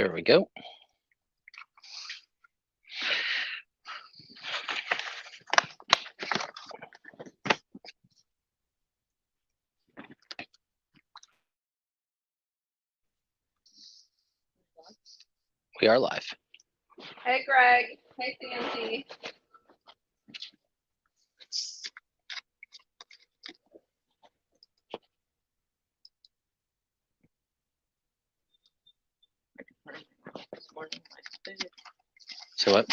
There we go. We are live. Hey, Greg. Hey, CNC. So what?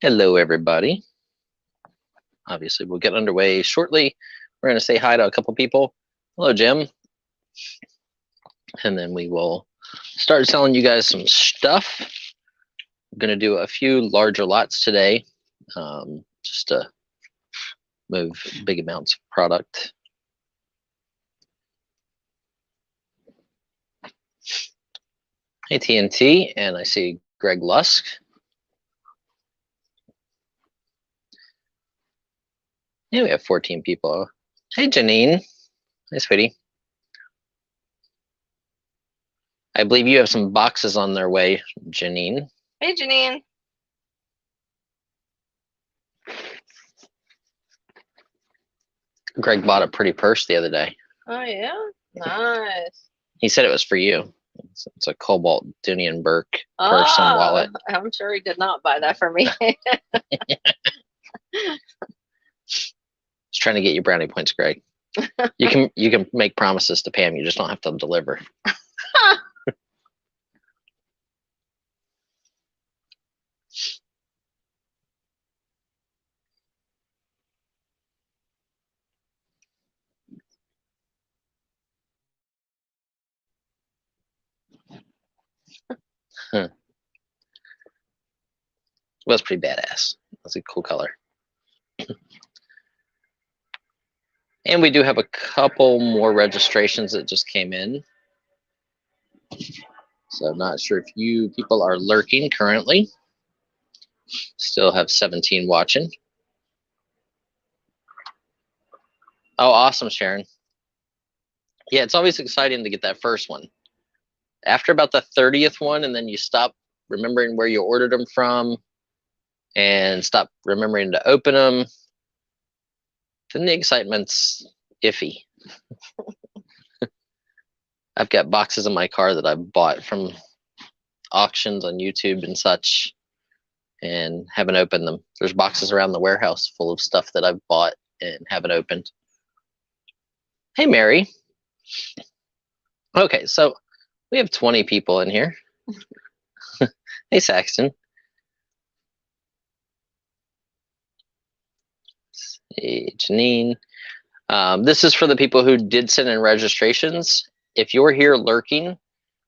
Hello, everybody. Obviously, we'll get underway shortly. We're going to say hi to a couple people. Hello, Jim. And then we will start selling you guys some stuff. I'm going to do a few larger lots today, just to move big amounts of product. Hey, TNT, and I see Greg Lusk. Yeah, we have 14 people. Hey, Janine. Hey, sweetie. I believe you have some boxes on their way, Janine. Hey, Janine. Greg bought a pretty purse the other day. Oh, yeah? Nice. He said it was for you. It's a Cobalt Dunian Burke purse and wallet. I'm sure he did not buy that for me. Just trying to get you brownie points, Greg. You can make promises to Pam. You just don't have to deliver. Was pretty badass. That's a cool color. And we do have a couple more registrations that just came in. So I'm not sure if you people are lurking currently. Still have 17 watching. Oh, awesome, Sharon. Yeah, it's always exciting to get that first one. After about the 30th one, and then you stop remembering where you ordered them from and stop remembering to open them, then the excitement's iffy. I've got boxes in my car that I've bought from auctions on YouTube and such and haven't opened them. There's boxes around the warehouse full of stuff that I've bought and haven't opened. Hey, Mary. Okay, so we have 20 people in here. Hey, Saxton. Hey, Janine. This is for the people who did send in registrations. If you're here lurking,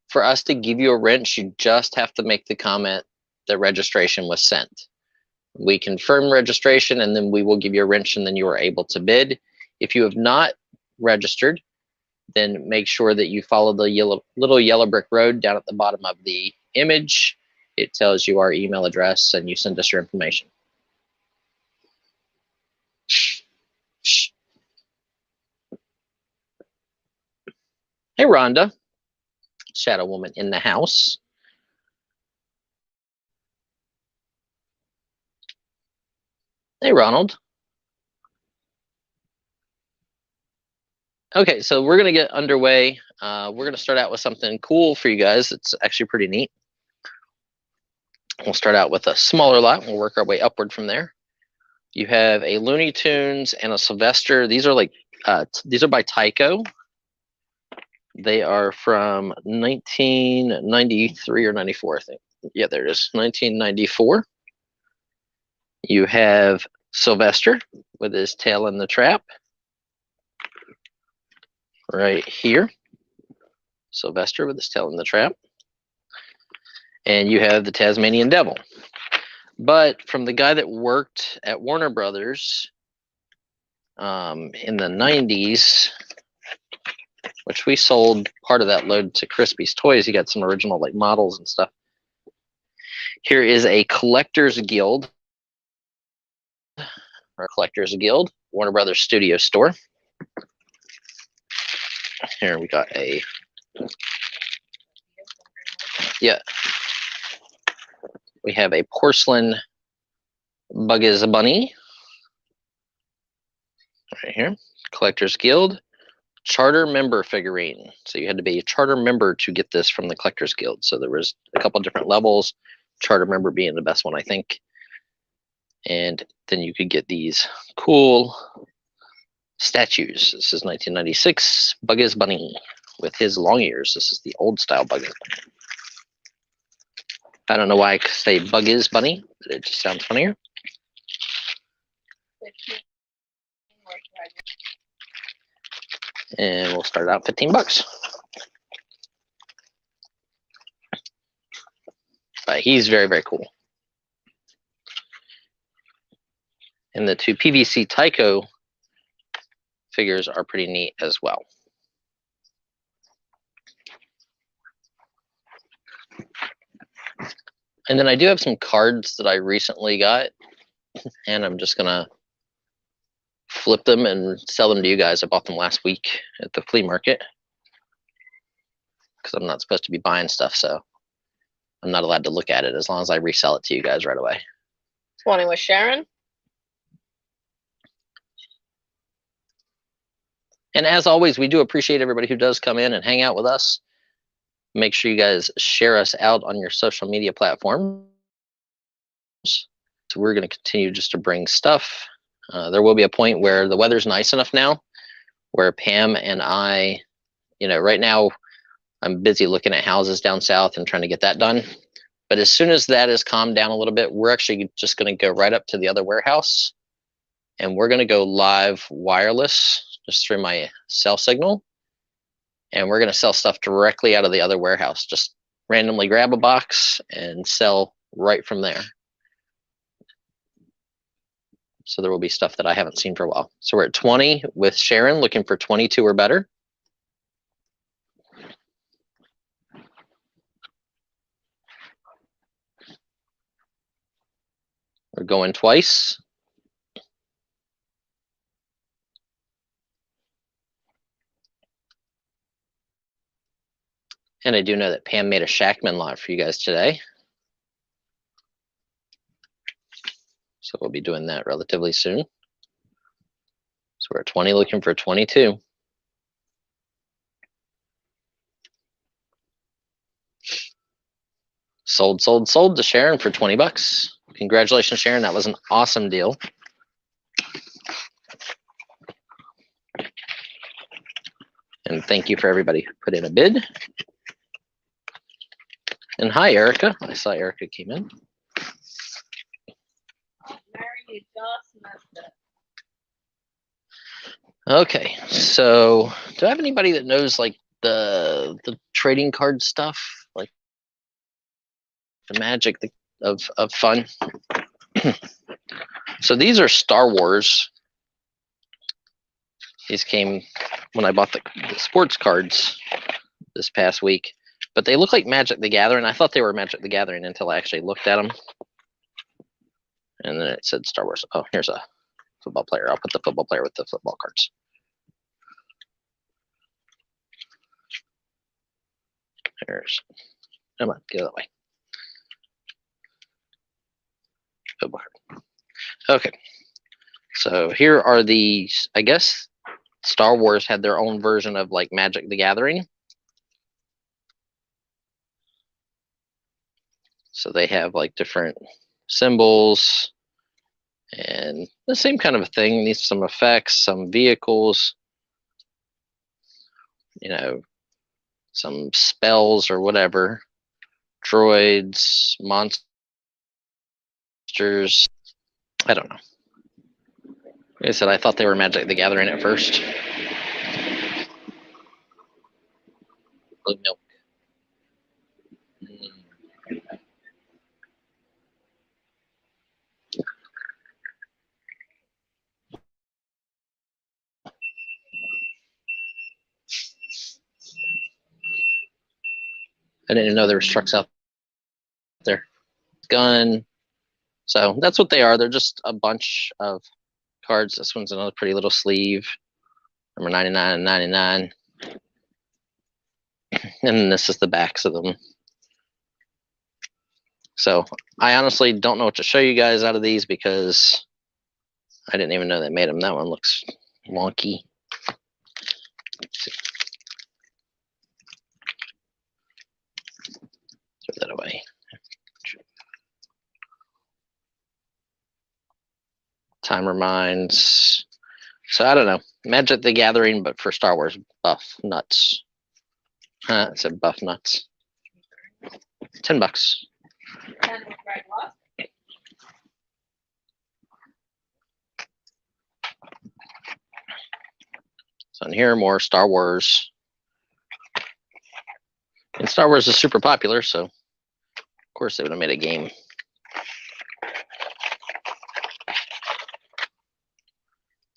for us to give you a wrench, you just have to make the comment that registration was sent. We confirm registration, and then we will give you a wrench, and then you are able to bid. If you have not registered, then make sure that you follow the little yellow brick road down at the bottom of the image. It tells you our email address, and you send us your information. Hey, Rhonda. Shadow Woman in the house. Hey, Ronald. Okay, so we're going to get underway. We're going to start out with something cool for you guys. It's actually pretty neat. We'll start out with a smaller lot. We'll work our way upward from there. You have a Looney Tunes and a Sylvester. These are these are by Tyco. They are from 1993 or 94, I think. Yeah, there it is, 1994. You have Sylvester with his tail in the trap. Right here. Sylvester with his tail in the trap. And you have the Tasmanian Devil. But from the guy that worked at Warner Brothers in the 90s, which we sold part of that load to Crispy's Toys. He got some original models and stuff. Here is a Collectors Guild, or Collectors Guild, Warner Brothers Studio Store. Here we got a, yeah. We have a porcelain Bugs Bunny right here. Collectors Guild charter member figurine. So you had to be a charter member to get this from the Collectors Guild. So there was a couple different levels, charter member being the best one, I think. And then you could get these cool statues. This is 1996 Bugs Bunny with his long ears. This is the old style Bugs Bunny. I don't know why I say Bugs Bunny, but it just sounds funnier. And we'll start out $15. But he's very, very cool. And the two PVC Tyco figures are pretty neat as well. And then I do have some cards that I recently got, and I'm just gonna flip them and sell them to you guys. I bought them last week at the flea market because I'm not supposed to be buying stuff, so I'm not allowed to look at it as long as I resell it to you guys right away. Morning with Sharon. And as always, we do appreciate everybody who does come in and hang out with us. Make sure you guys share us out on your social media platforms. So we're going to continue just to bring stuff. There will be a point where the weather's nice enough now where Pam and I, right now I'm busy looking at houses down south and trying to get that done. But as soon as that is calmed down a little bit, we're actually just going to go right up to the other warehouse and we're going to go live wireless just through my cell signal. And we're going to sell stuff directly out of the other warehouse. Just randomly grab a box and sell right from there. So there will be stuff that I haven't seen for a while. So we're at 20 with Sharon, looking for 22 or better. We're going twice. And I do know that Pam made a Shackman lot for you guys today. So we'll be doing that relatively soon. So we're at 20 looking for 22. Sold to Sharon for $20. Congratulations, Sharon. That was an awesome deal. And thank you for everybody who put in a bid. And hi, Erica. I saw Erica came in. Mary, you just missed it. Okay, so do I have anybody that knows like the trading card stuff, like the magic of fun? So these are Star Wars. These came when I bought the sports cards this past week. But they look like Magic the Gathering. I thought they were Magic the Gathering until I actually looked at them. And then it said Star Wars. Oh, here's a football player. I'll put the football player with the football cards. There's, come on, get out of the way. Football card. Okay. So here are the, I guess Star Wars had their own version of like Magic the Gathering. So they have like different symbols and the same kind of a thing. Needs some effects, some vehicles, some spells or whatever. Droids, monsters. I don't know. Like I said, I thought they were Magic the Gathering at first. Blue milk. I didn't know there was trucks out there. Gun. So that's what they are. They're just a bunch of cards. This one's another pretty little sleeve. Number 99 and 99. And this is the backs of them. So I honestly don't know what to show you guys out of these because I didn't even know they made them. That one looks wonky. Let's see. Throw that away. Timer Mines. So I don't know. Magic the Gathering, but for Star Wars buff nuts. It said buff nuts. $10. 10 with Greg Lusk. So in here, more Star Wars. And Star Wars is super popular, so of course they would have made a game.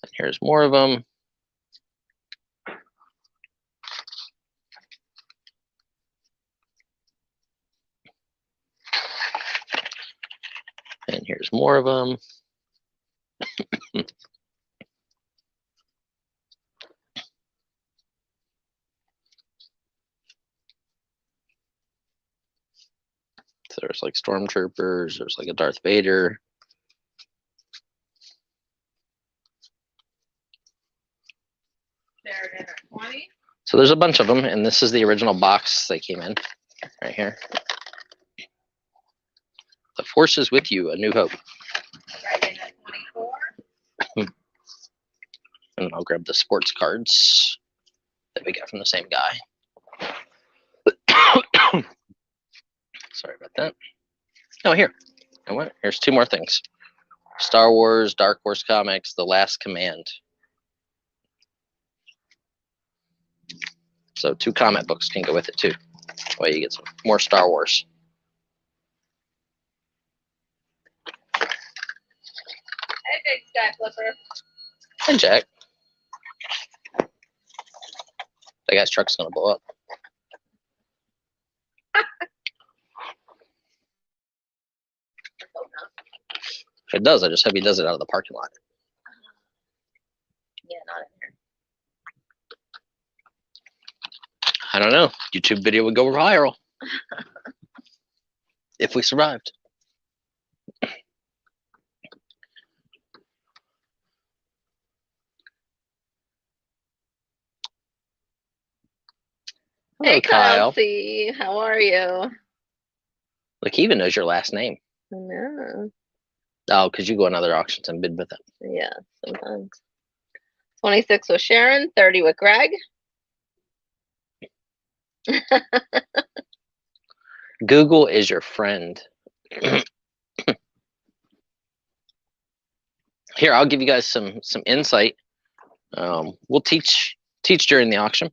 And here's more of them. And here's more of them. So there's like stormtroopers, there's like a Darth Vader. They're in at 20. So there's a bunch of them, and this is the original box they came in, right here. The Force is with you, A New Hope. Greg in at 24. And I'll grab the sports cards that we got from the same guy. Sorry about that. Oh, here. You know what? Here's two more things. Star Wars, Dark Horse Comics, The Last Command. So 2 comic books can go with it too. That way you get some more Star Wars. Hey, Big Sky Flipper. And Jack. That guy's truck's gonna blow up. If it does, I just hope he does it out of the parking lot. Yeah, not in here. I don't know. YouTube video would go viral. If we survived. Hello, Hey, Kyle. Kelsey. How are you? Look, he even knows your last name. I know. Oh, because you go on other auctions and bid with them. Yeah, sometimes. 26 with Sharon, 30 with Greg. Google is your friend. Here, I'll give you guys some insight. We'll teach during the auction.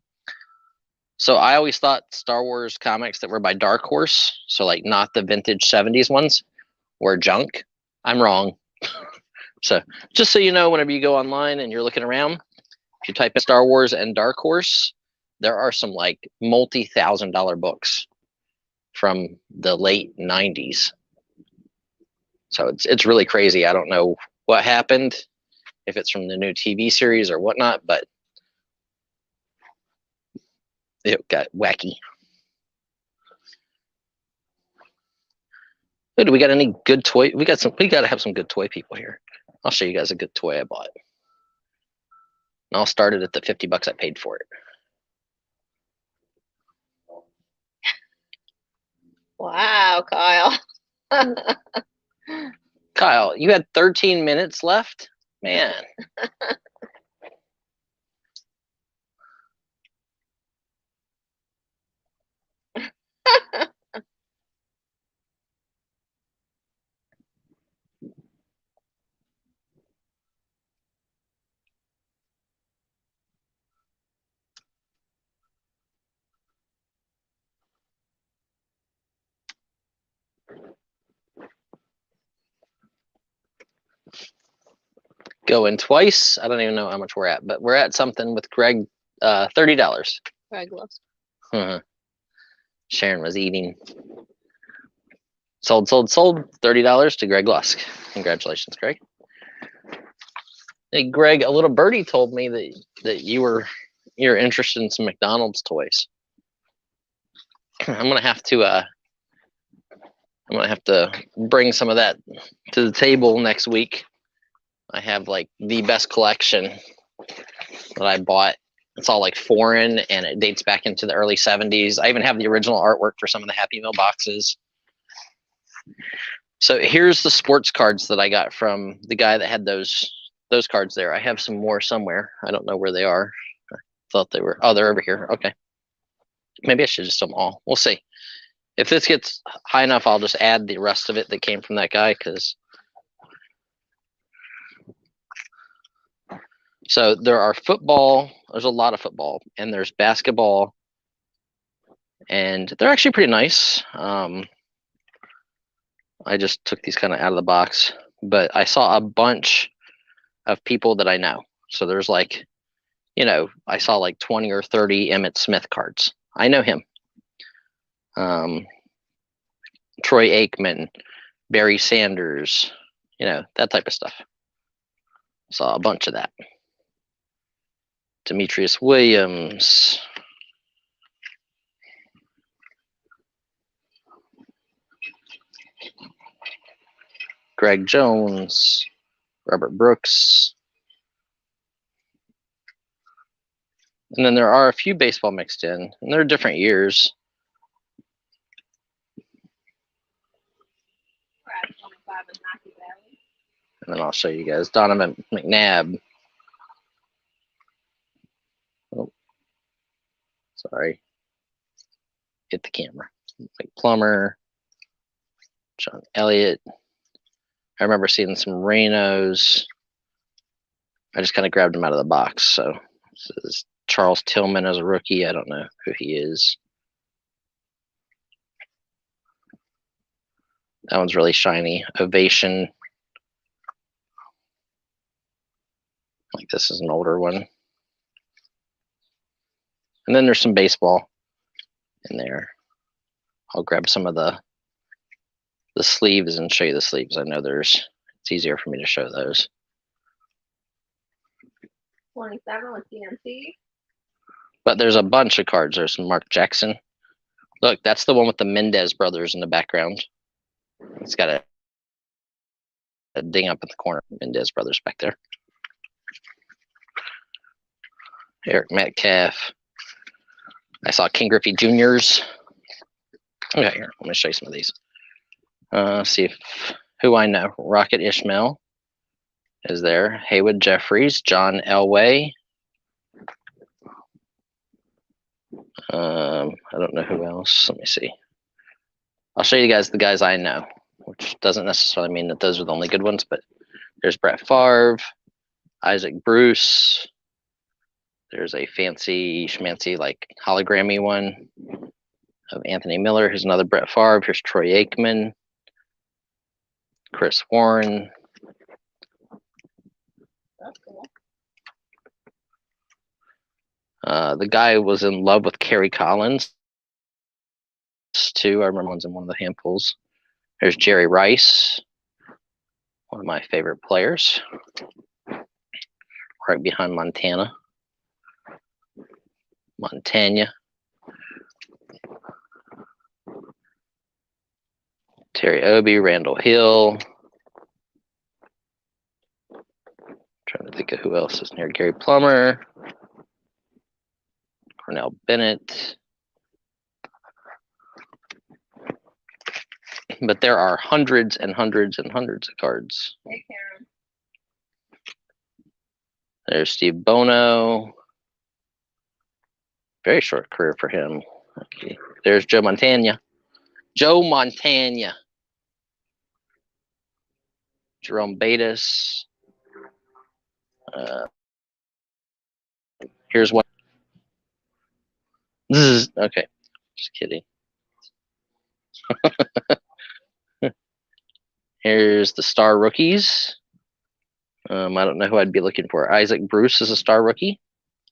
So I always thought Star Wars comics that were by Dark Horse, so like not the vintage 70s ones, were junk. I'm wrong. So just so you know, whenever you go online and you're looking around, if you type in Star Wars and Dark Horse, there are some like multi-$1,000 books from the late 90s. So it's really crazy. I don't know what happened, if it's from the new TV series or whatnot, but it got wacky. Hey, do we got any good toy? We got to have some good toy people here. I'll show you guys a good toy I bought. And I'll start it at the $50 I paid for it. Wow, Kyle. Kyle, you had 13 minutes left? Man. Going twice. I don't even know how much we're at, but we're at something with Greg. $30. Greg loves. Sharon was eating. Sold. $30 to Greg Lusk. Congratulations, Greg. Hey, Greg, a little birdie told me that you're interested in some McDonald's toys. I'm gonna have to bring some of that to the table next week. I have like the best collection that I bought. It's all like foreign and it dates back into the early 70s. I even have the original artwork for some of the Happy Meal boxes. So here's the sports cards that I got from the guy that had those cards there. I have some more somewhere. I don't know where they are. I thought they were, oh, they're over here. Okay. Maybe I should just do them all. We'll see. If this gets high enough, I'll just add the rest of it that came from that guy, because so there are football, there's a lot of football, and there's basketball, and they're actually pretty nice. I just took these kind of out of the box, but I saw a bunch of people that I know. So there's like, you know, I saw like 20 or 30 Emmitt Smith cards. I know him. Troy Aikman, Barry Sanders, you know, that type of stuff. Saw a bunch of that. Demetrius Williams. Greg Jones, Robert Brooks. And then there are a few baseball mixed in, and they're different years. And then I'll show you guys Donovan McNabb. Oh, sorry. Hit the camera. Mike Plummer, John Elliott. I remember seeing some Reynos. I just kind of grabbed them out of the box. So this is Charles Tillman as a rookie. I don't know who he is. That one's really shiny. Ovation. Like this is an older one. And then there's some baseball in there. I'll grab some of the sleeves and show you the sleeves. I know it's easier for me to show those. 27 with DNC. But there's a bunch of cards. There's some Mark Jackson. Look, that's the one with the Mendez brothers in the background. It's got a ding up in the corner. Mendez brothers back there. Eric Metcalf. I saw King Griffey Jr.'s. Okay, here, let me show you some of these. See who I know. Rocket Ishmael is there. Haywood Jeffries, John Elway. I don't know who else. Let me see. I'll show you guys the guys I know, which doesn't necessarily mean that those are the only good ones, but there's Brett Favre, Isaac Bruce. There's a fancy schmancy like hologrammy one of Anthony Miller. Here's another Brett Favre. Here's Troy Aikman, Chris Warren. That's cool. The guy was in love with Kerry Collins too. I remember one's in one of the handfuls. There's Jerry Rice, one of my favorite players, right behind Montana. Terry Obie, Randall Hill. Trying to think of who else is near. Gary Plummer, Cornell Bennett. But there are hundreds and hundreds and hundreds of cards. Hey, Karen. There's Steve Bono. Very short career for him. Okay. There's Joe Montana. Jerome Batis. Here's one. Okay, just kidding. Here's the star rookies. I don't know who I'd be looking for. Isaac Bruce is a star rookie.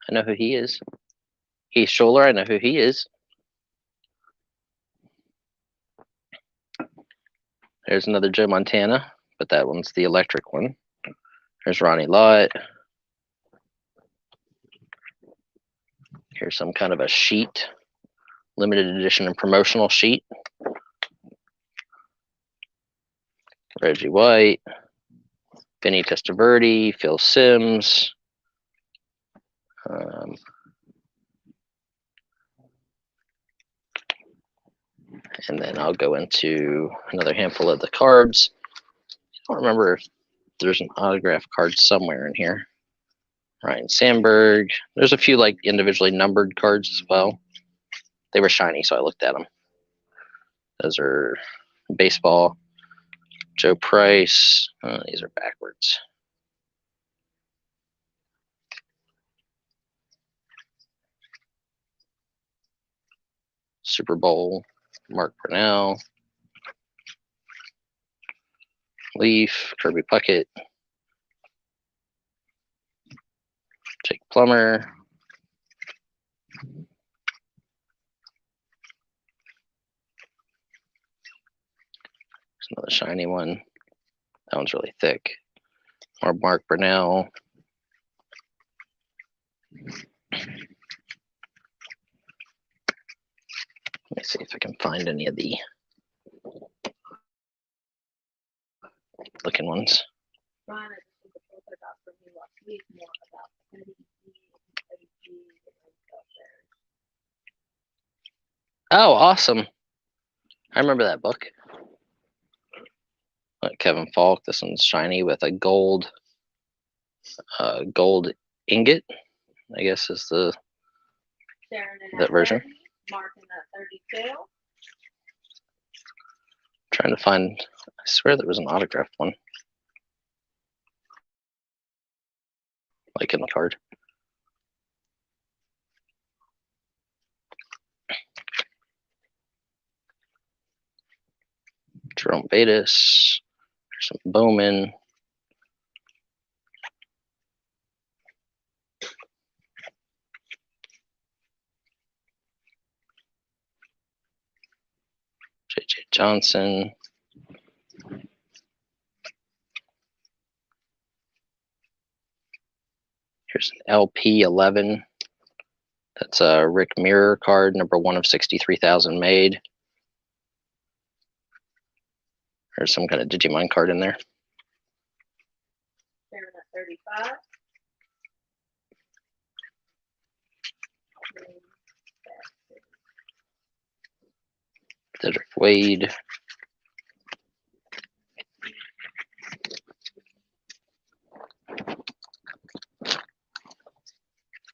I know who he is. Heath Scholler, I know who he is. There's another Joe Montana, but that one's the electric one. There's Ronnie Lott. Here's some kind of a sheet limited edition and promotional sheet. Reggie White, Vinny Testaverde, Phil Simms. And then I'll go into another handful of the cards. I don't remember if there's an autograph card somewhere in here. Ryan Sandberg. There's a few like individually numbered cards as well. They were shiny, so I looked at them. Those are baseball. Joe Price. These are backwards. Super Bowl. Mark Brunell. Leaf. Kirby Puckett. Jake Plummer. Another shiny one. That one's really thick. Or Mark Brunell. Let me see if I can find any of the looking ones. Oh, awesome. I remember that book. Kevin Falk. This one's shiny with a gold ingot, I guess is that version. Marking at 32. Trying to find, I swear there was an autographed one. Like in the card. Jerome Bettis. There's some Bowman. J.J. Johnson. Here's an LP 11. That's a Rick Mirror card, number 1 of 63,000 made. There's some kind of Digimon card in there. Sharon at 35. Dedrick Wade.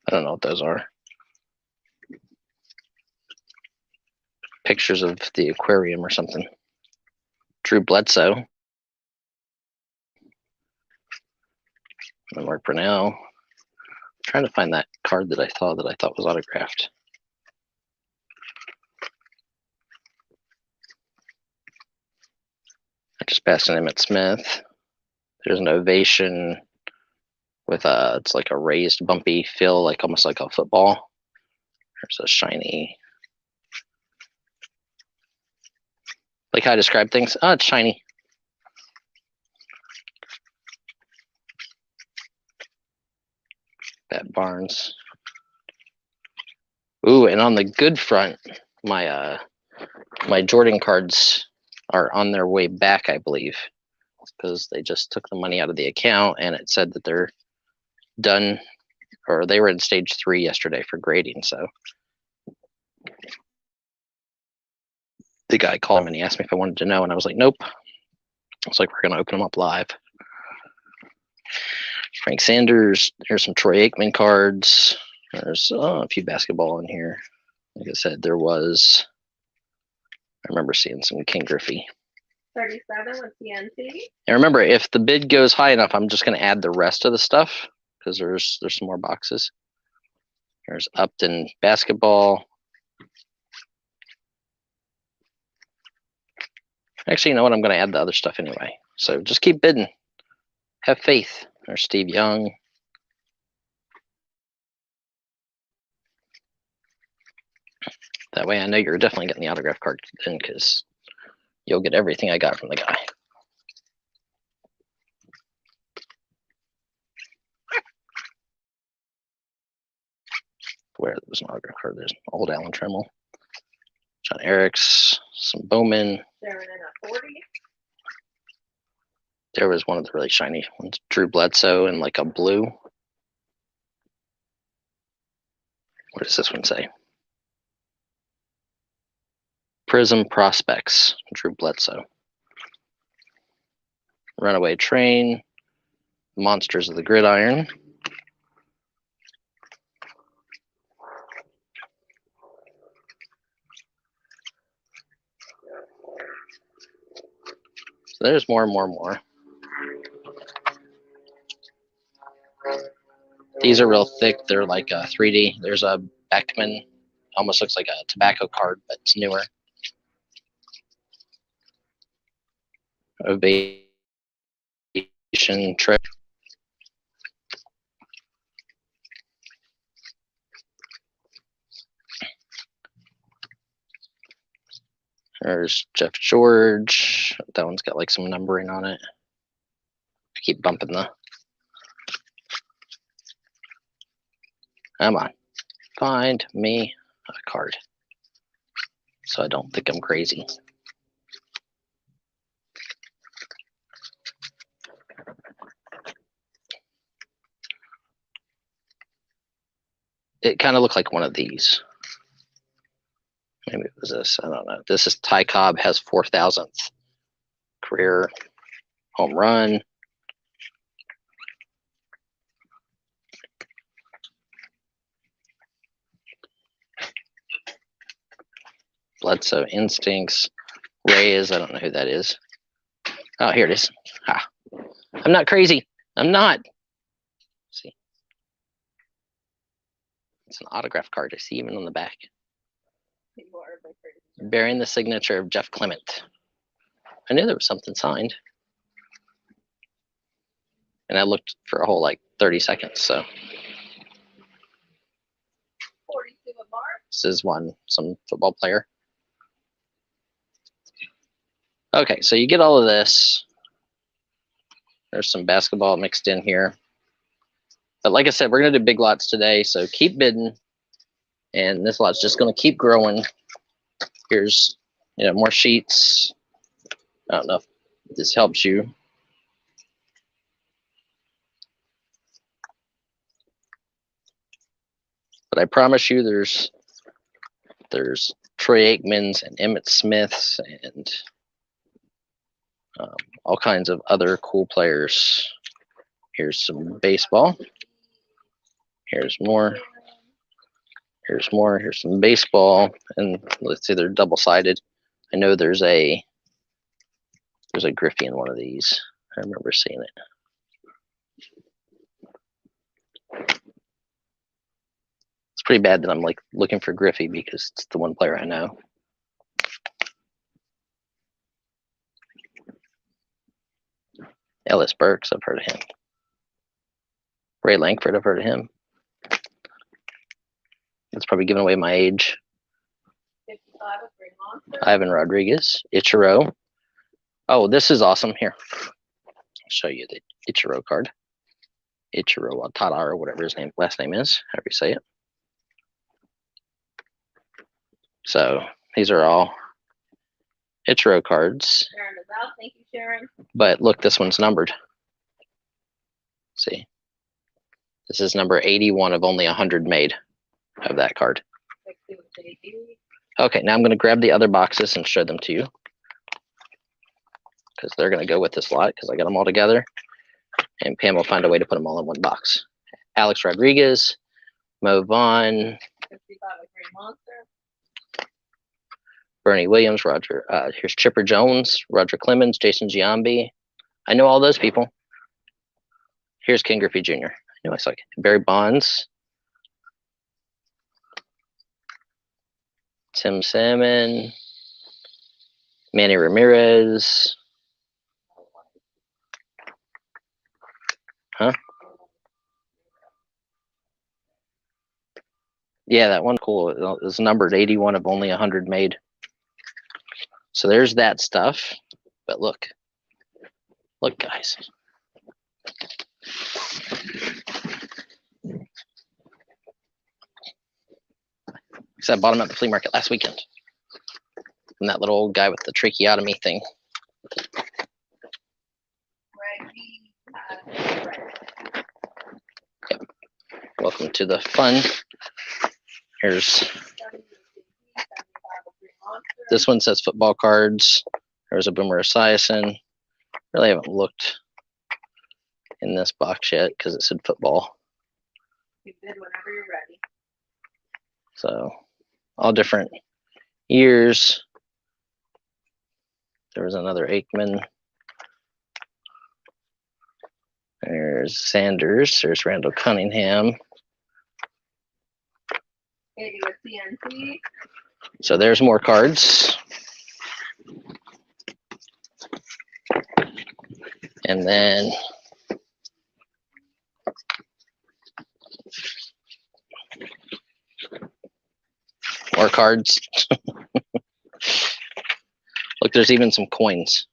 I don't know what those are. Pictures of the aquarium or something. Drew Bledsoe. And Mark Brunell. Trying to find that card that I thought was autographed. I just passed an Emmett Smith. There's an ovation with it's like a raised bumpy fill, like almost like a football. There's a shiny, like how I describe things. Oh, it's shiny. Pat Barnes. Ooh, and on the good front, my Jordan cards are on their way back, I believe, because they just took the money out of the account and it said that they're done, or they were in stage 3 yesterday for grading. So the guy called me and he asked me if I wanted to know, and I was like, nope. I was like, we're gonna open them up live. Frank Sanders. There's some Troy Aikman cards. There's a few basketball in here. Like I said, I remember seeing some King Griffey. 37 with TNT. And remember, if the bid goes high enough, I'm just going to add the rest of the stuff because there's some more boxes. There's Upton basketball. Actually, you know what? I'm going to add the other stuff anyway. So just keep bidding. Have faith. There's Steve Young. That way I know you're definitely getting the autograph card then, because you'll get everything I got from the guy. Where there was an autograph card, there's old Alan Trammell. John Eric's, some Bowman. There was one of the really shiny ones, Drew Bledsoe in like a blue. What does this one say? Prism Prospects, Drew Bledsoe. Runaway Train, Monsters of the Gridiron. So there's more and more and more. These are real thick. They're like 3D. There's a Beckman. Almost looks like a tobacco card, but it's newer. Ovation Trip. There's Jeff George. That one's got like some numbering on it. I keep bumping the. Come on. Find me a card. So I don't think I'm crazy. It kind of looked like one of these. Maybe it was this. I don't know. This is Ty Cobb has 4,000th career home run. Bledsoe Instincts. Reyes, I don't know who that is. Oh, here it is. Ha. I'm not crazy. I'm not. Let's see. It's an autograph card. I see even on the back. Bearing the signature of Jeff Clement. I knew there was something signed. And I looked for a whole like 30 seconds, so. This is some football player. Okay, so you get all of this. There's some basketball mixed in here. But like I said, we're going to do big lots today, so keep bidding. And this lot's just going to keep growing. Here's, more sheets. I don't know if this helps you. But I promise you there's Troy Aikmans and Emmett Smiths and all kinds of other cool players. Here's some baseball. Here's more. Here's more. Here's some baseball. And let's see, they're double-sided. I know there's a Griffey in one of these. I remember seeing it. It's pretty bad that I'm like looking for Griffey because it's the one player I know. Ellis Burks, I've heard of him. Ray Lankford, I've heard of him. That's probably giving away my age. 55 with Green Monster. Ivan Rodriguez, Ichiro. Oh, this is awesome. Here, I'll show you the Ichiro card. Ichiro Tada, or whatever his last name is, however you say it. So these are all Ichiro cards. Sharon is out. Thank you, Sharon. But look, this one's numbered. See, this is number 81 of only 100 made of that card. Okay, now I'm going to grab the other boxes and show them to you because they're going to go with this lot because I got them all together, and Pam will find a way to put them all in one box. Alex Rodriguez, Mo Vaughn, 55 with Green Monster. Bernie Williams, Roger. Here's Chipper Jones, Roger Clemens, Jason Giambi. I know all those people. Here's Ken Griffey Jr. I knew I saw it. Barry Bonds. Tim Salmon. Manny Ramirez. Huh? Yeah, that one cool. It's numbered 81 of only 100 made. So there's that stuff. But look, guys. Because I bought them at the flea market last weekend. from that little old guy with the tracheotomy thing. Yep. Welcome to the fun. Here's this one says football cards. There's a Boomer Esiason. Really haven't looked in this box yet because it said football. You bid whenever you're ready. So all different years. There was another Aikman. There's Sanders. There's Randall Cunningham. 80 with CNC. So there's more cards. And then more cards. Look, there's even some coins.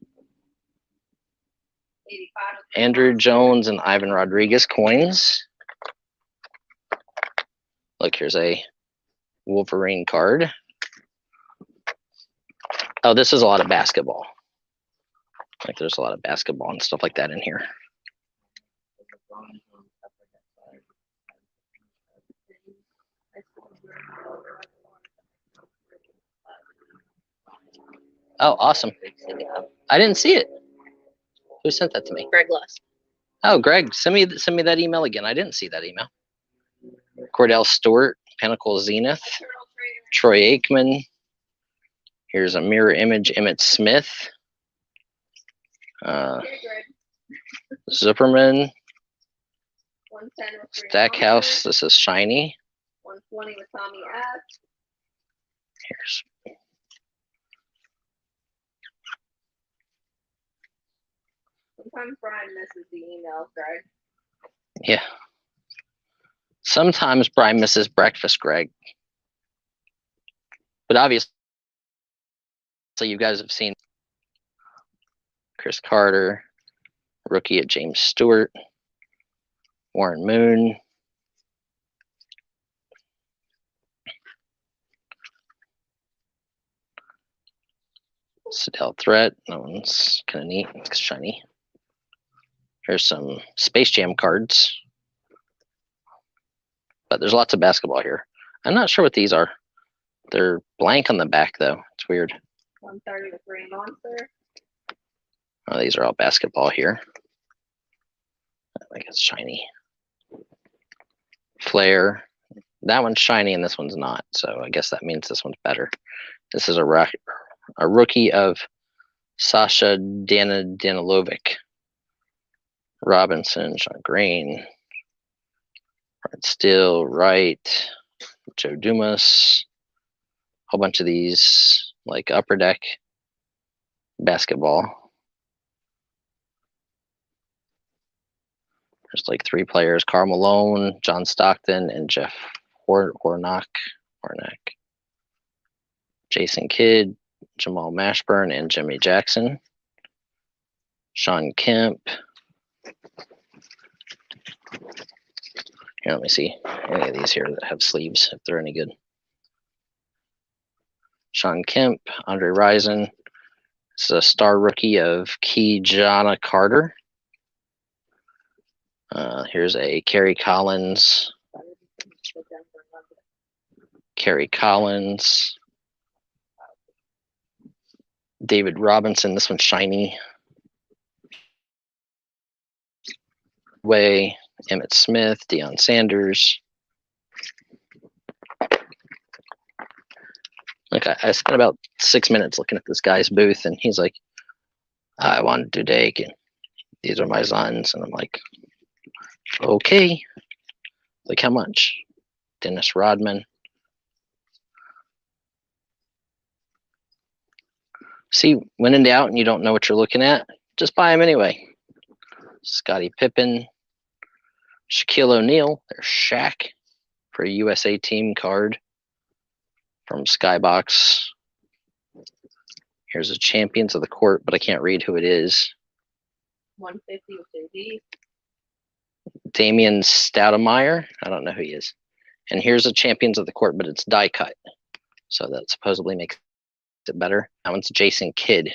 85 with Andrew Jones and Ivan Rodriguez coins. Look, here's a Wolverine card. Oh, this is a lot of basketball. Like there's a lot of basketball and stuff like that in here. Oh, awesome. I didn't see it. Who sent that to me? Greg Lust. Oh, Greg, send me that email again. I didn't see that email. Cordell Stewart, Pinnacle Zenith, Troy Aikman. Here's a mirror image, Emmett Smith. Zipperman. 110 with Stackhouse. This is shiny. 120 with Tommy F. Here's Sometimes Brian misses the emails, Greg. yeah. Sometimes Brian misses breakfast, Greg. But obviously, you guys have seen Chris Carter, rookie at James Stewart, Warren Moon. Sidell Threat. That one's kind of neat. It's shiny. Here's some Space Jam cards. But there's lots of basketball here. I'm not sure what these are. They're blank on the back, though. It's weird. 130 with Green Monster. Oh, these are all basketball here. I think it's shiny. Flair. That one's shiny and this one's not. So I guess that means this one's better. This is a rookie of Sasha Danilovic. Robinson, Sean Green, Art Steele, Wright, Joe Dumas, a whole bunch of these like upper deck basketball. There's like 3 players: Karl Malone, John Stockton, and Jeff Hornack, Jason Kidd, Jamal Mashburn, and Jimmy Jackson. Sean Kemp. Here, let me see any of these here that have sleeves, if they're any good. Sean Kemp, Andre Rison. This is a star rookie of Keyjana Carter. Here's a Kerry Collins. David Robinson. This one's shiny. Way. Emmett Smith, Deion Sanders. Look, I spent about 6 minutes looking at this guy's booth, and he's like, I want Dudek, and these are my sons. And I'm like, okay. Like, how much? Dennis Rodman. See, when in doubt and you don't know what you're looking at, just buy them anyway. Scottie Pippen. Shaquille O'Neal, there's Shaq for a USA team card from Skybox. Here's a Champions of the Court, but I can't read who it is. 150 with JD. Damian Stoudemire, I don't know who he is. And here's a Champions of the Court, but it's die cut. So that supposedly makes it better. That one's Jason Kidd.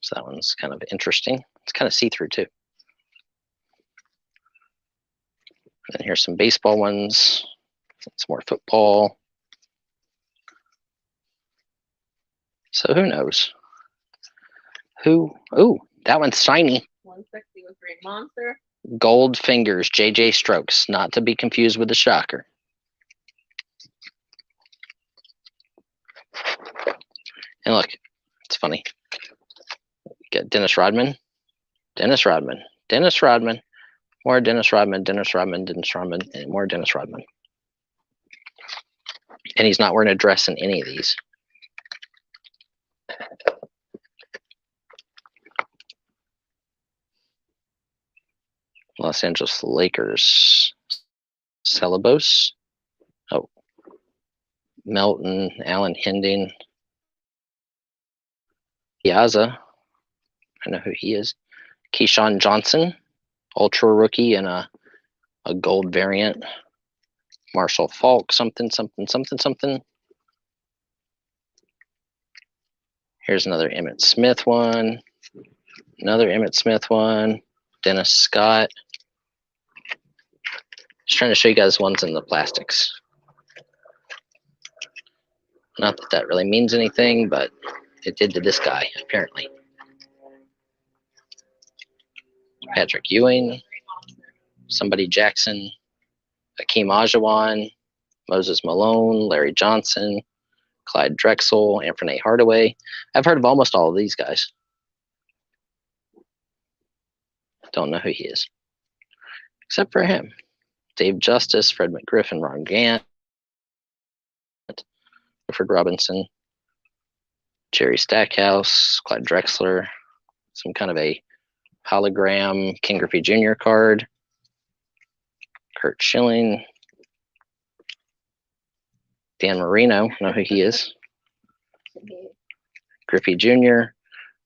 So that one's kind of interesting. It's kind of see-through too. And here's some baseball ones. It's more football. So who knows? Oh, that one's shiny. 160 with Green Monster. Gold Fingers, JJ Strokes, not to be confused with the Shocker. And look, it's funny. We got Dennis Rodman, Dennis Rodman, Dennis Rodman, more Dennis Rodman, Dennis Rodman, Dennis Rodman, and more Dennis Rodman. And he's not wearing a dress in any of these. Los Angeles Lakers, Celebos. Oh, Melton, Alan Hending, Piazza. I know who he is. Keyshawn Johnson, ultra rookie and a gold variant. Marshall Falk, something. Here's another Emmitt Smith one. Another Emmitt Smith one. Dennis Scott. Just trying to show you guys ones in the plastics. Not that that really means anything, but it did to this guy, apparently. Patrick Ewing, somebody Jackson, Hakeem Olajuwon, Moses Malone, Larry Johnson, Clyde Drexel, Anthony Hardaway. I've heard of almost all of these guys. Don't know who he is, except for him. Dave Justice, Fred McGriffin, Ron Gant, Clifford Robinson, Jerry Stackhouse, Clyde Drexler, some kind of a hologram King Griffey Jr. card, Kurt Schilling, Dan Marino, know who he is, Griffey Jr.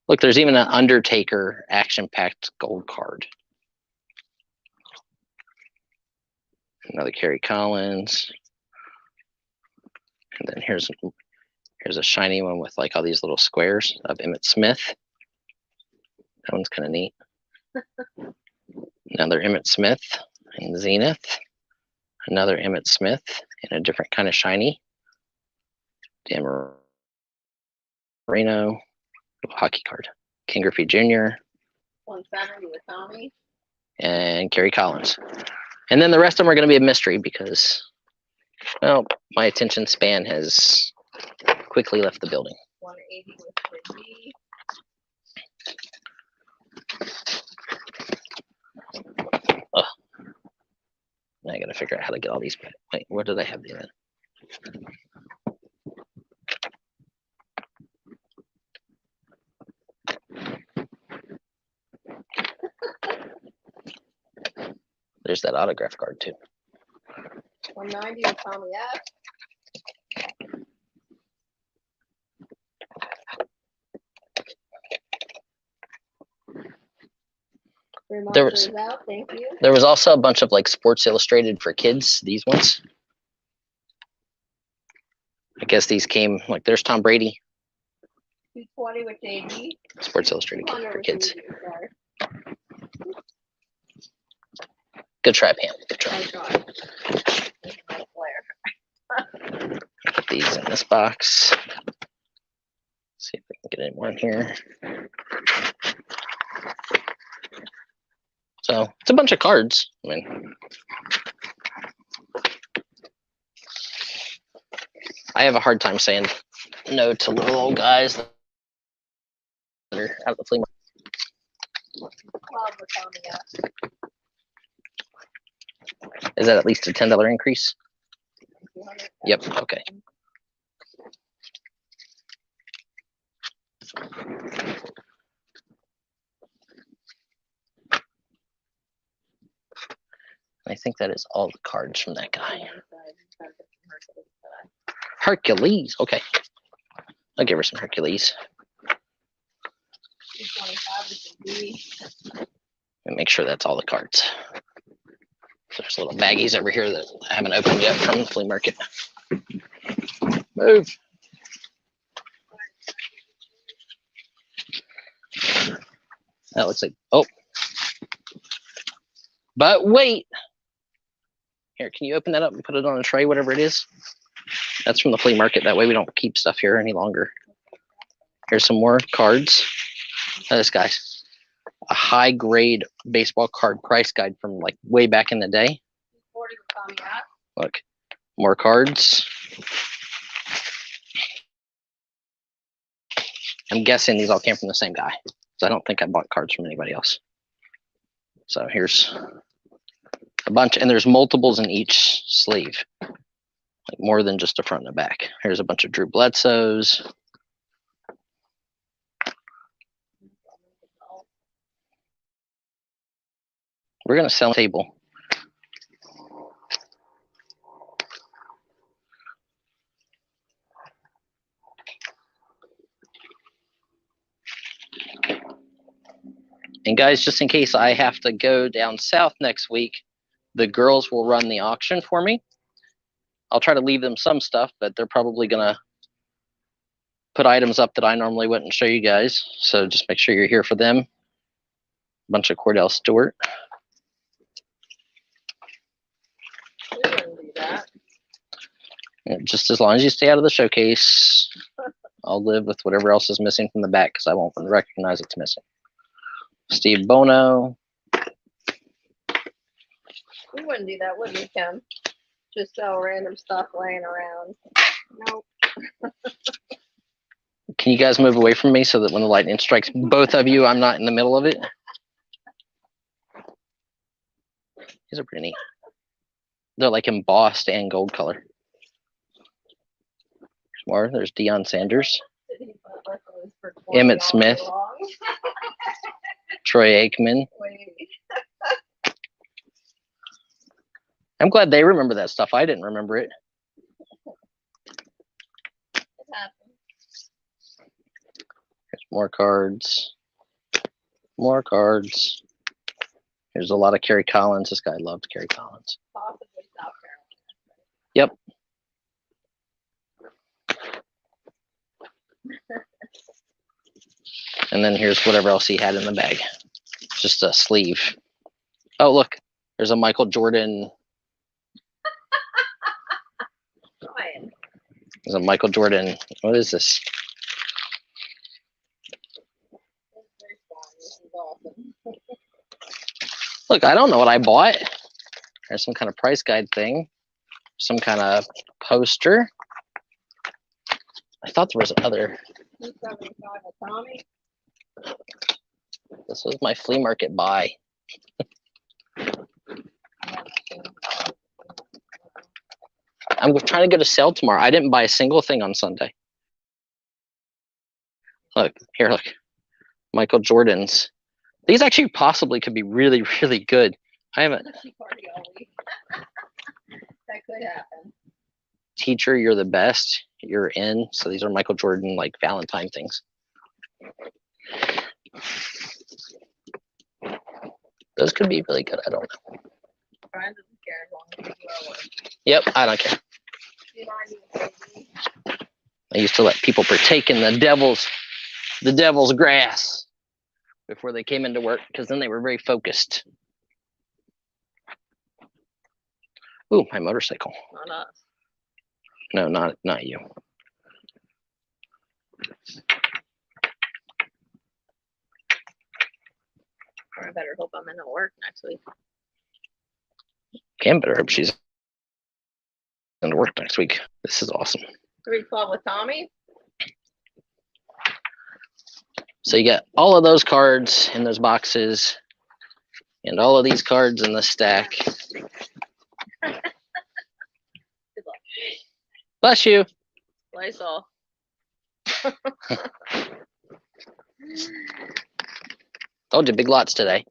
Look, there's even an Undertaker action-packed gold card. Another Kerry Collins. And then here's a shiny one with like all these little squares of Emmitt Smith. That one's kind of neat. Another Emmitt Smith in Zenith. Another Emmitt Smith in a different kind of shiny. Dan Marino. Hockey card. King Griffey Jr. 170 with Tommy. And Kerry Collins. And then the rest of them are going to be a mystery because, well, my attention span has quickly left the building. 180 with Big Oh. Now I got to figure out how to get all these back. Wait, where did I have these in? There's that autograph card too. 190 with Tommy F. There was also a bunch of like Sports Illustrated for kids, these ones. I guess these came, like there's Tom Brady. 220 with JD. Sports Illustrated for kids. Good try, Pam. Good try. Put these in this box. See if we can get any more in here. So it's a bunch of cards. I mean, I have a hard time saying no to little old guys that are out of the flea market. Is that at least a $10 increase? Yep, okay. I think that is all the cards from that guy. Hercules, okay. I'll give her some Hercules. And make sure that's all the cards. There's little baggies over here that I haven't opened yet from the flea market. Move. That looks like, oh. But wait. Here, can you open that up and put it on a tray, whatever it is? That's from the flea market. That way we don't keep stuff here any longer. Here's some more cards. This guy's a high grade baseball card price guide from like way back in the day. Look, more cards. I'm guessing these all came from the same guy. So I don't think I bought cards from anybody else. So here's a bunch, and there's multiples in each sleeve, like more than just a front and a back. Here's a bunch of Drew Bledsoes. We're gonna sell a table. And guys, just in case I have to go down south next week, the girls will run the auction for me. I'll try to leave them some stuff, but they're probably gonna put items up that I normally wouldn't show you guys. So just make sure you're here for them. A bunch of Cordell Stewart. Just as long as you stay out of the showcase, I'll live with whatever else is missing from the back because I won't recognize it's missing. Steve Bono. We wouldn't do that, would we, Kim? Just sell random stuff laying around. Nope. Can you guys move away from me so that when the lightning strikes both of you, I'm not in the middle of it? These are pretty neat. They're like embossed and gold color. There's more. There's Deion Sanders. Emmitt Smith. Troy Aikman. I'm glad they remember that stuff. I didn't remember it. Here's more cards. More cards. There's a lot of Kerry Collins. This guy loved Kerry Collins. Possibly South Carolina. Yep. And then here's whatever else he had in the bag. Just a sleeve. Oh, look. There's a Michael Jordan. There's a Michael Jordan. What is this? Look, I don't know what I bought. There's some kind of price guide thing. Some kind of poster. I thought there was other. This was my flea market buy. I'm trying to go to sale tomorrow. I didn't buy a single thing on Sunday. Look, here, look. Michael Jordan's. These actually possibly could be really, really good. I haven't. That could happen. Teacher, you're the best. You're in. So these are Michael Jordan, like Valentine things. Those could be really good. I don't know. Yep, I don't care. I used to let people partake in the devil's grass before they came into work because then they were very focused. Ooh, my motorcycle. Not us. No, not you. I better hope I'm in at work next week. Cam better hope she's into work next week. This is awesome. 312 with Tommy. So you got all of those cards in those boxes and all of these cards in the stack. Bless you. Lysol. Told you, big lots today.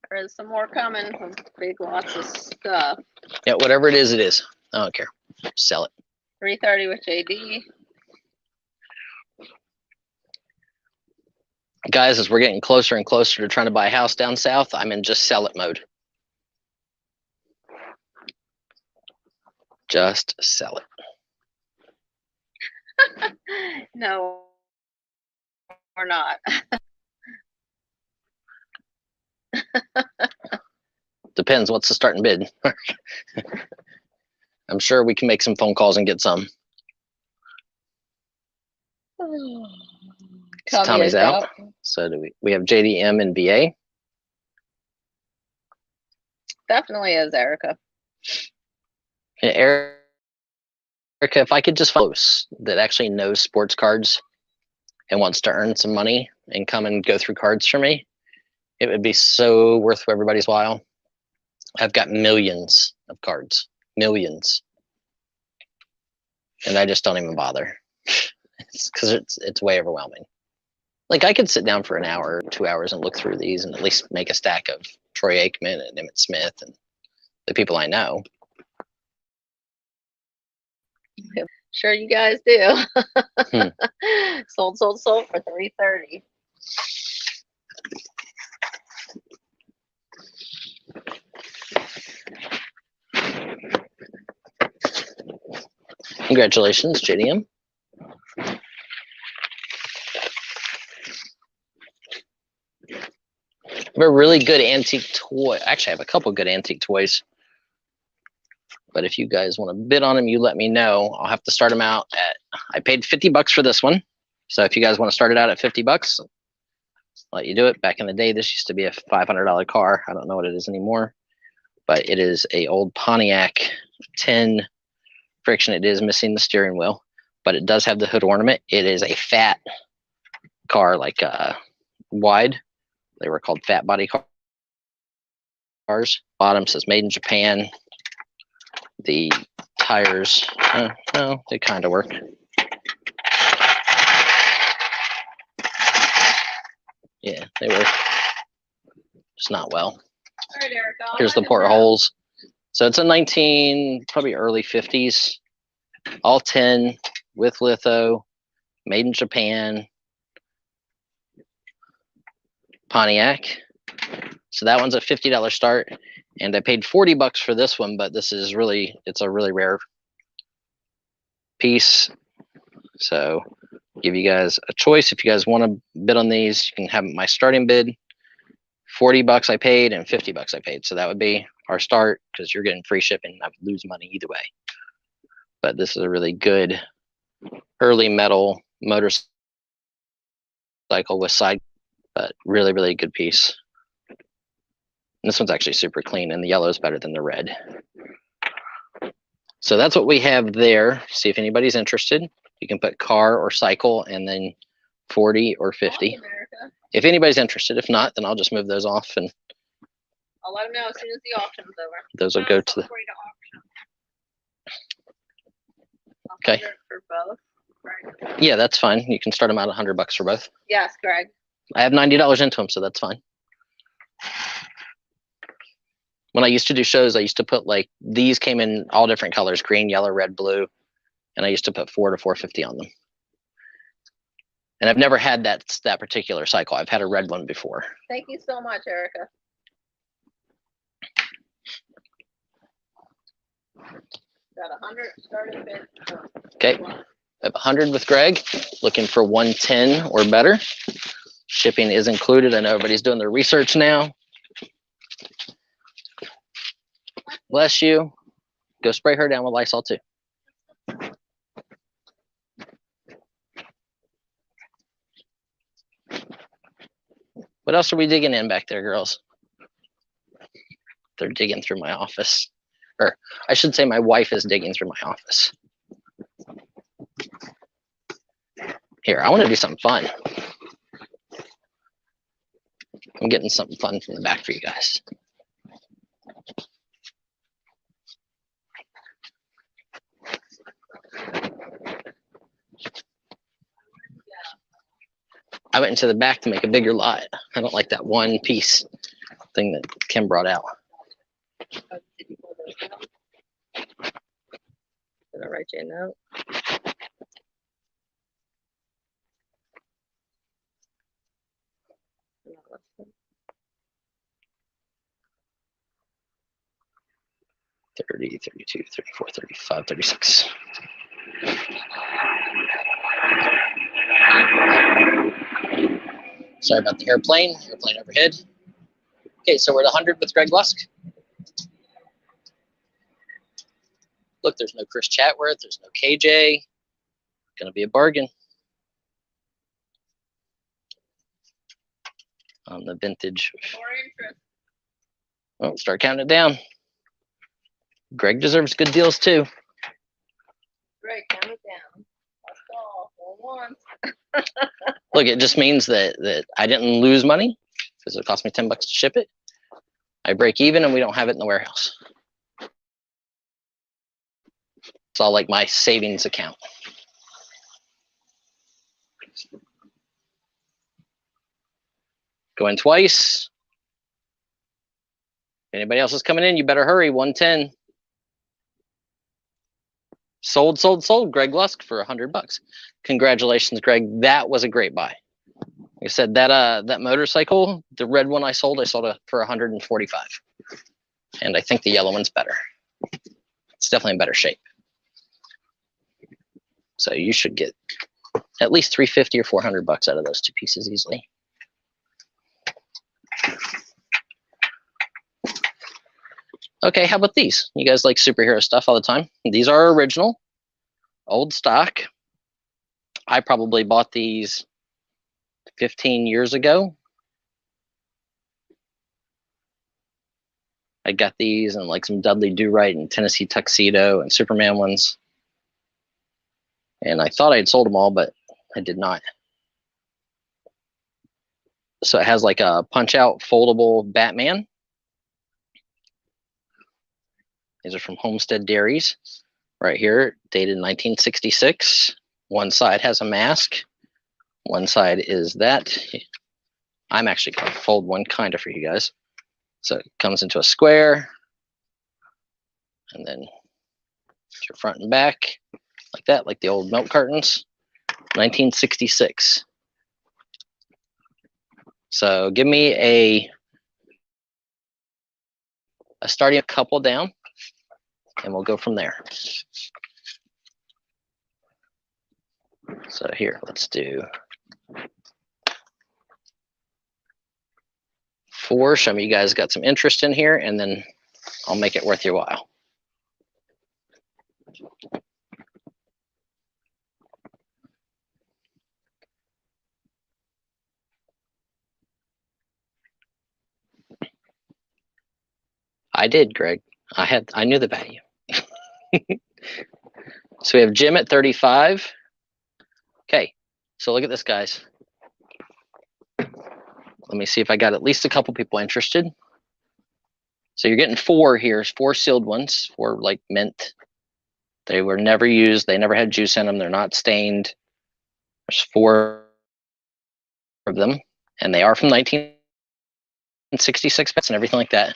There is some more coming from big lots of stuff. Yeah, whatever it is, it is. I don't care. Sell it. 330 with JD. Guys, as we're getting closer and closer to trying to buy a house down south, I'm in just sell it mode. Just sell it. No, we're not. Depends. What's the starting bid? I'm sure we can make some phone calls and get some. So Tommy's out. So do we have JDM and BA. Definitely is Erica. And Erica, if I could just follow that actually knows sports cards and wants to earn some money and come and go through cards for me, it would be so worth everybody's while. I've got millions of cards, millions, and I just don't even bother. It's because it's way overwhelming. Like I could sit down for an hour, 2 hours, and look through these and at least make a stack of Troy Aikman and Emmitt Smith and the people I know. Sure, you guys do. Sold for $330. Congratulations, JDM. I have a really good antique toy. Actually, I have a couple good antique toys. But if you guys want to bid on them, you let me know. I'll have to start them out at, I paid $50 for this one. So if you guys want to start it out at $50, I'll let you do it. Back in the day, this used to be a $500 car. I don't know what it is anymore. But it is a old Pontiac 10 friction. It is missing the steering wheel, but it does have the hood ornament. It is a fat car, like wide. They were called fat body cars. Bottom says made in Japan. The tires, well, they kind of work. Yeah, they work. Just not well. All right, Erica. Here's the portholes. So it's a probably early 50s, all 10 with litho, made in Japan, Pontiac. So that one's a $50 start, and I paid $40 for this one, but this is it's a really rare piece. So give you guys a choice. If you guys want to bid on these, you can have my starting bid. $40 I paid and $50 I paid. So that would be our start, because you're getting free shipping. I would lose money either way. But this is a really good early metal motorcycle with side, but really, really good piece. And this one's actually super clean, and the yellow is better than the red. So that's what we have there. See if anybody's interested. You can put car or cycle and then 40 or 50. If anybody's interested. If not, then I'll just move those off, and I'll let them know as soon as the auction's over. Those will go to the. Okay. For both. Right. Yeah, that's fine. You can start them out $100 for both. Yes, Greg. I have $90 into them, so that's fine. When I used to do shows, I used to put, like, these came in all different colors: green, yellow, red, blue, and I used to put $4 to $4.50 on them. And I've never had that particular cycle. I've had a red one before. Thank you so much, Erica. Got 100 starting bid. Okay, I have 100 with Greg. Looking for 110 or better. Shipping is included. I know everybody's doing their research now. Bless you. Go spray her down with Lysol too. What else are we digging in back there, girls? They're digging through my office. Or I should say my wife is digging through my office. Here, I want to do something fun. I'm getting something fun from the back for you guys. I went into the back to make a bigger lot. I don't like that one piece thing that Kim brought out. Did you pull those down? Did I write you a note? $30, $32, $34, $35, $36. Sorry about the airplane overhead. Okay, so we're at 100 with Greg Lusk. Look, there's no Chris Chatworth, there's no KJ. Gonna be a bargain on the vintage. Oh, start counting it down. Greg deserves good deals too. Greg, count it down. That's all. One. Look, it just means that I didn't lose money because it cost me $10 to ship it. I break even and we don't have it in the warehouse. It's all like my savings account. Going twice. If anybody else is coming in, you better hurry. 110. Sold, sold, sold. Greg Lusk for $100. Congratulations, Greg. That was a great buy. Like I said, that motorcycle, the red one I sold it for 145. And I think the yellow one's better. It's definitely in better shape. So you should get at least 350 or 400 bucks out of those two pieces easily. Okay, how about these? You guys like superhero stuff all the time. These are original, old stock. I probably bought these 15 years ago. I got these and like some Dudley Do-Right and Tennessee Tuxedo and Superman ones. And I thought I had sold them all, but I did not. So it has like a punch-out foldable Batman. These are from Homestead Dairies right here, dated 1966. One side has a mask. One side is that. I'm actually going to fold one kind of for you guys. So it comes into a square. And then your front and back like that, like the old milk cartons. 1966. So give me a starting a couple down. And we'll go from there. So here, let's do 4. Show me you guys got some interest in here, and then I'll make it worth your while. I did, Greg. I knew the value. So we have Jim at 35. Okay, so look at this, guys. Let me see if I got at least a couple people interested. So you're getting 4 here, 4 sealed ones, 4 like mint. They were never used. They never had juice in them. They're not stained. There's 4 of them, and they are from 1966 pets and everything like that.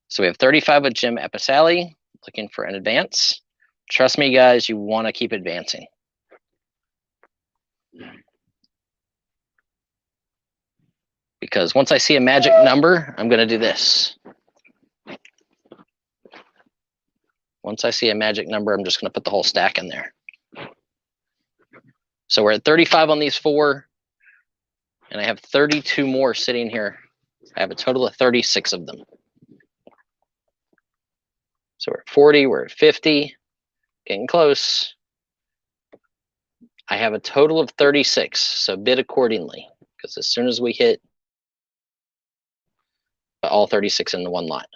So we have 35 with Jim Episali, looking for an advance. Trust me, guys, you want to keep advancing. Because once I see a magic number, I'm going to do this. Once I see a magic number, I'm just going to put the whole stack in there. So we're at 35 on these 4, and I have 32 more sitting here. I have a total of 36 of them. So we're at 40, we're at 50, getting close. I have a total of 36, so bid accordingly, because as soon as we hit all 36 in the one lot.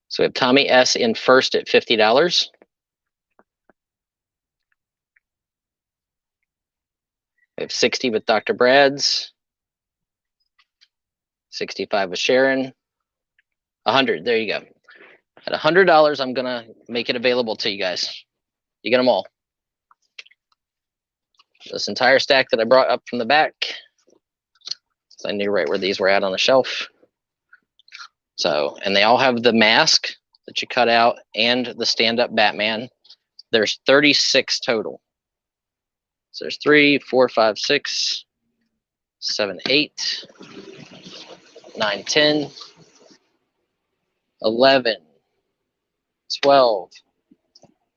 So we have Tommy S in first at $50. We have 60 with Dr. Brad's. 65 with Sharon. 100, there you go. At $100, I'm gonna make it available to you guys. You get them all. This entire stack that I brought up from the back. So I knew right where these were at on the shelf. So, and they all have the mask that you cut out and the stand-up Batman. There's 36 total. So there's 3, 4, 5, 6, 7, 8, 9, 10, 11, 12,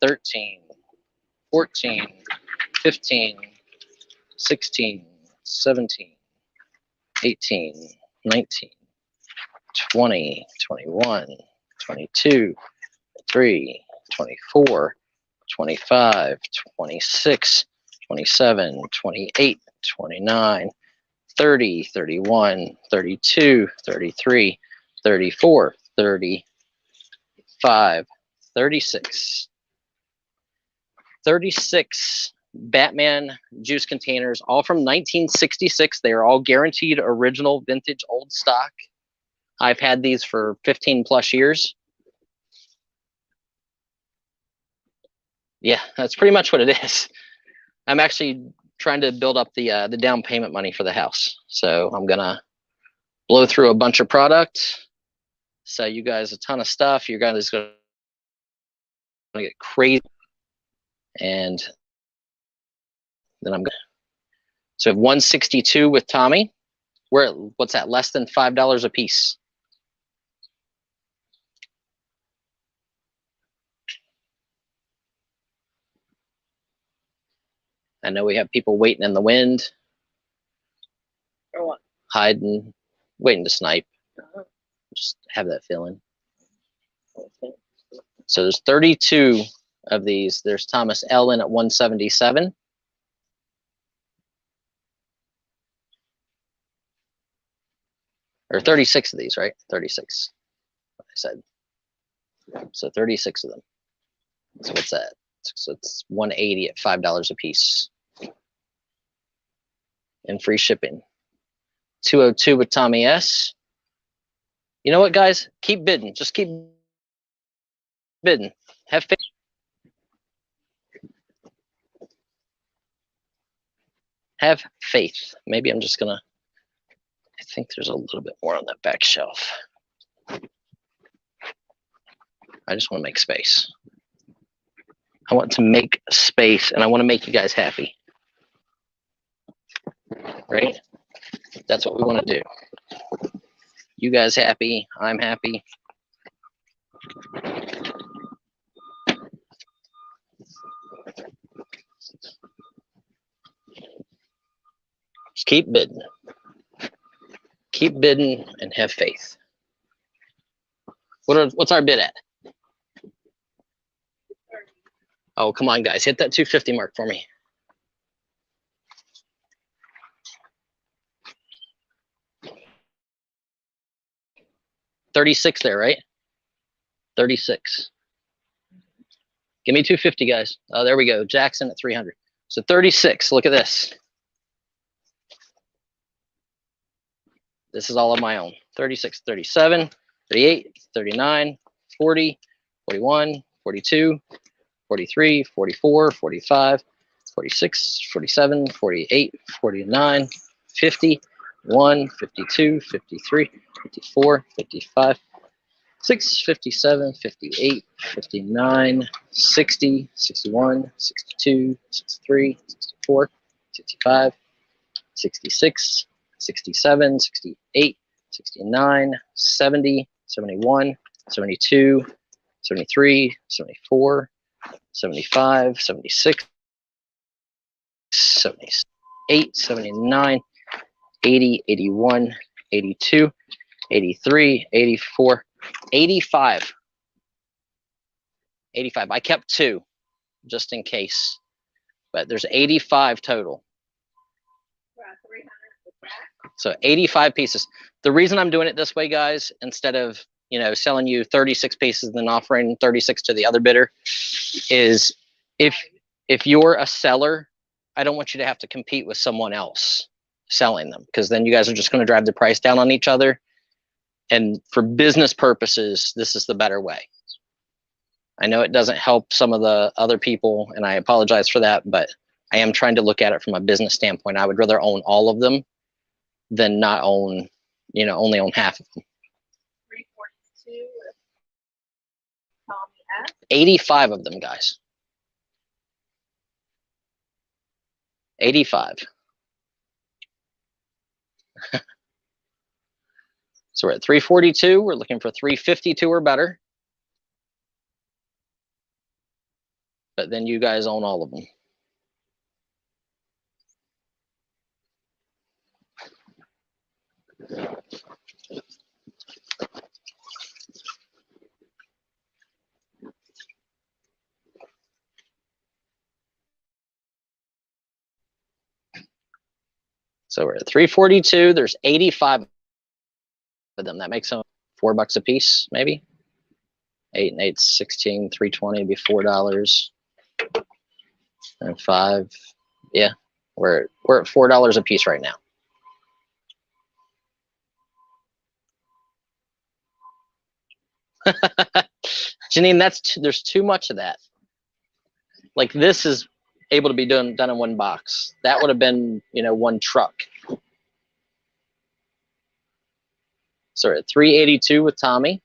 13, 14, 15, 16, 17, 18, 19, 20, 21, 22, 23, 24, 25, 26, 27, 28, 29, 30, 31, 32, 33, 34, 35, 36. 36 Batman juice containers, all from 1966. They are all guaranteed original vintage old stock. I've had these for 15 plus years. Yeah, that's pretty much what it is. I'm actually trying to build up the down payment money for the house. So I'm gonna blow through a bunch of product, sell you guys a ton of stuff. You guys are gonna get crazy. And then I'm gonna, so I have 162 with Tommy. We're at, what's that, less than $5 a piece. I know we have people waiting in the wind. For what? Hiding, waiting to snipe. Just have that feeling. Okay. So there's 32 of these. There's Thomas Ellen at 177. Or 36 of these, right? 36, I said. So 36 of them. So what's that? So it's 180 at $5 a piece. And free shipping. 202 with Tommy S. You know what, guys? Keep bidding. Just keep bidding. Have faith. Have faith. Maybe I'm just gonna, I think there's a little bit more on that back shelf. I just want to make space. I want to make space, and I want to make you guys happy. Right? That's what we want to do. You guys happy, I'm happy. Just keep bidding. Keep bidding and have faith. What's our bid at? Oh, come on, guys. Hit that 250 mark for me. $36 there, right? 36. Give me 250, guys. Oh, there we go. Jackson at 300. So 36. Look at this. This is all of my own. 36, 37, 38, 39, 40, 41, 42, 43, 44, 45, 46, 47, 48, 49, 50, 1, 52, 53, 54, 55, 6, 57, 58, 59, 60, 61, 62, 63, 64, 65, 66, 67, 68, 69, 70, 71, 72, 73, 74, 75, 76, 78, 79, 80, 81, 82, 83, 84, 85. 85. I kept 2 just in case, but there's 85 total. So 85 pieces. The reason I'm doing it this way, guys, instead of, you know, selling you 36 pieces and then offering 36 to the other bidder, is if you're a seller, I don't want you to have to compete with someone else selling them, because then you guys are just going to drive the price down on each other. And for business purposes, this is the better way. I know it doesn't help some of the other people, and I apologize for that, but I am trying to look at it from a business standpoint. I would rather own all of them than not own, you know, only own half of them. 342 with Tommy S. 85 of them, guys. 85. So we're at 342. We're looking for 352 or better. but then you guys own all of them. So we're at 342. There's 85 of them. That makes them $4 a piece, maybe. 8 and 8, 16, 320 be $4. And 5. Yeah, we're at $4 a piece right now. Janine, there's too much of that. Like this is able to be done in one box. That would have been, one truck. So we're at 382 with Tommy.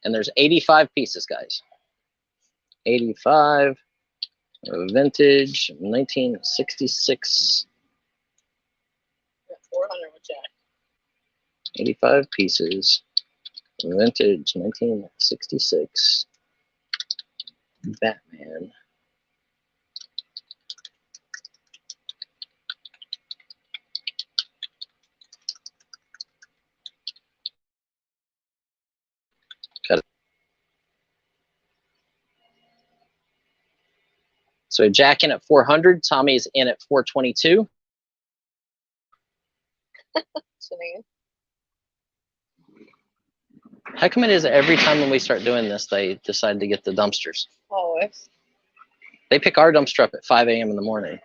And there's 85 pieces, guys. 85, vintage, 1966. 400 with Jack. 85 pieces, vintage, 1966. Batman. Got it. So Jack in at 400, Tommy's in at 422. Janine. How come it is that every time when we start doing this, they decide to get the dumpsters? Always. They pick our dumpster up at 5 a.m. in the morning.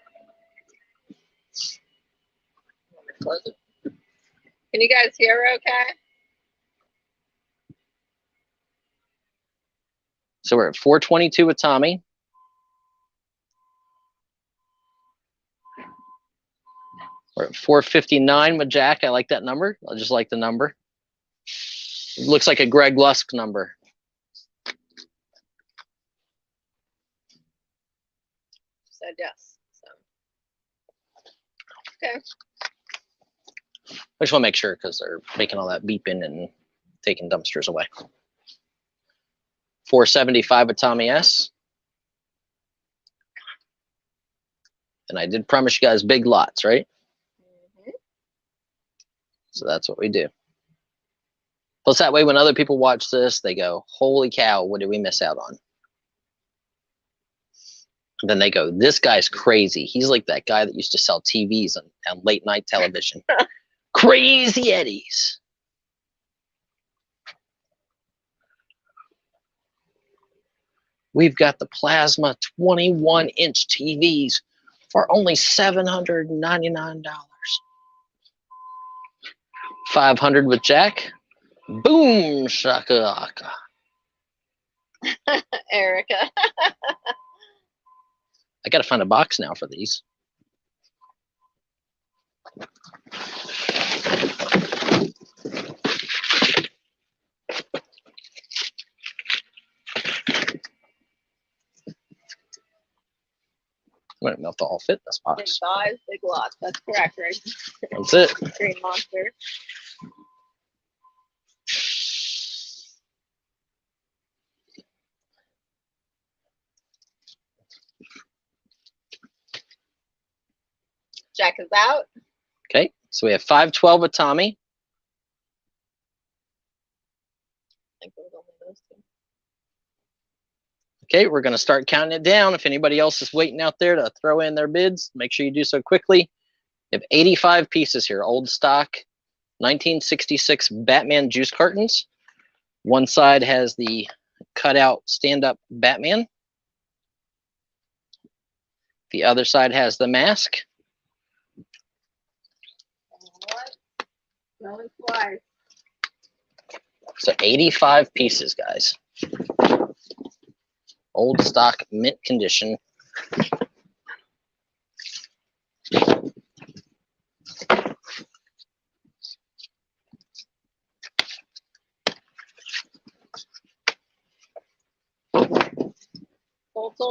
Close it. Can you guys hear okay? So we're at 422 with Tommy. We're at 459 with Jack. I like that number. I just like the number. It looks like a Greg Lusk number. Said yes. So. Okay. I just want to make sure because they're making all that beeping and taking dumpsters away. 475 with Tommy S. And I did promise you guys big lots, right? Mm-hmm. So that's what we do. Plus that way when other people watch this, they go, holy cow, what did we miss out on? And then they go, this guy's crazy. He's like that guy that used to sell TVs on late night television. Crazy Eddies. We've got the plasma 21-inch TVs for only $799. 500 with Jack. Boom shakalaka. Erica. I gotta find a box now for these. I don't know if they'll all fit in this Big box. size, big lots. That's correct, right? That's it. Green monster. Jack is out. Okay, so we have 512 with Tommy. I think it was only those two. Okay, we're going to start counting it down. If anybody else is waiting out there to throw in their bids, make sure you do so quickly. We have 85 pieces here, old stock, 1966 Batman juice cartons. One side has the cutout stand-up Batman. The other side has the mask. What? Going twice. So 85 pieces, guys. Old stock, mint condition. Sold.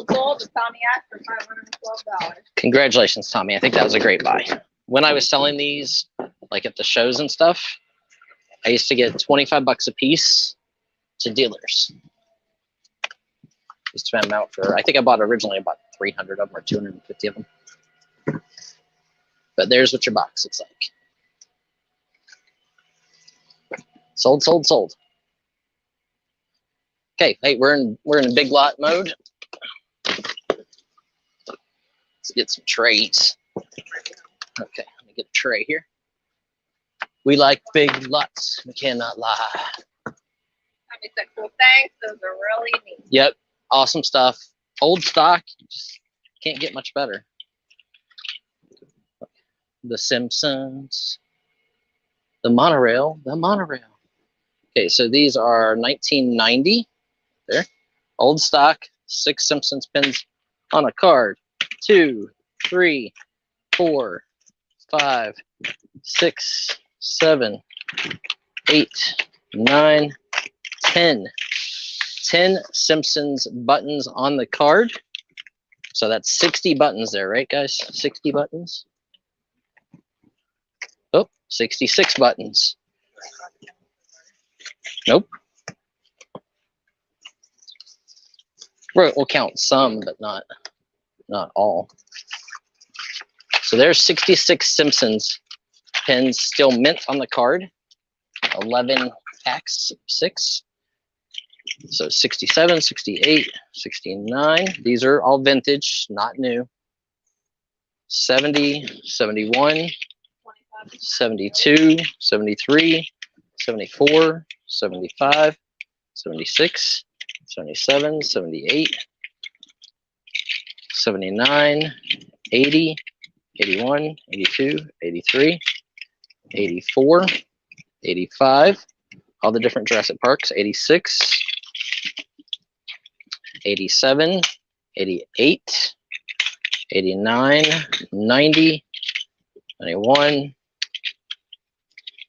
The Tommy asked for $512. Congratulations, Tommy. I think that was a great buy. When I was selling these, like at the shows and stuff, I used to get 25 bucks a piece to dealers. Used to spend them out for, I think I bought originally about 300 of them or 250 of them. But there's what your box looks like. Sold, sold, sold. Okay, hey, we're in big lot mode. Let's get some trays. Okay, let me get a tray here. We like big lots. We cannot lie. That'd be so cool. Thanks. Those are really neat. Yep, awesome stuff. Old stock, you just can't get much better. The Simpsons. The monorail. The monorail. Okay, so these are 1990. There. Old stock. 6 Simpsons pins on a card. 2, 3, 4, 5, 6, 7, 8, 9, 10. 10 Simpsons buttons on the card. So that's 60 buttons there, right, guys? 60 buttons. Oh, 66 buttons. Nope. We'll count some, but not all. So there's 66 Simpsons pins still mint on the card. 11 packs, 6. So 67, 68, 69. These are all vintage, not new. 70, 71, 72, 73, 74, 75, 76, 77, 78, 79, 80, 81, 82, 83, 84, 85, all the different Jurassic Parks, 86, 87, 88, 89, 90, 91,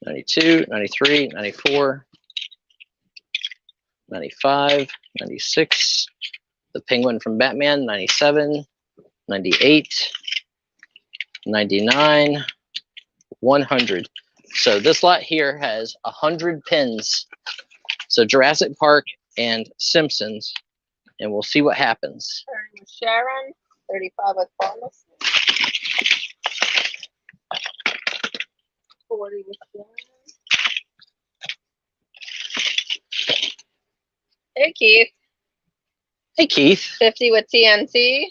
92, 93, 94, 95, 96, the Penguin from Batman, 97, 98, 99, 100. So this lot here has 100 pins. So Jurassic Park and Simpsons, and we'll see what happens. 30 with Sharon, 35 with Thomas, 40 with Sharon. Hey, Keith. Hey, Keith. 50 with TNT.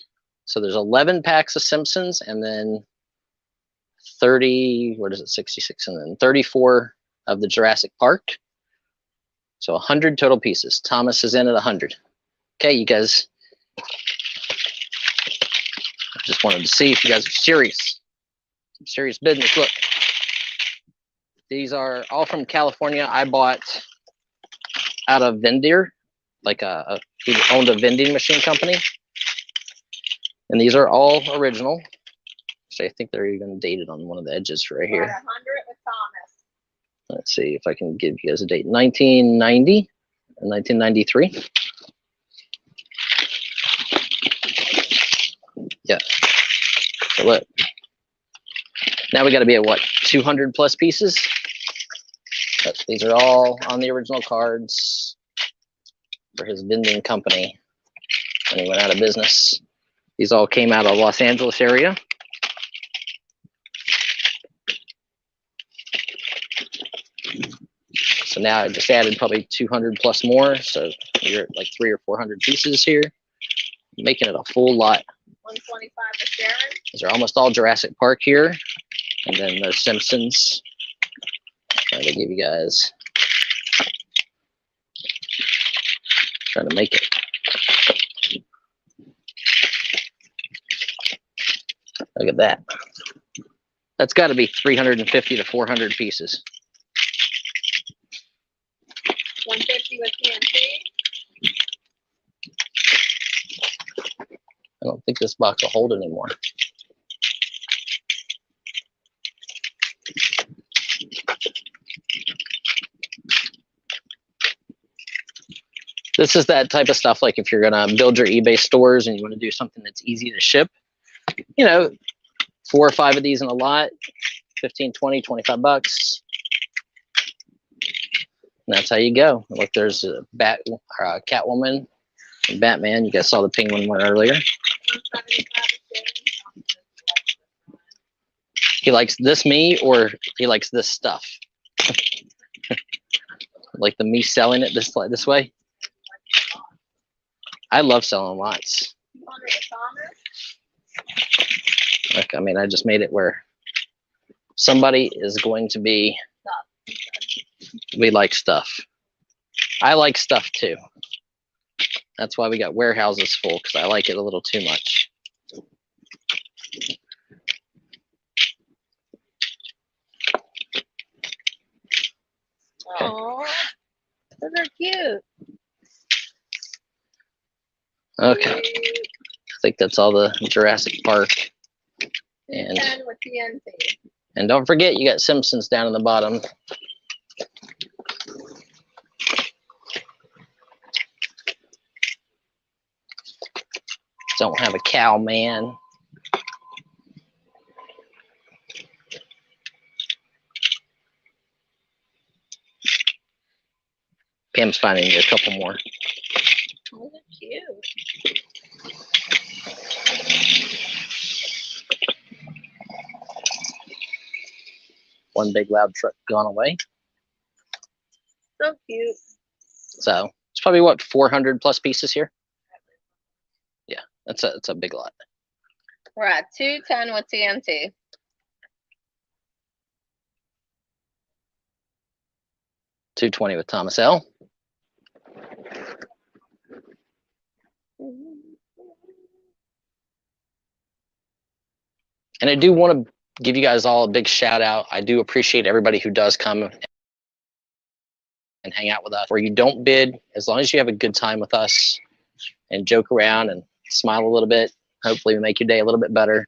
So there's 11 packs of Simpsons, and then 30, what is it, 66, and then 34 of the Jurassic Park. So 100 total pieces. Thomas is in at 100. Okay, you guys. I just wanted to see if you guys are serious. Some serious business. Look, these are all from California. I bought out of Vendor, like he owned a vending machine company. And these are all original. So I think they're even dated on one of the edges right here. 100 with Thomas. Let's see if I can give you guys a date. 1990 and 1993. Yeah. So look. Now we got to be at what? 200 plus pieces? But these are all on the original cards for his vending company when he went out of business. These all came out of Los Angeles area. So now I just added probably 200 plus more. So you're at like 300 or 400 pieces here, making it a full lot. 125 with Sharon. These are almost all Jurassic Park here. And then the Simpsons. Trying to give you guys, trying to make it. Look at that. That's got to be 350 to 400 pieces. 150 with TNT. I don't think this box will hold anymore. This is that type of stuff, like if you're going to build your eBay stores and you want to do something that's easy to ship, you know, 4 or 5 of these in a lot, 15, 20, 25 bucks. And that's how you go. Look, there's a Catwoman, and Batman. You guys saw the Penguin one earlier. He likes this me, or he likes this stuff. Like the me selling it this way. I love selling lots. Look, I mean, I just made it where somebody is going to be. We like stuff. I like stuff too. That's why we got warehouses full, because I like it a little too much. Oh, those are cute. Okay. I think that's all the Jurassic Park. And with TNT. And don't forget, you got Simpsons down in the bottom. Don't have a cow, man. Pam's finding you a couple more. Oh, they're cute. One big loud truck gone away. So cute. So it's probably what, 400 plus pieces here. Yeah, it's a big lot. We're at 210 with TNT. $220 with Thomas L. And I do want to give you guys all a big shout out. I do appreciate everybody who does come and hang out with us. Where you don't bid, as long as you have a good time with us and joke around and smile a little bit, hopefully we make your day a little bit better.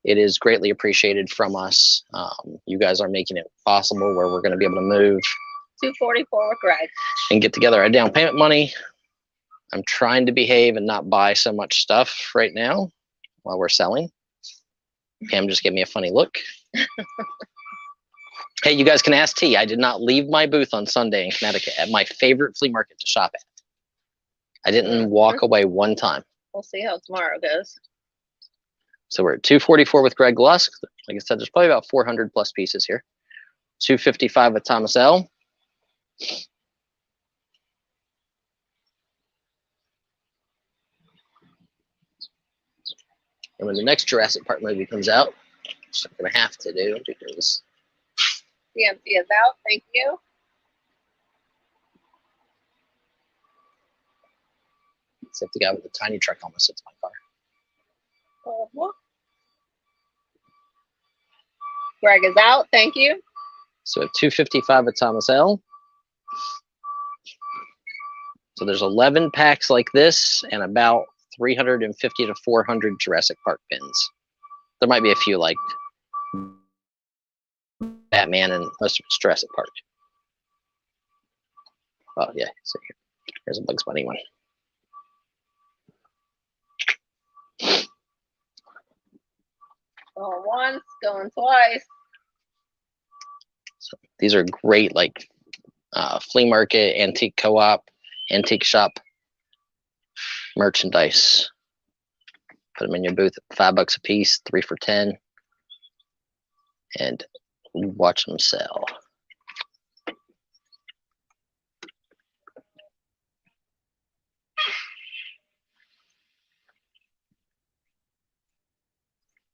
It is greatly appreciated from us. You guys are making it possible where we're going to be able to move. 244 with Greg. And get together our down payment money. I'm trying to behave and not buy so much stuff right now while we're selling. Pam just gave me a funny look. Hey, you guys can ask T. I did not leave my booth on Sunday in Connecticut at my favorite flea market to shop at. I didn't walk away one time. We'll see how tomorrow goes. So we're at 244 with Greg Lusk. Like I said, there's probably about 400 plus pieces here. 255 with Thomas L. And when the next Jurassic Park movie comes out, which I'm going to have to do because TNT is out. Thank you. except the guy with the tiny truck almost hits my car. Greg is out. Thank you. So we have 255 with Thomas L. So there's 11 packs like this and about 350 to 400 Jurassic Park pins. There might be a few like Batman, and most of it's Jurassic Park. Oh yeah, so here's a Bugs Bunny one. Going once, going twice. So these are great, like flea market, antique co-op, antique shop merchandise. Put them in your booth at $5 a piece, 3 for $10, and watch them sell.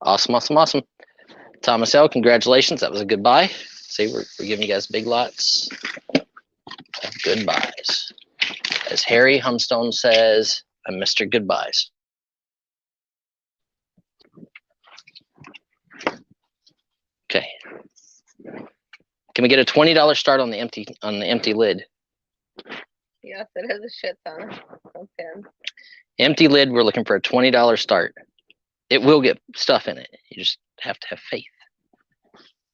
Awesome, awesome, awesome. Thomas L., congratulations. That was a good buy. See, we're giving you guys big lots of good buys. As Harry Humstone says, I'm Mr. Goodbyes. Okay. Can we get a $20 start on the empty lid? Yes, it has a shit ton. Okay. Empty lid, we're looking for a $20 start. It will get stuff in it. You just have to have faith.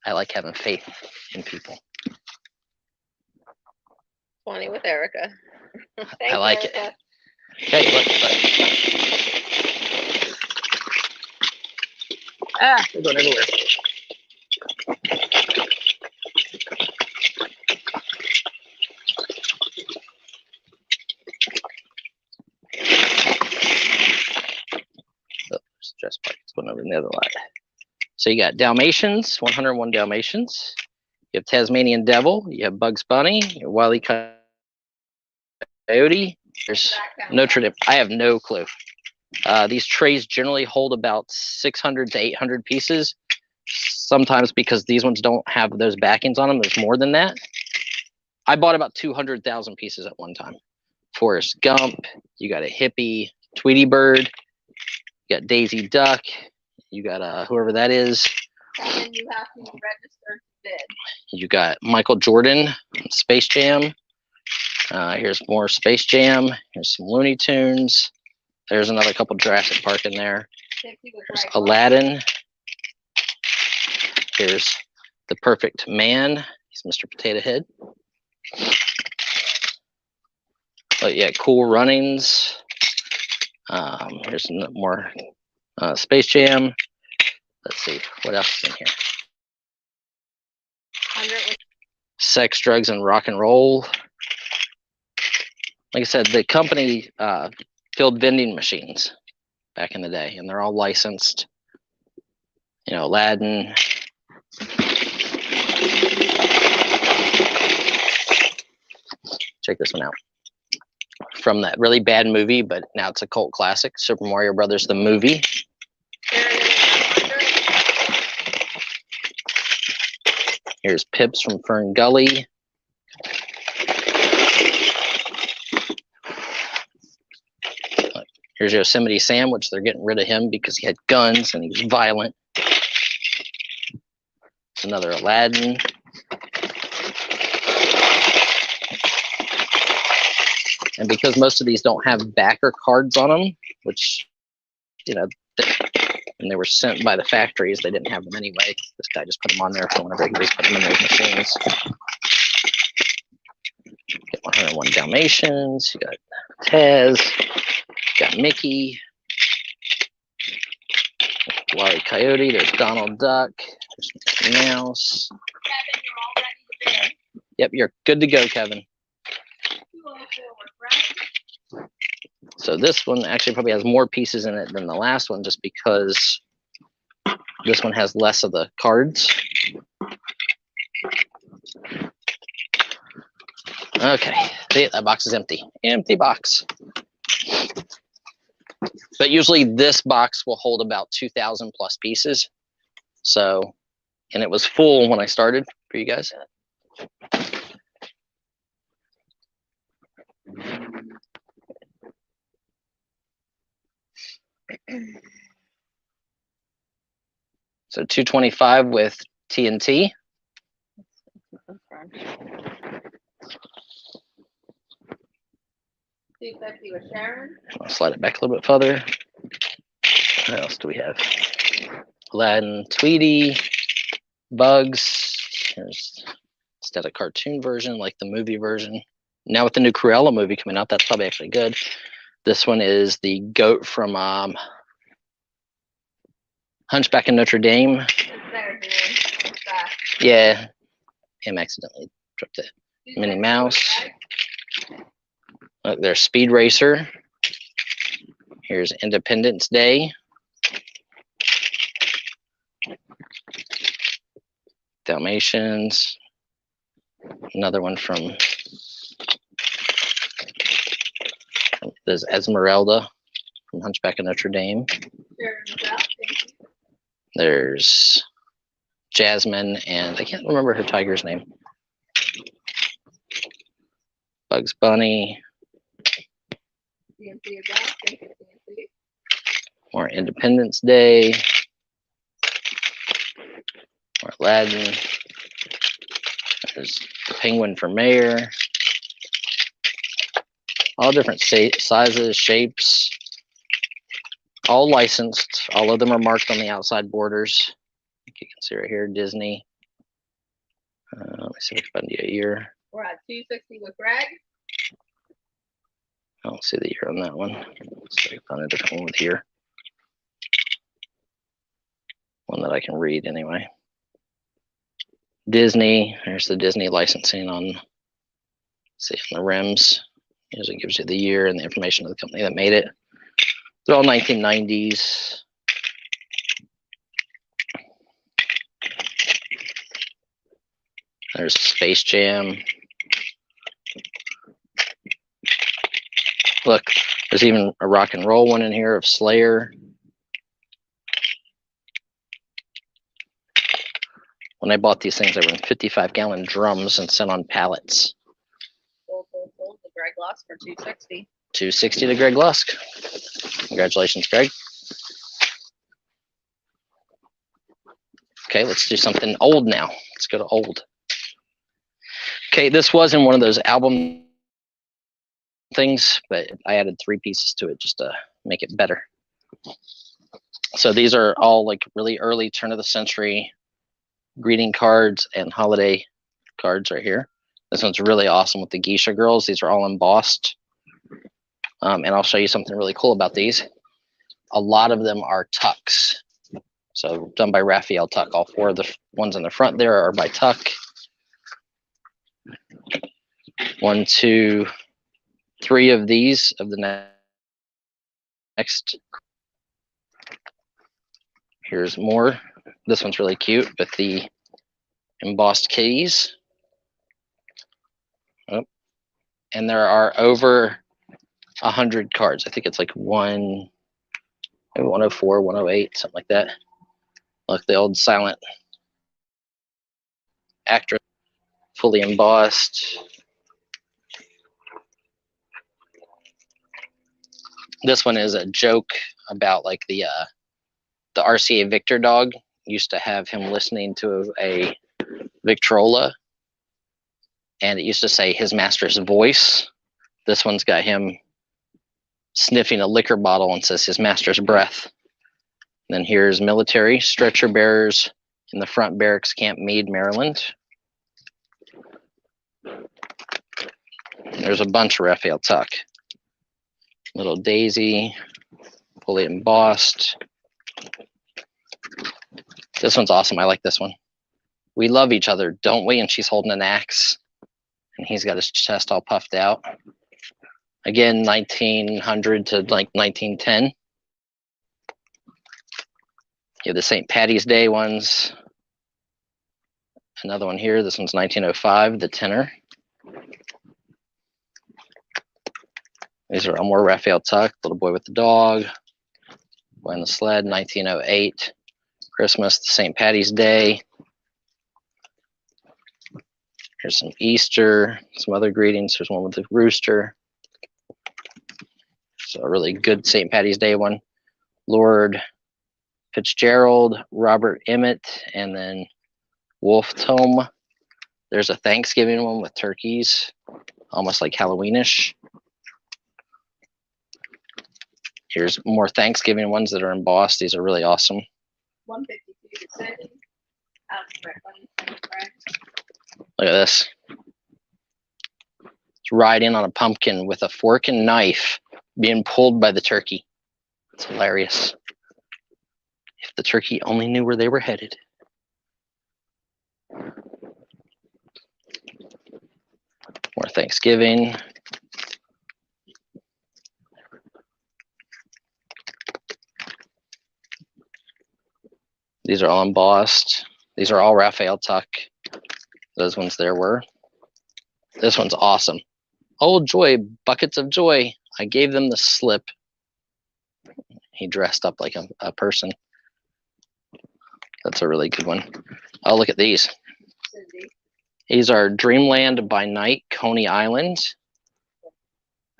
I like having faith in people. 20 with Erica. I like Erica. it. Okay, look. They're going everywhere. one over in the other lot. So you got Dalmatians, 101 Dalmatians. You have Tasmanian Devil. You have Bugs Bunny. You have Wile E. Coyote. There's Notre Dame. I have no clue. These trays generally hold about 600 to 800 pieces. Sometimes because these ones don't have those backings on them, there's more than that. I bought about 200,000 pieces at one time. Forrest Gump. You got a hippie, Tweety Bird. You got Daisy Duck. You got whoever that is. And then you have to register to bid. You got Michael Jordan, Space Jam. Here's more Space Jam. Here's some Looney Tunes. There's another couple Jurassic Park in there. There's Aladdin. Here's The Perfect Man. He's Mr. Potato Head. But yeah, Cool Runnings. Here's more Space Jam. Let's see, what else is in here? Sex, Drugs, and Rock and Roll. Like I said, the company filled vending machines back in the day, and they're all licensed. You know, Aladdin. Check this one out. From that really bad movie, but now it's a cult classic, Super Mario Brothers, the movie. Here's Pips from Fern Gully. Here's Yosemite Sam, which they're getting rid of him because he had guns and he was violent. It's another Aladdin. And because most of these don't have backer cards on them, which, you know, when they were sent by the factories, they didn't have them anyway. This guy just put them on there for whenever he was putting them in those machines. Got 101 Dalmatians. You got Taz. Got Mickey, Wile E. Coyote, there's Donald Duck, there's Mickey Mouse. Kevin, you're all ready to bid. Yep, you're good to go, Kevin. So this one actually probably has more pieces in it than the last one just because this one has less of the cards. Okay, see, that box is empty. Empty box. But usually this box will hold about 2,000 plus pieces. So, and it was full when I started for you guys. So 225 with TNT. 250 with Sharon. I'll slide it back a little bit further. What else do we have? Aladdin, Tweety, Bugs. Here's instead a cartoon version like the movie version. Now with the new Cruella movie coming out, that's probably actually good. This one is the goat from Hunchback of Notre Dame. Yeah, him accidentally dropped it. Minnie Mouse. Look, there's Speed Racer. Here's Independence Day. Dalmatians. Another one from there's Esmeralda from Hunchback of Notre Dame. There's Jasmine, and I can't remember her tiger's name. Bugs Bunny. More Independence Day. More Aladdin. There's the Penguin for Mayor. All different sizes, shapes. All licensed. All of them are marked on the outside borders. You can see right here, Disney. Let me see if I can find a year. We're at 260 with Greg. I don't see the year on that one. Let's see if I can find a different one with here. One that I can read anyway. Disney. There's the Disney licensing on, see, on the rims. Usually gives you the year and the information of the company that made it. They're all 1990s. There's Space Jam. Look, there's even a rock and roll one in here of Slayer. When I bought these things, they were in 55-gallon drums and sent on pallets. The Greg Lusk for $260. $260 to Greg Lusk. Congratulations, Greg. Okay, let's do something old now. Let's go to old. Okay, this was in one of those album things, but I added 3 pieces to it just to make it better. So these are all like really early turn of the century greeting cards and holiday cards right here. This one's really awesome with the geisha girls. These are all embossed. And I'll show you something really cool about these. A lot of them are tucks. So done by Raphael Tuck. All 4 of the ones in the front there are by Tuck. 1, 2, 3 of these of the next. Here's more. This one's really cute with the embossed keys. Oh. And there are over 100 cards. I think it's like 104, 108, something like that. Look, the old silent actress, fully embossed. This one is a joke about like the RCA Victor dog used to have him listening to a Victrola, and it used to say his master's voice. This one's got him sniffing a liquor bottle and says his master's breath. And then here's military stretcher bearers in the front barracks camp Meade, Maryland. There's a bunch of Raphael Tuck. Little Daisy, fully embossed. This one's awesome. I like this one. We love each other, don't we? And she's holding an axe, and he's got his chest all puffed out. Again, 1900 to like 1910. You have the St. Patty's Day ones. Another one here. This one's 1905, the tenor. These are all more Raphael Tuck. Little Boy with the Dog. Boy on the Sled, 1908. Christmas, St. Patty's Day. Here's some Easter, some other greetings. There's one with the rooster. So a really good St. Patty's Day one. Lord Fitzgerald, Robert Emmett, and then Wolf Tome. There's a Thanksgiving one with turkeys, almost like Halloweenish. Here's more Thanksgiving ones that are embossed. These are really awesome. 152 to send. Look at this. It's riding on a pumpkin with a fork and knife being pulled by the turkey. It's hilarious. If the turkey only knew where they were headed. More Thanksgiving. These are all embossed. These are all Raphael Tuck. Those ones there were. This one's awesome. Oh, joy, buckets of joy. I gave them the slip. He dressed up like a person. That's a really good one. Oh, look at these. These are Dreamland by Night, Coney Island.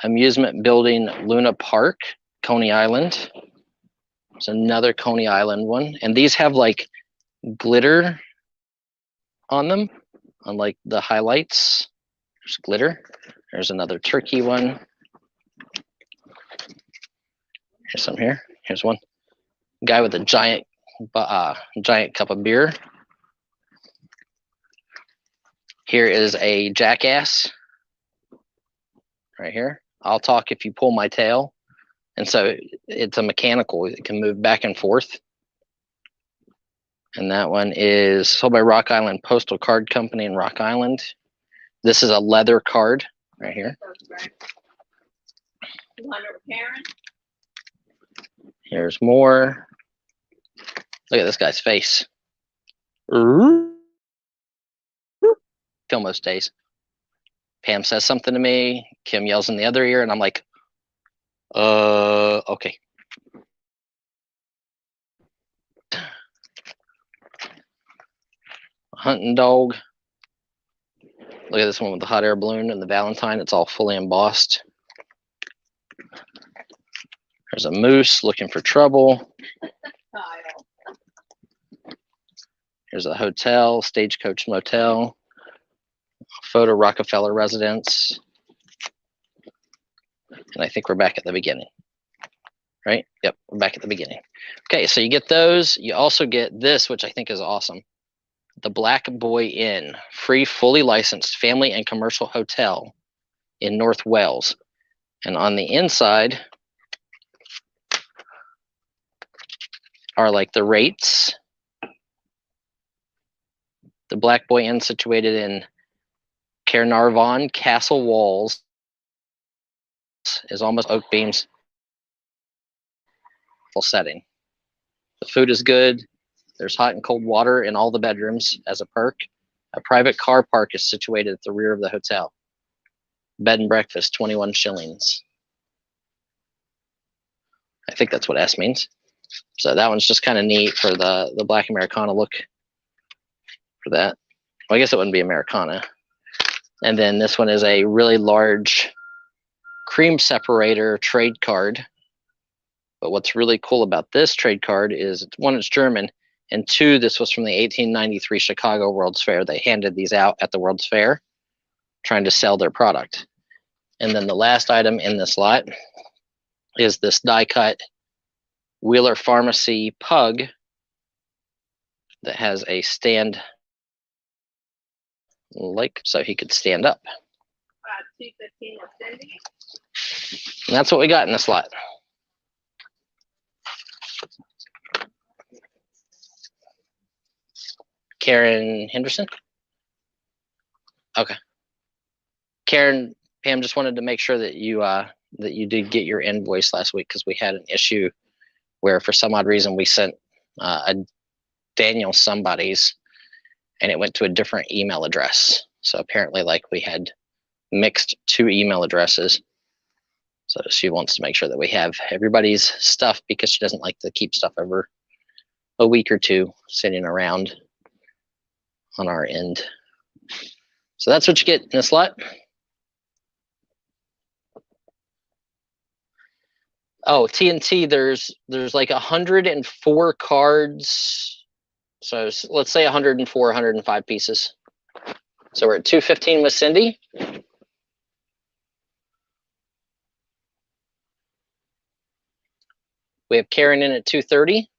Amusement Building, Luna Park, Coney Island. There's another Coney Island one. And these have like glitter on them, on like the highlights. There's glitter. There's another turkey one. Here's some here. Here's one. Guy with a giant cup of beer. Here is a jackass. Right here. I'll talk if you pull my tail. And so it's a mechanical. It can move back and forth. And that one is sold by Rock Island Postal Card Company in Rock Island. This is a leather card right here. Here's more. Look at this guy's face. fill most days. Pam says something to me, Kim yells in the other ear, and I'm like, okay. Hunting dog. Look at this one with the hot air balloon and the Valentine. It's all fully embossed. There's a moose looking for trouble. Here's a hotel, Stagecoach Motel. Photo Rockefeller residence. And I think we're back at the beginning. Right? Yep, we're back at the beginning. Okay, so you get those. You also get this, which I think is awesome. The Black Boy Inn, free, fully licensed family and commercial hotel in North Wales. And on the inside are like the rates. The Black Boy Inn, situated in Caernarvon Castle Walls, is almost oak beams. Full setting. The food is good. There's hot and cold water in all the bedrooms as a perk. A private car park is situated at the rear of the hotel. Bed and breakfast, 21 shillings. I think that's what S means. So that one's just kind of neat for the Black Americana look for that. Well, I guess it wouldn't be Americana. And then this one is a really large cream separator trade card. But what's really cool about this trade card is, one, it's German, and two, this was from the 1893 Chicago World's Fair. They handed these out at the World's Fair, trying to sell their product. And then the last item in this lot is this die-cut Wheeler Pharmacy pug that has a stand, like so he could stand up. 215 with Cindy. And that's what we got in this lot. Karen Henderson? Okay. Karen, Pam just wanted to make sure that you did get your invoice last week, because we had an issue where for some odd reason we sent a Daniel somebody's and it went to a different email address. So apparently like we had mixed two email addresses. So she wants to make sure that we have everybody's stuff, because she doesn't like to keep stuff over a week or two sitting around on our end. So that's what you get in this lot. Oh, TNT, there's like 104 cards. So let's say 104, 105 pieces. So we're at 215 with Cindy. We have Karen in at 230.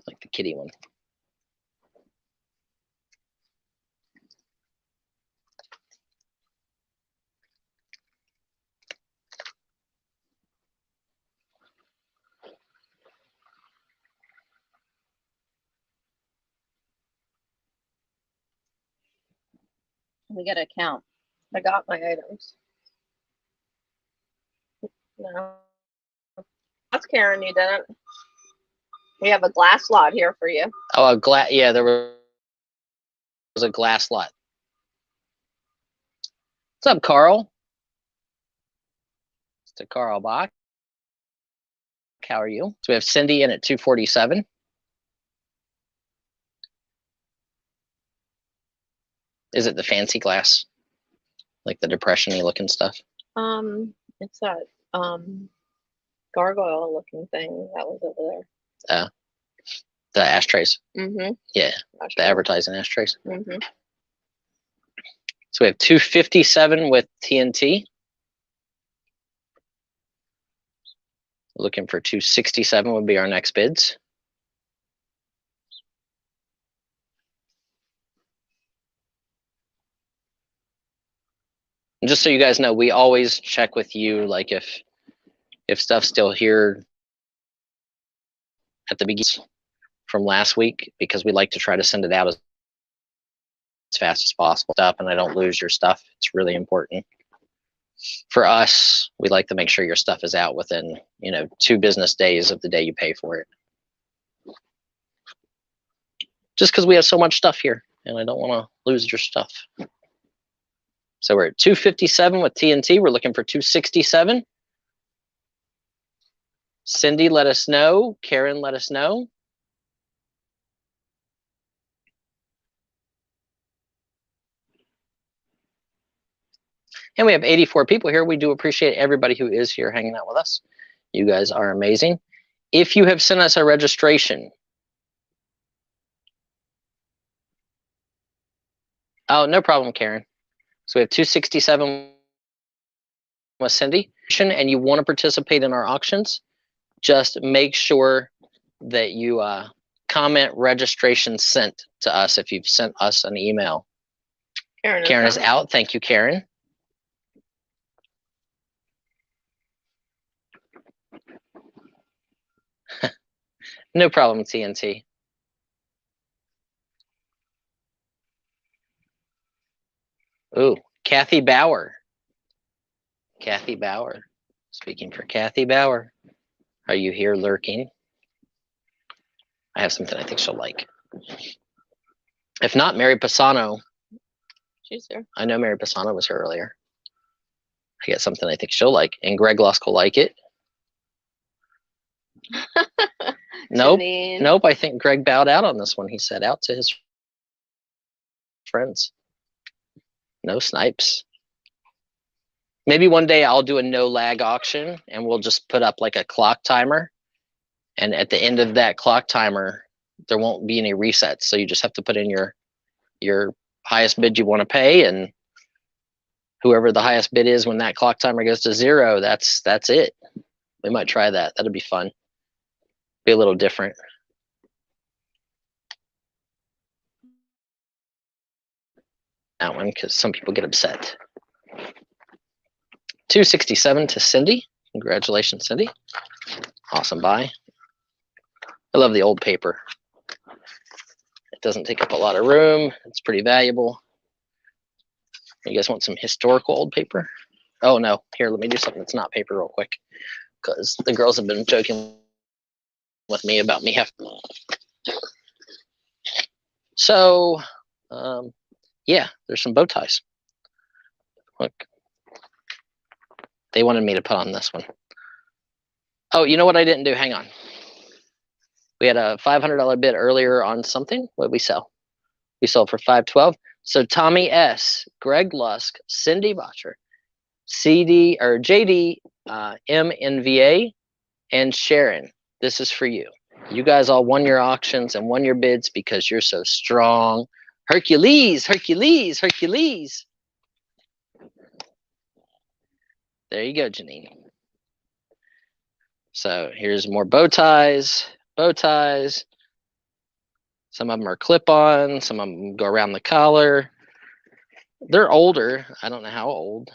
Like the kitty one. We gotta count. I got my items. No. That's Karen, you didn't. We have a glass lot here for you. Oh, a glass. Yeah, there was a glass lot. What's up, Carl? It's to Carl Bach. How are you? So we have Cindy in at 247. Is it the fancy glass? Like the depression-y looking stuff? It's that gargoyle looking thing that was over there. The ashtrays. Mm-hmm. Yeah, the advertising ashtrays. Mm-hmm. So we have 257 with TNT. Looking for 267 would be our next bids. And just so you guys know, we always check with you, like if stuff's still here at the beginning from last week, because we like to try to send it out as fast as possible and I don't lose your stuff. It's really important. For us, we like to make sure your stuff is out within, 2 business days of the day you pay for it. just because we have so much stuff here and I don't want to lose your stuff. So we're at 257 with TNT. We're looking for 267. Cindy, let us know. Karen, let us know. And we have 84 people here. We do appreciate everybody who is here hanging out with us. You guys are amazing. If you have sent us a registration. Oh, no problem, Karen. So we have 267 with Cindy. And you want to participate in our auctions, just make sure that you comment registration sent to us if you've sent us an email. Karen is out. Thank you, Karen. No problem, TNT. Ooh, Kathy Bauer. Kathy Bauer. Speaking for Kathy Bauer. Are you here lurking? I have something I think she'll like. If not, Mary Pisano. She's here. I know Mary Pisano was here earlier. I got something I think she'll like. And Greg Lusk will like it. Nope. Janine. Nope. I think Greg bowed out on this one. He said out to his friends. No snipes. Maybe one day I'll do a no lag auction and we'll just put up like a clock timer. And at the end of that clock timer, there won't be any resets. So you just have to put in your highest bid you want to pay, and whoever the highest bid is when that clock timer goes to 0, that's it. We might try that. That'd be fun. Be a little different. That one, because some people get upset. 267 to Cindy. Congratulations, Cindy. Awesome buy. I love the old paper. It doesn't take up a lot of room. It's pretty valuable. You guys want some historical old paper? Oh no, here, let me do something that's not paper real quick, because the girls have been joking with me about me having. So, yeah, there's some bow ties. Look, they wanted me to put on this one. Oh, you know what I didn't do? Hang on. We had a $500 bid earlier on something. What did we sell? We sold for $512. So Tommy S, Greg Lusk, Cindy Botcher, CD or JD, MNVA, and Sharon. This is for you. You guys all won your auctions and won your bids because you're so strong. Hercules, Hercules, Hercules. There you go, Janine. So here's more bow ties, bow ties. Some of them are clip-on, some of them go around the collar. They're older. I don't know how old.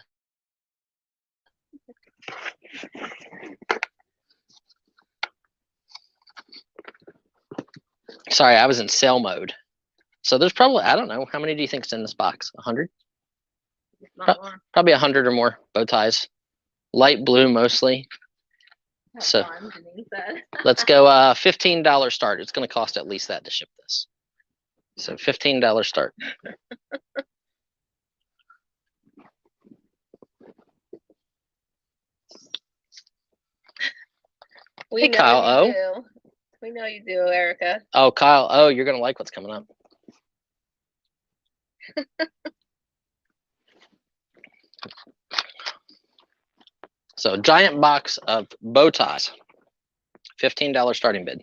Sorry, I was in sale mode. So there's probably, I don't know, how many do you think's in this box? 100? Probably 100 or more bow ties. Light blue mostly. That's so fun, let's go $15 start. It's going to cost at least that to ship this. So $15 start. Hey, Kyle O. We know you do, Erica. Oh, Kyle O, you're going to like what's coming up. So giant box of bow ties. $15 starting bid.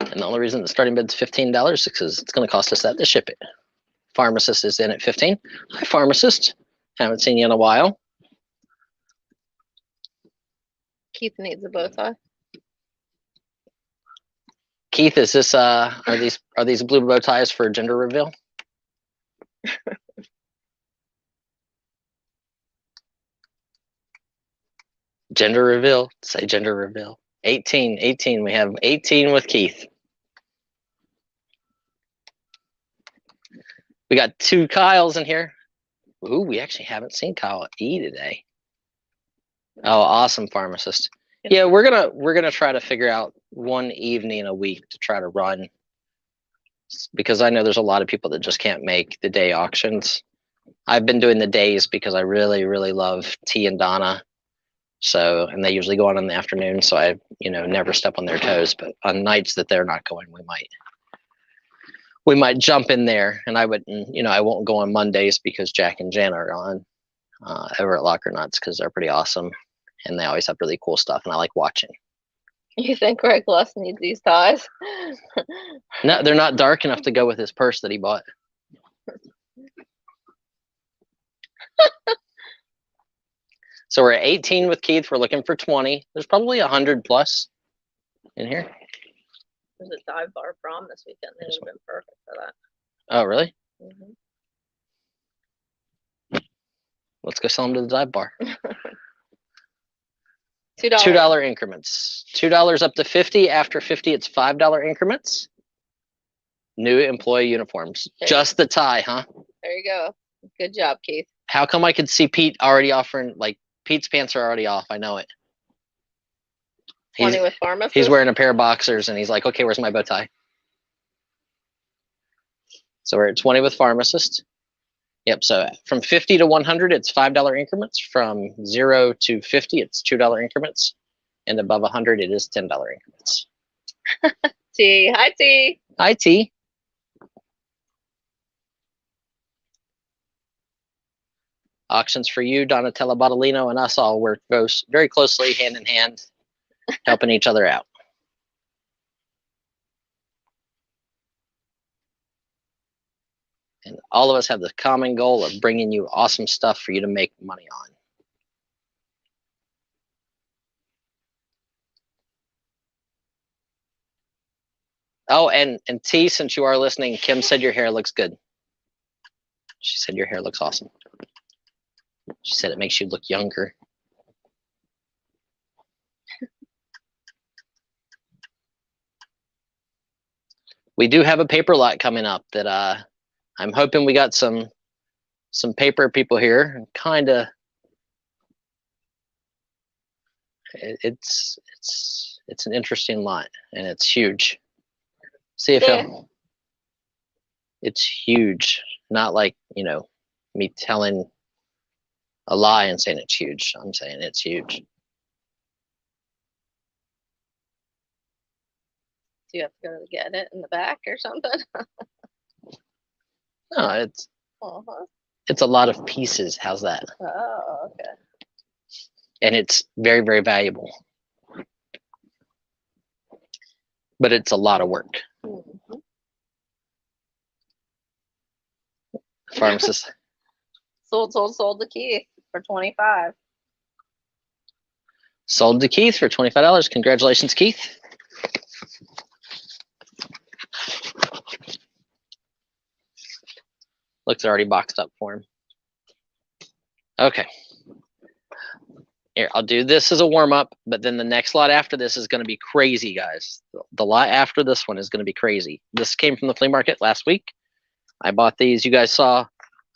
And the only reason the starting bid's $15 is because it's going to cost us that to ship it. Pharmacist is in at 15. Hi, Pharmacist. Haven't seen you in a while. Keith needs a bow tie. Keith, is this are these blue bow ties for gender reveal? Gender reveal. Say gender reveal. 18. We have 18 with Keith. We got 2 Kyles in here. Ooh, we actually haven't seen Kyle E today. Oh, awesome pharmacist. Yeah, we're gonna try to figure out one evening a week to try to run, because I know there's a lot of people that just can't make the day auctions. I've been doing the days because I really, really love T and Donna. So, and they usually go on in the afternoon, so I, never step on their toes. But on nights that they're not going, we might jump in there. And I wouldn't, I won't go on Mondays because Jack and Jan are on over at Locker Nuts, because they're pretty awesome, and they always have really cool stuff, and I like watching. You think Greg Les needs these ties? No, they're not dark enough to go with his purse that he bought. So we're at 18 with Keith. We're looking for 20. There's probably 100 plus in here. There's a dive bar prom this weekend. They would have been perfect for that. Oh, really? Mm-hmm. Let's go sell them to the dive bar. $2. $2 increments. $2 up to 50. After 50, it's $5 increments. New employee uniforms. Just the tie, huh? There you go. Good job, Keith. How come I could see Pete already offering, like, Pete's pants are already off. I know it. 20 with pharmacist? He's wearing a pair of boxers, and he's like, okay, where's my bow tie? So we're at 20 with pharmacist. Yep, so from 50 to 100, it's $5 increments. From 0 to 50, it's $2 increments. And above 100, it is $10 increments. T. Hi, T. Hi, T. Auctions for you, Donatella Bottolino, and us all work very closely, hand in hand, helping each other out. And all of us have the common goal of bringing you awesome stuff for you to make money on. Oh, and T, since you are listening, Kim said your hair looks good. She said your hair looks awesome. She said it makes you look younger. We do have a paper lot coming up that I'm hoping we got some paper people here. Kind of, it's an interesting lot, and it's huge. See if it's huge. Not like, me telling a lie and saying it's huge. I'm saying it's huge. Do you have to go to get it in the back or something? No, it's a lot of pieces. How's that? Oh, okay. And it's very, very valuable. But it's a lot of work. Mm-hmm. Pharmacist. Sold the key for $25. Sold to Keith for $25. Congratulations, Keith. Looks already boxed up for him. Okay. Here, I'll do this as a warm-up, but then the next lot after this is going to be crazy, guys. The lot after this one is going to be crazy. This came from the flea market last week. I bought these. You guys saw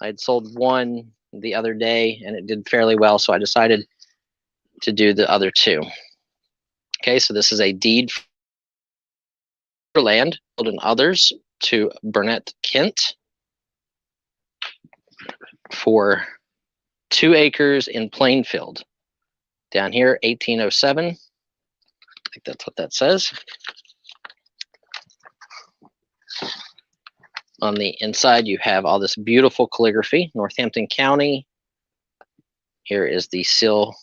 I had sold one the other day, and it did fairly well, so I decided to do the other two. Okay, so this is a deed for land, and others to Burnett Kent for 2 acres in Plainfield. Down here, 1807. I think that's what that says. On the inside, you have all this beautiful calligraphy, Northampton County. Here is the seal,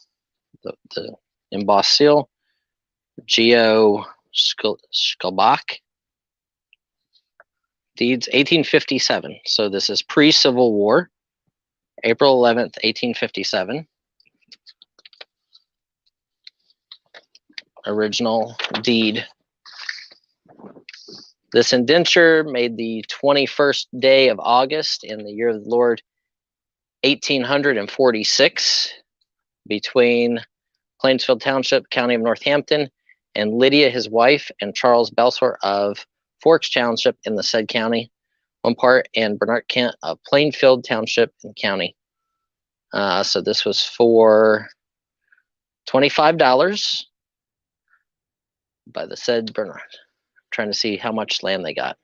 the embossed seal, Geo Skalbach. Deeds 1857. So this is pre-Civil War, April 11th, 1857. Original deed. This indenture made the 21st day of August in the year of the Lord 1846 between Plainsfield Township, County of Northampton, and Lydia, his wife, and Charles Belsor of Forks Township in the said county, one part, and Bernard Kent of Plainfield Township and County, So this was for $25 by the said Bernard. Trying to see how much land they got.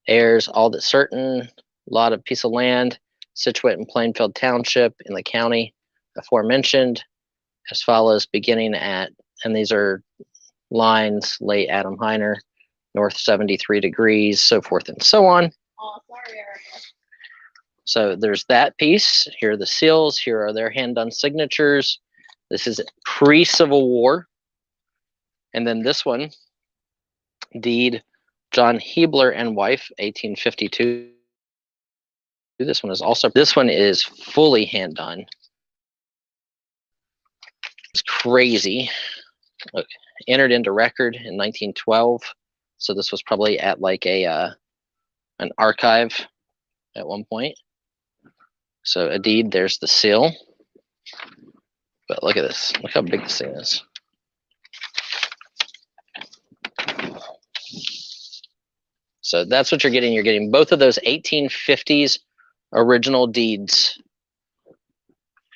Heirs, all that's certain, lot of piece of land, situate in Plainfield Township in the county aforementioned, as follows, beginning at, and these are lines, late Adam Heiner, north 73 degrees, so forth and so on. Oh, sorry, Erica. So there's that piece. Here are the seals. Here are their hand-done signatures. This is pre-Civil War. And then this one, deed John Hebler and wife, 1852. This one is fully hand-done. It's crazy. Look, entered into record in 1912. So this was probably at like an archive at one point. So a deed, there's the seal. But look at this. Look how big this thing is. So that's what you're getting. You're getting both of those 1850s original deeds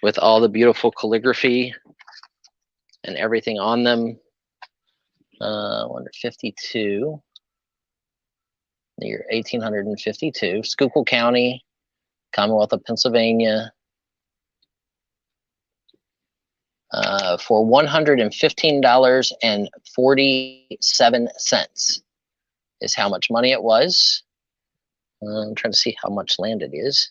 with all the beautiful calligraphy and everything on them. Under 52, the year 1852, Schuylkill County, Commonwealth of Pennsylvania, for $115.47 is how much money it was. I'm trying to see how much land it is.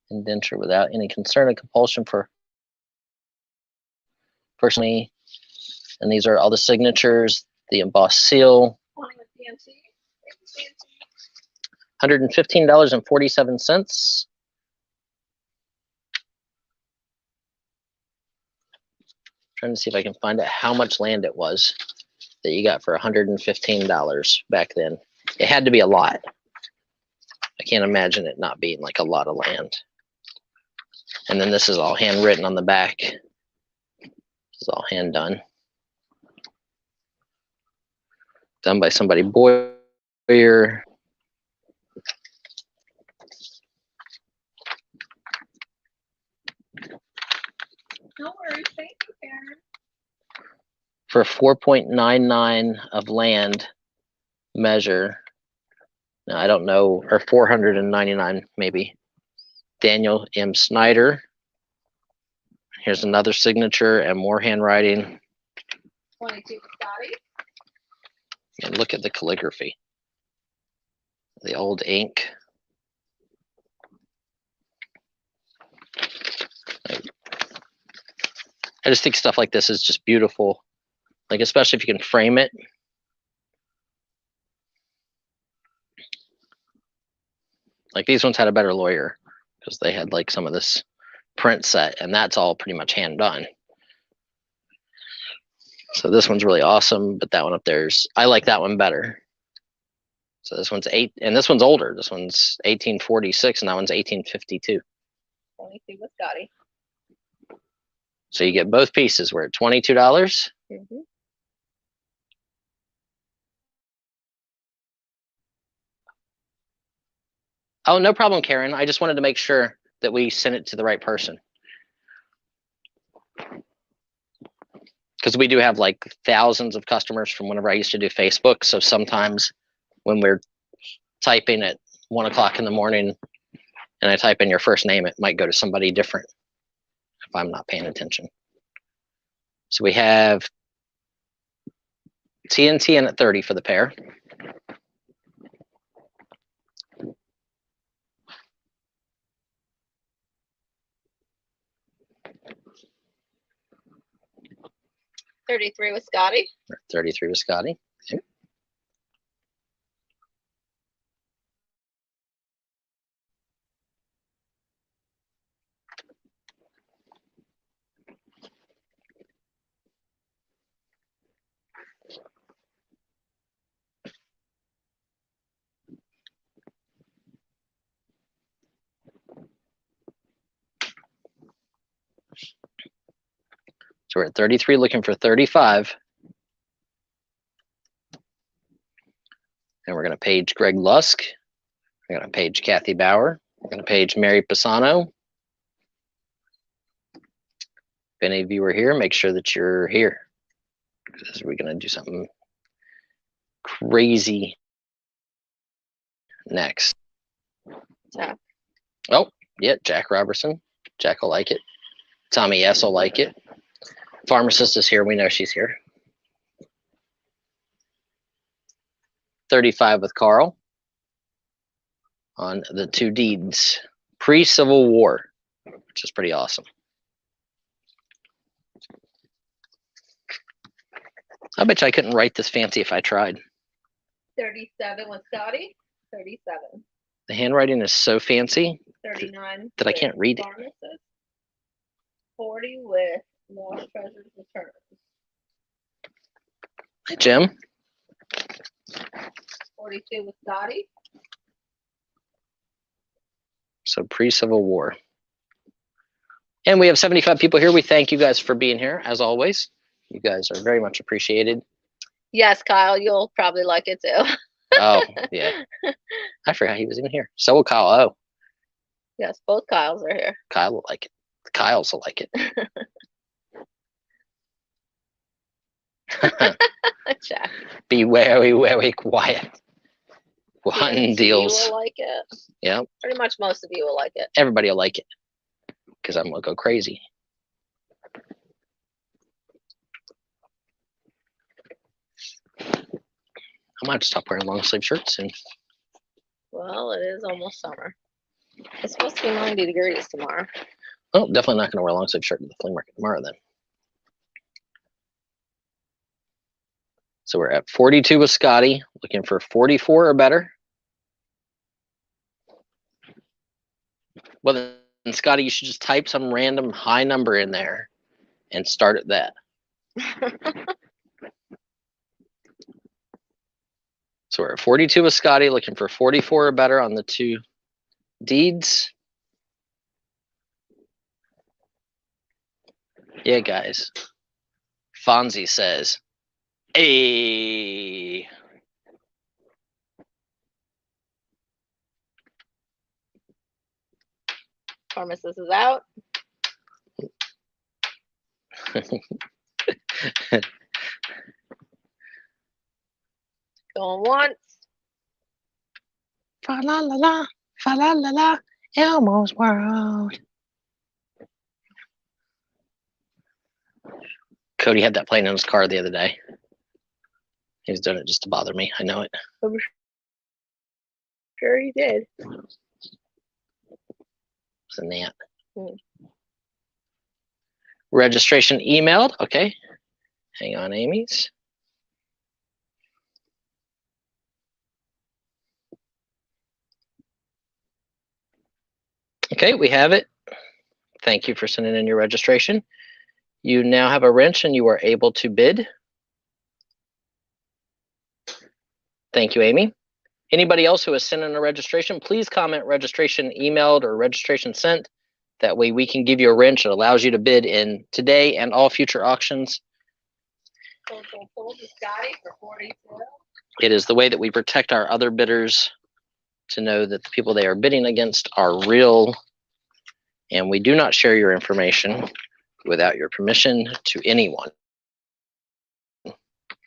Indenture without any concern or compulsion for personally. And these are all the signatures, the embossed seal. $115.47. Trying to see if I can find out how much land it was that you got for $115 back then. It had to be a lot. I can't imagine it not being like a lot of land. And then this is all handwritten on the back. This is all hand done. Done by somebody Boyer. No worries. Thank you, Karen. For 4.99 of land measure. Now, I don't know, or 499 maybe. Daniel M. Snyder. Here's another signature and more handwriting. 22 Scotty. And look at the calligraphy. The old ink. I just think stuff like this is just beautiful. Like, especially if you can frame it. Like these ones had a better lawyer because they had like some of this print set, and that's all pretty much hand done. So this one's really awesome, but that one up there's, I like that one better. So this one's 8, and this one's older. This one's 1846, and that one's 1852. 22 with Scotty. So you get both pieces. We're at $22. Mm-hmm. Oh, no problem, Karen. I just wanted to make sure that we sent it to the right person. Because we do have like thousands of customers from whenever I used to do Facebook. So sometimes when we're typing at 1 o'clock in the morning and I type in your first name, it might go to somebody different if I'm not paying attention. So we have TNT in at 30 for the pair. $33 with Scotty. 33 with Scotty. Okay. So we're at 33 looking for 35. And we're going to page Greg Lusk. We're going to page Kathy Bauer. We're going to page Mary Pisano. If any of you are here, make sure that you're here, because we're going to do something crazy next. Jack. Oh, yeah, Jack Robertson. Jack will like it. Tommy S. will like it. Pharmacist is here. We know she's here. 35 with Carl on the 2 deeds. Pre-Civil War, which is pretty awesome. I bet you I couldn't write this fancy if I tried. 37 with Scotty. 37. The handwriting is so fancy 39 that I can't read it. Pharmacist. 40 with Lost Treasures Returns. Hi, Jim. 42 with Scotty. So pre-Civil War. And we have 75 people here. We thank you guys for being here, as always. You guys are very much appreciated. Yes, Kyle, you'll probably like it too. Oh, yeah. I forgot he was even here. So will Kyle. Oh, Yes, both Kyles are here. Kyle will like it. The Kyles will like it. Jack. Be very, very quiet. We're hunting You deals. will like it. Yeah, Pretty much most of you will like it. everybody will like it, because I'm going to go crazy. I might stop wearing long sleeve shirts soon. Well, it is almost summer. It's supposed to be 90 degrees tomorrow. Oh, definitely not going to wear a long sleeve shirt to the flea market tomorrow then. So we're at 42 with Scotty, looking for 44 or better. Well, then, Scotty, you should just type some random high number in there and start at that. So we're at 42 with Scotty, looking for 44 or better on the 2 deeds. Yeah, guys. Fonzie says, hey. Pharmacist is out. Going once. Fa la la la, fa la la la, Elmo's World. Cody had that playing in his car the other day. He was doing it just to bother me. I know it. I'm sure he did. It's a gnat. Hmm. Registration emailed. Okay. Hang on, Amy's. Okay, we have it. Thank you for sending in your registration. You now have a wrench and you are able to bid. Thank you, Amy. Anybody else who has sent in a registration, please comment registration emailed or registration sent. That way we can give you a wrench that allows you to bid in today and all future auctions. Scotty for 42. It is the way that we protect our other bidders to know that the people they are bidding against are real, and we do not share your information without your permission to anyone.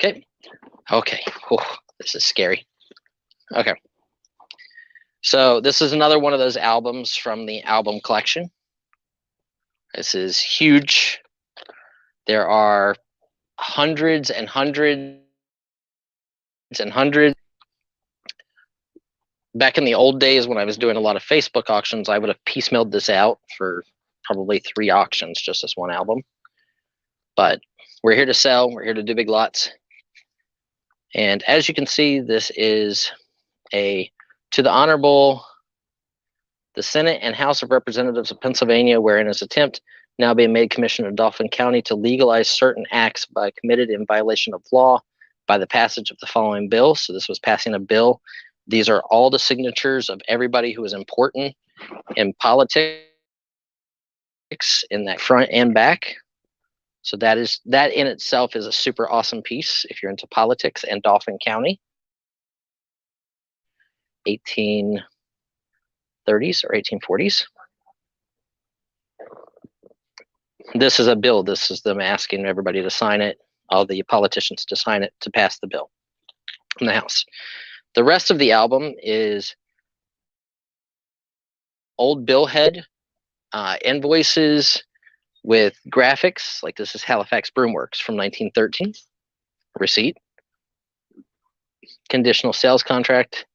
Okay. Okay. Whew, this is scary. Okay. So this is another one of those albums from the album collection. This is huge. There are hundreds and hundreds and hundreds. Back in the old days when I was doing a lot of Facebook auctions, I would have piecemealed this out for probably 3 auctions, just this one album. But we're here to sell. We're here to do big lots. And as you can see, this is to the Honorable the Senate and House of Representatives of Pennsylvania, wherein his attempt now being made Commissioner of Dauphin County to legalize certain acts committed in violation of law by the passage of the following bill. So this was passing a bill. These are all the signatures of everybody who is important in politics in that front and back. So that in itself is a super awesome piece if you're into politics and Dauphin County. 1830s or 1840s. This is a bill. This is them asking everybody to sign it, all the politicians to sign it to pass the bill in the House. The rest of the album is old billhead, invoices with graphics. Like this is Halifax Broomworks from 1913. Receipt, conditional sales contract,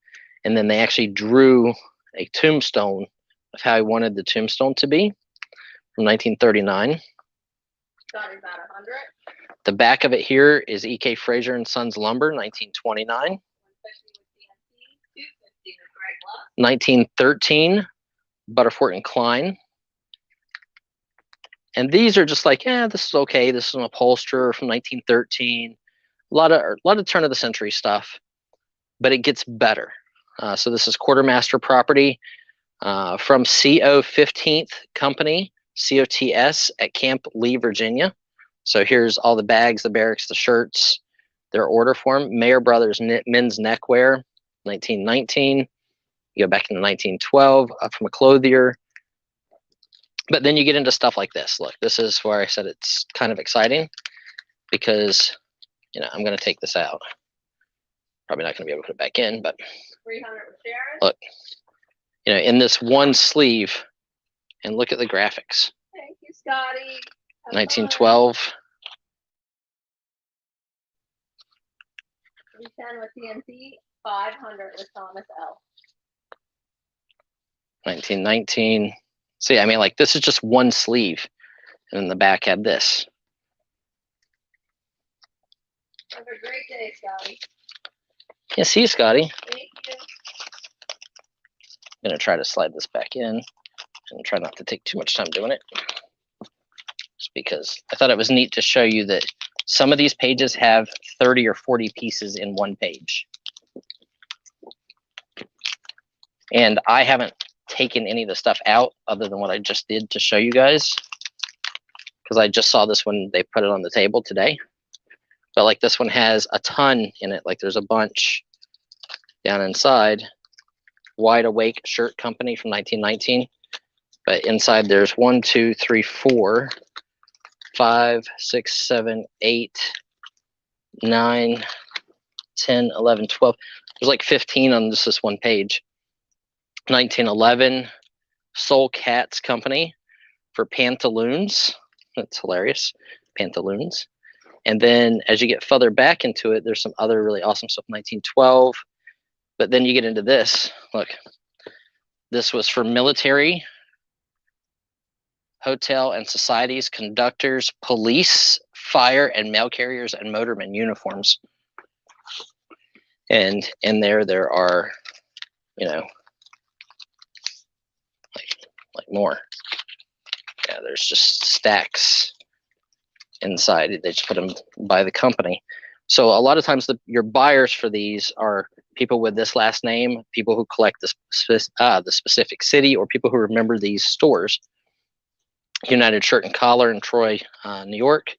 and then they actually drew a tombstone of how he wanted the tombstone to be from 1939. The back of it here is E.K. Fraser and Sons Lumber, 1929. 1913, Butterfort and Klein. And these are just like, this is okay. This is an upholsterer from 1913. A lot of turn of the century stuff, but it gets better. So this is Quartermaster property from CO 15th Company, COTS at Camp Lee, Virginia. So here's all the bags, the barracks, the shirts, their order form. Mayer Brothers Men's Neckwear, 1919. You go back into 1912 from a clothier. But then you get into stuff like this. Look, this is where I said it's kind of exciting because, I'm going to take this out. Probably not going to be able to put it back in, but 300 with Sharon. Look, in this one sleeve, and look at the graphics. Thank you, Scotty. 1912. 310 with TNT, 500 with Thomas L. 1919. See, like this is just one sleeve, and then the back had this. Have a great day, Scotty. Yeah, see you, Scotty. Thank you. I'm gonna try to slide this back in and try not to take too much time doing it. Just because I thought it was neat to show you that some of these pages have 30 or 40 pieces in one page. And I haven't taken any of the stuff out other than what I just did to show you guys, because I just saw this when they put it on the table today. But like this one has a ton in it. Like there's a bunch down inside. Wide Awake Shirt Company from 1919. But inside there's 1, 2, 3, 4, 5, 6, 7, 8, 9, 10, 11, 12. There's like 15 on just this one page. 1911, Soul Cats Company for pantaloons. That's hilarious. Pantaloons. And then as you get further back into it, there's some other really awesome stuff. 1912. But then you get into this. Look, this was for military, hotel and societies, conductors, police, fire, and mail carriers and motorman uniforms. And in there are, like more. Yeah, there's just stacks inside. They just put them by the company. So a lot of times your buyers for these are people with this last name, people who collect the specific city, or people who remember these stores. United Shirt and Collar in Troy, New York,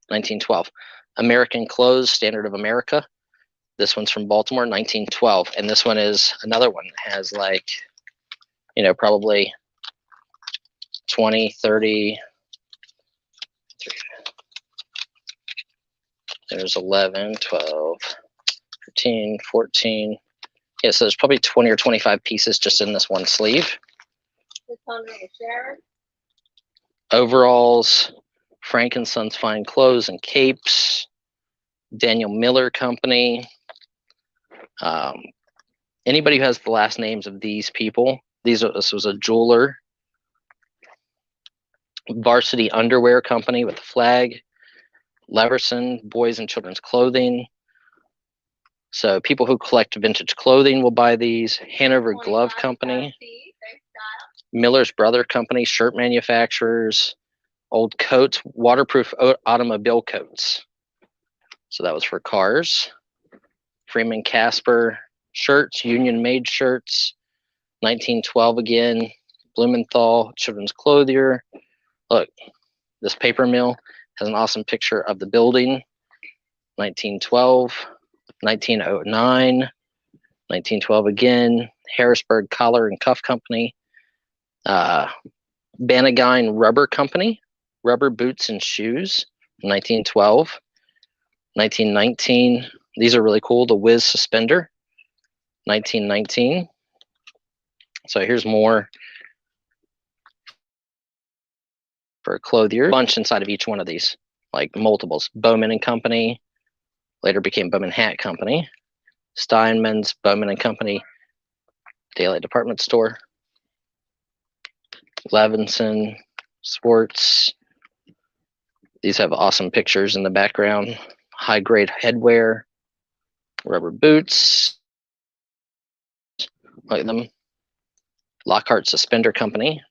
1912. American Clothes, Standard of America. This one's from Baltimore, 1912. And this one is another one that has like, probably 20, 30. There's 11, 12, 13, 14. Yeah, so there's probably 20 or 25 pieces just in this one sleeve. 600 with Sharon. Overalls, Frank and Sons Fine Clothes and Capes, Daniel Miller Company. Anybody who has the last names of these people. This was a jeweler. Varsity Underwear Company with a flag. Leverson, Boys and Children's Clothing. So people who collect vintage clothing will buy these. Hanover Glove Company. Miller's Brother Company, shirt manufacturers. Old Coats, waterproof automobile coats. So that was for cars. Freeman Casper shirts, Union Made shirts. 1912 again. Blumenthal, children's clothier. Look, this paper mill has an awesome picture of the building. 1912, 1909. 1912 again. Harrisburg Collar and Cuff Company. Banagine Rubber Company. Rubber Boots and Shoes. 1912. 1919. These are really cool. The Whiz Suspender. 1919. So here's more for a clothier. Bunch inside of each one of these, like multiples. Bowman and Company. Later became Bowman Hat Company. Steinman's, Bowman and Company. Daily Department Store. Levinson Sports. These have awesome pictures in the background. High grade headwear. Rubber boots. Look at them. Lockhart Suspender Company.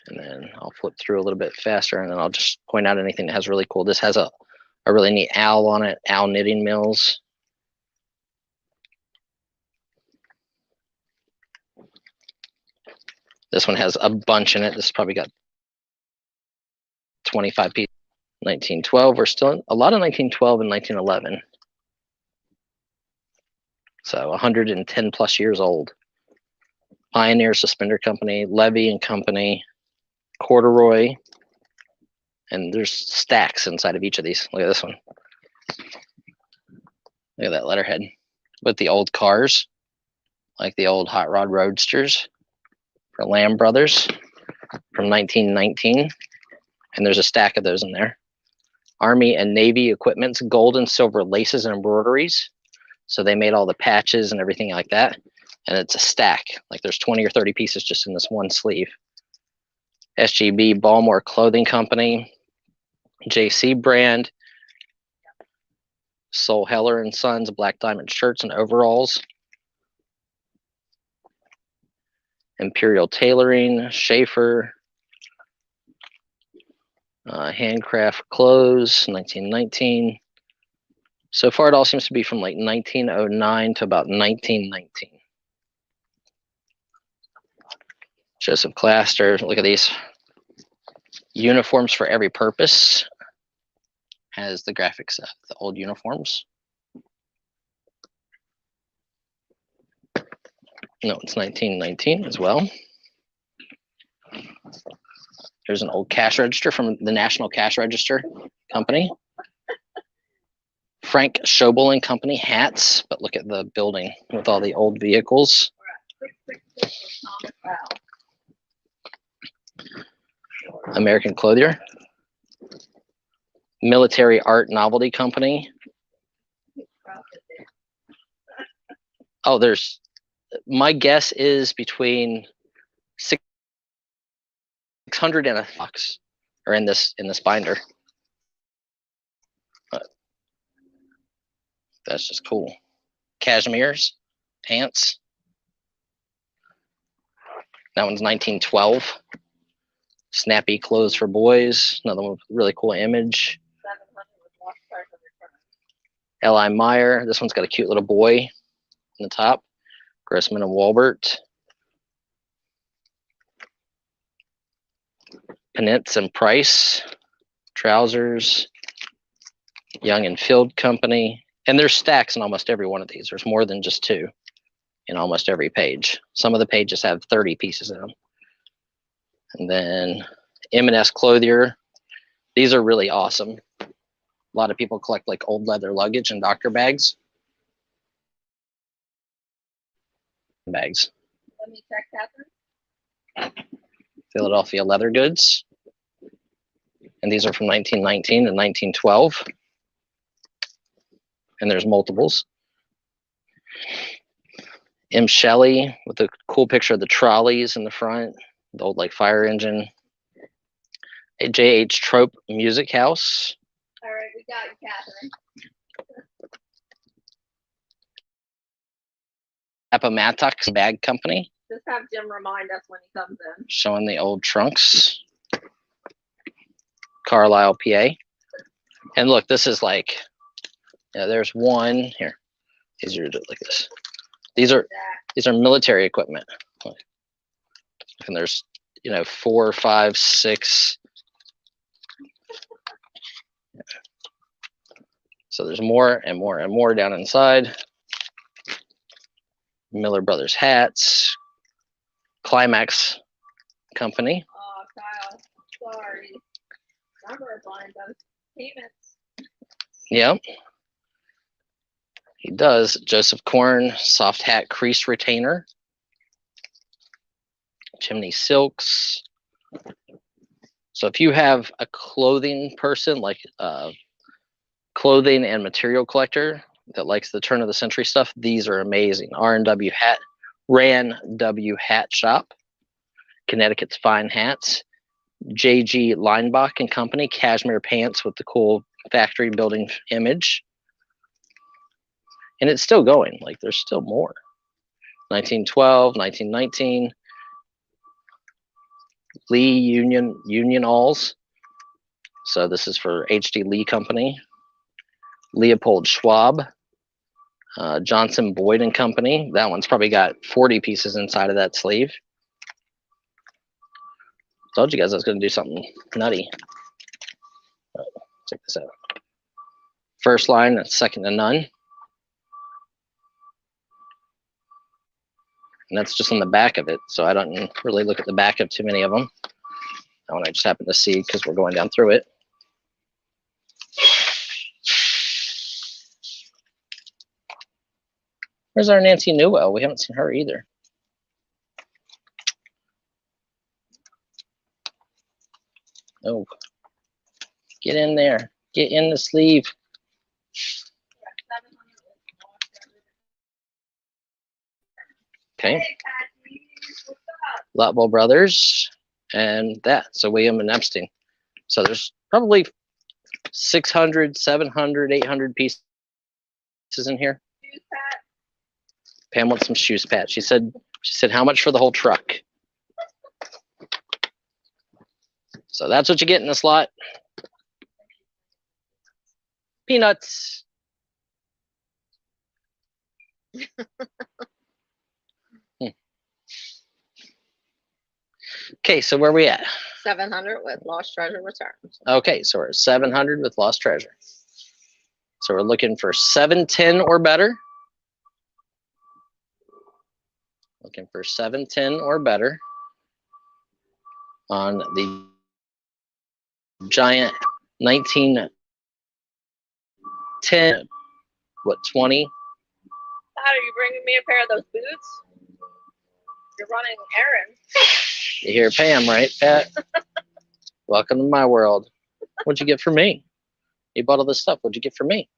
And then I'll flip through a little bit faster, and then I'll just point out anything that has really cool. This has a really neat owl on it. Owl Knitting Mills. This one has a bunch in it. This probably got 25 pieces. 1912. We're still in a lot of 1912 and 1911. So 110 plus years old. Pioneer Suspender Company, Levy and Company, Corduroy, and there's stacks inside of each of these. Look at this one. Look at that letterhead with the old cars, like the old Hot Rod Roadsters for Lamb Brothers from 1919. And there's a stack of those in there. Army and Navy Equipment's gold and silver laces and embroideries. So they made all the patches and everything like that. And it's a stack. Like there's 20 or 30 pieces just in this one sleeve. SGB Balmore Clothing Company. JC brand. Sol Heller and Sons Black Diamond shirts and overalls. Imperial Tailoring, Schaefer. Handcraft Clothes, 1919. So far, it all seems to be from like 1909 to about 1919. Joseph Claster, look at these. Uniforms for Every Purpose. Has the graphics of the old uniforms. No, it's 1919 as well. There's an old cash register from the National Cash Register Company. Frank Schobel and Company hats, but look at the building with all the old vehicles. American Clothier. Military Art Novelty Company. Oh, there's, my guess is between 600 and $1 are in this binder. That's just cool. Cashmere's pants. That one's 1912. Snappy Clothes for Boys. Another one with a really cool image. L.I. Meyer. This one's got a cute little boy in the top. Grossman and Walbert. Panitz and Price. Trousers. Young and Field Company. And there's stacks in almost every one of these. There's more than just two in almost every page. Some of the pages have 30 pieces in them. And then M&S Clothier. These are really awesome. A lot of people collect like old leather luggage and doctor bags. Bags. Let me check, Catherine. Philadelphia Leather Goods. And these are from 1919 and 1912. And there's multiples. M. Shelley with a cool picture of the trolleys in the front, the old like fire engine. A J.H. Trope Music House. All right, we got you, Catherine. Appomattox Bag Company. Just have Jim remind us when he comes in. Showing the old trunks. Carlisle, PA. And look, this is like, yeah, there's one here. These are like this. These are military equipment. And there's, 4, 5, 6. So there's more and more and more down inside. Miller Brothers hats, Climax Company. Oh, Kyle, sorry. Remember buying those payments. Yep. He does. Joseph Korn soft hat crease retainer. Chimney Silks. So if you have a clothing person, like clothing and material collector that likes the turn of the century stuff, these are amazing. R&W Hat, Ran W Hat Shop, Connecticut's Fine Hats, JG Leinbach and Company, cashmere pants with the cool factory building image. And it's still going, like there's still more. 1912, 1919, Lee Union Alls. So this is for HD Lee Company. Leopold Schwab, Johnson Boyd and Company. That one's probably got 40 pieces inside of that sleeve. Told you guys I was going to do something nutty. Check this out. First line, second to none. And that's just on the back of it, so I don't really look at the back of too many of them. That one I just happened to see because we're going down through it. Where's our Nancy Newell? We haven't seen her either. Oh, get in there. Get in the sleeve. Okay. Lotwell Brothers and that. So William and Epstein. So there's probably 600, 700, 800 pieces in here. Pam wants some shoes, Pat. She said, how much for the whole truck? So that's what you get in this lot. Peanuts. Okay, so where are we at? 700 with lost treasure returns. Okay, so we're at 700 with lost treasure. So we're looking for 710 or better. Looking for 710 or better on the giant 1910, what, 20? Pat, are you bringing me a pair of those boots? You're running errands. You hear Pam, right, Pat? Welcome to my world. What'd you get for me? You bought all this stuff. What'd you get for me?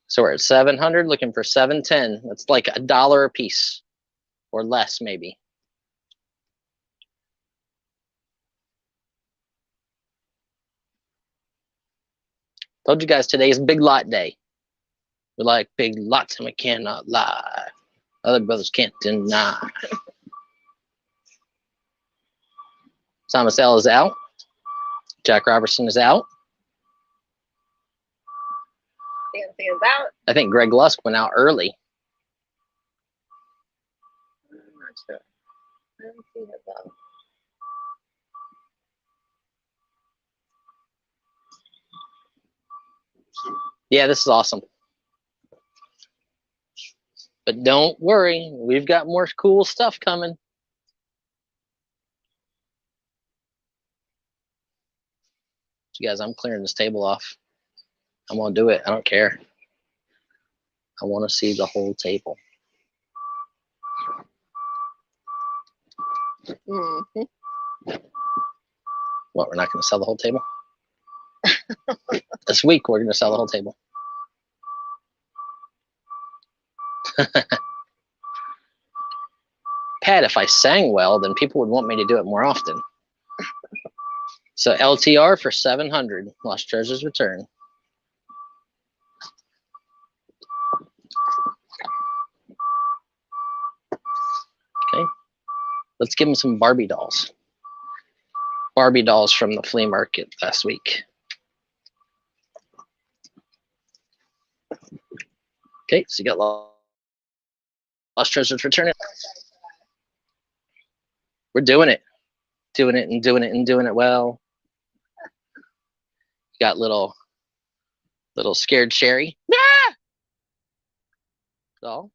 So we're at 700, looking for 710. That's like $1 a piece or less, maybe. Told you guys today is big lot day. We like big lots and we cannot lie. Other brothers can't deny. Thomas L is out. Jack Robertson is out. Fancy is out. I think Greg Lusk went out early. I'm not sure. I haven't seen it though. Yeah, this is awesome. But don't worry, we've got more cool stuff coming. You guys, I'm clearing this table off. I'm gonna do it. I don't care. I want to see the whole table. Mm-hmm. What, we're not going to sell the whole table? This week, we're going to sell the whole table. Pat, if I sang well, then people would want me to do it more often. So LTR for 700. Lost Treasures Return. Okay. Let's give them some Barbie dolls. Barbie dolls from the flea market last week. Okay, so you got Lost Treasures Return. We're doing it. Doing it and doing it and doing it well. You got little scared Sherry. Ah! doll.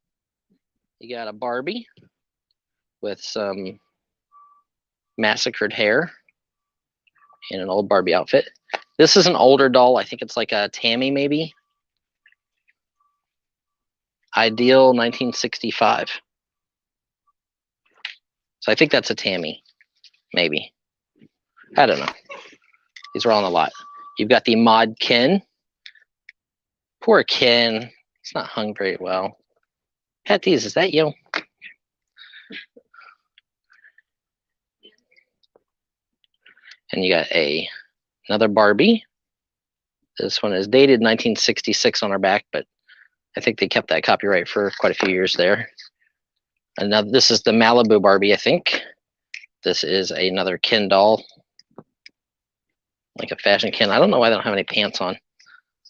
You got a Barbie with some massacred hair in an old Barbie outfit. This is an older doll. I think it's like a Tammy, maybe. Ideal 1965. So I think that's a Tammy, maybe. I don't know. These are all in a lot. You've got the Mod Ken. Poor Ken. He's not hung very well. Pat these, is that you? And you got another Barbie. This one is dated 1966 on our back, but I think they kept that copyright for quite a few years there. Another, this is the Malibu Barbie, I think. This is another Ken doll, like a fashion Ken. I don't know why they don't have any pants on.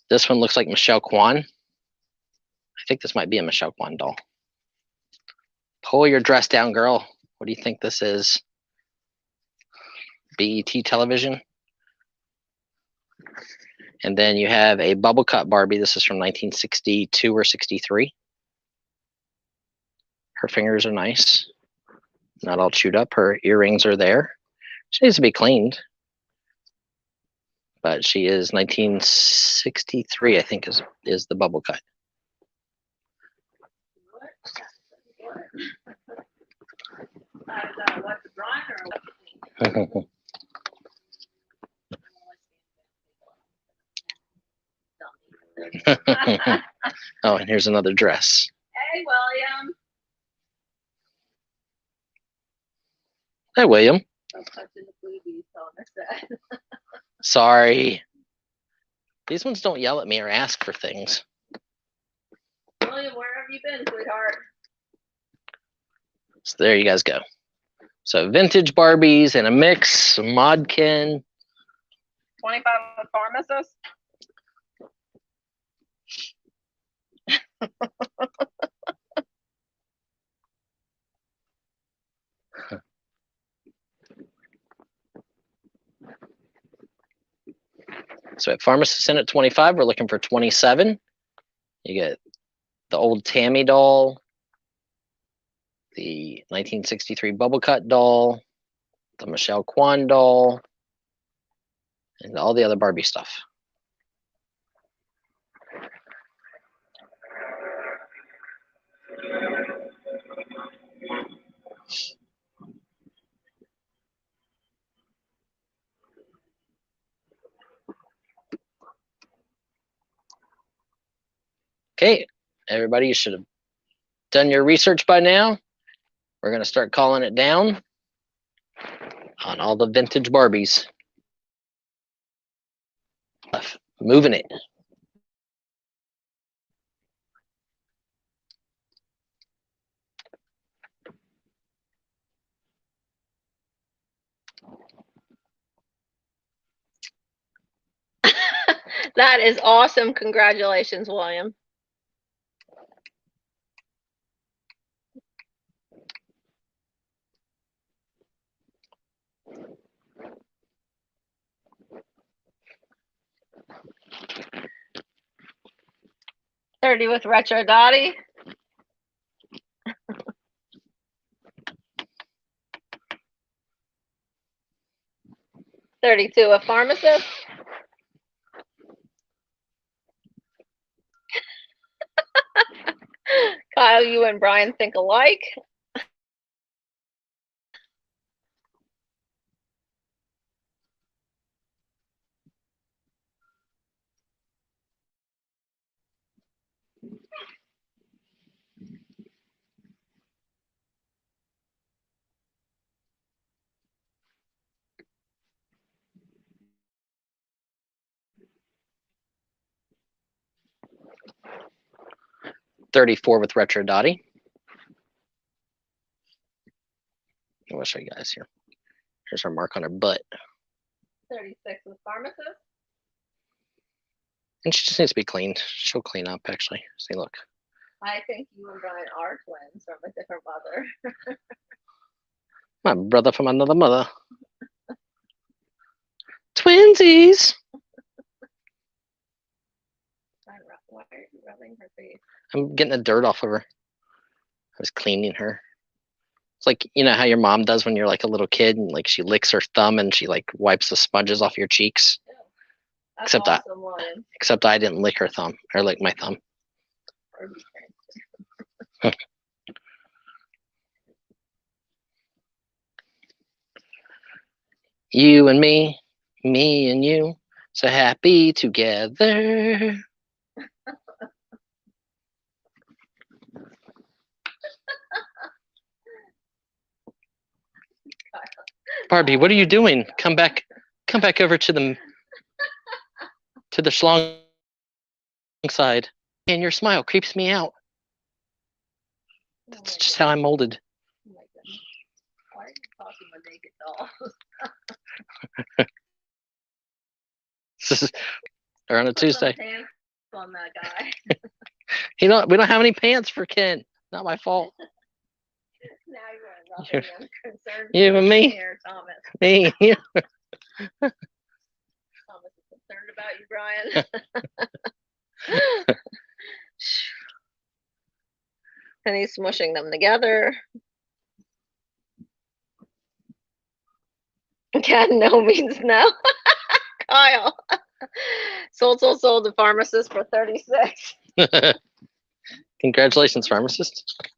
This one looks like Michelle Kwan. I think this might be a Michelle Kwan doll. Pull your dress down, girl. What do you think this is? BET television. And then you have a bubble cut Barbie. This is from 1962 or 63. Her fingers are nice. Not all chewed up. Her earrings are there. She needs to be cleaned. But she is 1963, I think, is the bubble cut. Oh, and here's another dress. Hey, William. Hi, William. I'm touching the boobies, so I said. Sorry. These ones don't yell at me or ask for things. William, where have you been, sweetheart? So there you guys go. So vintage Barbies and a mix, some Modkin. 25 with pharmacist. So at pharmacist in at 25, we're looking for 27. You get the old Tammy doll, the 1963 bubble cut doll, the Michelle Kwan doll, and all the other Barbie stuff. Okay, everybody, you should have done your research by now. We're going to start calling it down on all the vintage Barbies. Moving it. That is awesome. Congratulations, William. $30 with Retro Dottie. $32 with Pharmacist. Kyle, you and Brian think alike. $34 with Retro Dottie. I will show you guys here. Here's her mark on her butt. 36 with Pharmacist. And she just needs to be cleaned. She'll clean up, actually. See, look. I think you and Brian are twins from a different mother. My brother from another mother. Twinsies. Why are you rubbing her face? I'm getting the dirt off of her. I was cleaning her. It's like, you know how your mom does when you're like a little kid and like she licks her thumb and she like wipes the sponges off your cheeks. Yeah. That's awesome, Except I didn't lick her thumb or lick my thumb. You and me and you, so happy together. Barbie, what are you doing? Come back over to the schlong side. And your smile creeps me out. That's just how I'm molded. Oh my goodness. Why are you talking about naked dolls? This is or on a Tuesday. Pants on that guy. We don't have any pants for Ken. Not my fault. Now you're concerned. You and me. Here, Thomas. Me. Thomas is concerned about you, Brian. And he's smushing them together. Can no means no. Kyle. Sold to pharmacist for 36. Congratulations, pharmacist.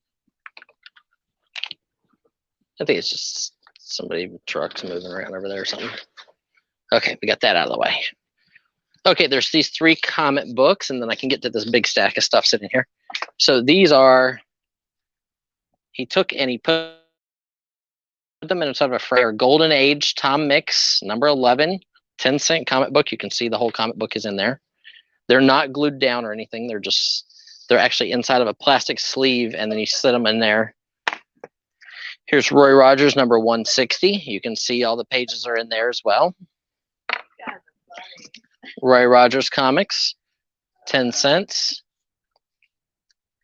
I think it's just somebody trucks moving around over there or something. Okay, we got that out of the way. Okay, there's these 3 comic books, and then I can get to this big stack of stuff sitting here. So these are, he took and he put them inside of a frame. Golden Age Tom Mix, number 11, 10-cent comic book. You can see the whole comic book is in there. They're not glued down or anything. They're actually inside of a plastic sleeve, and then you sit them in there. Here's Roy Rogers, number 160. You can see all the pages are in there as well. Roy Rogers Comics, 10 cents.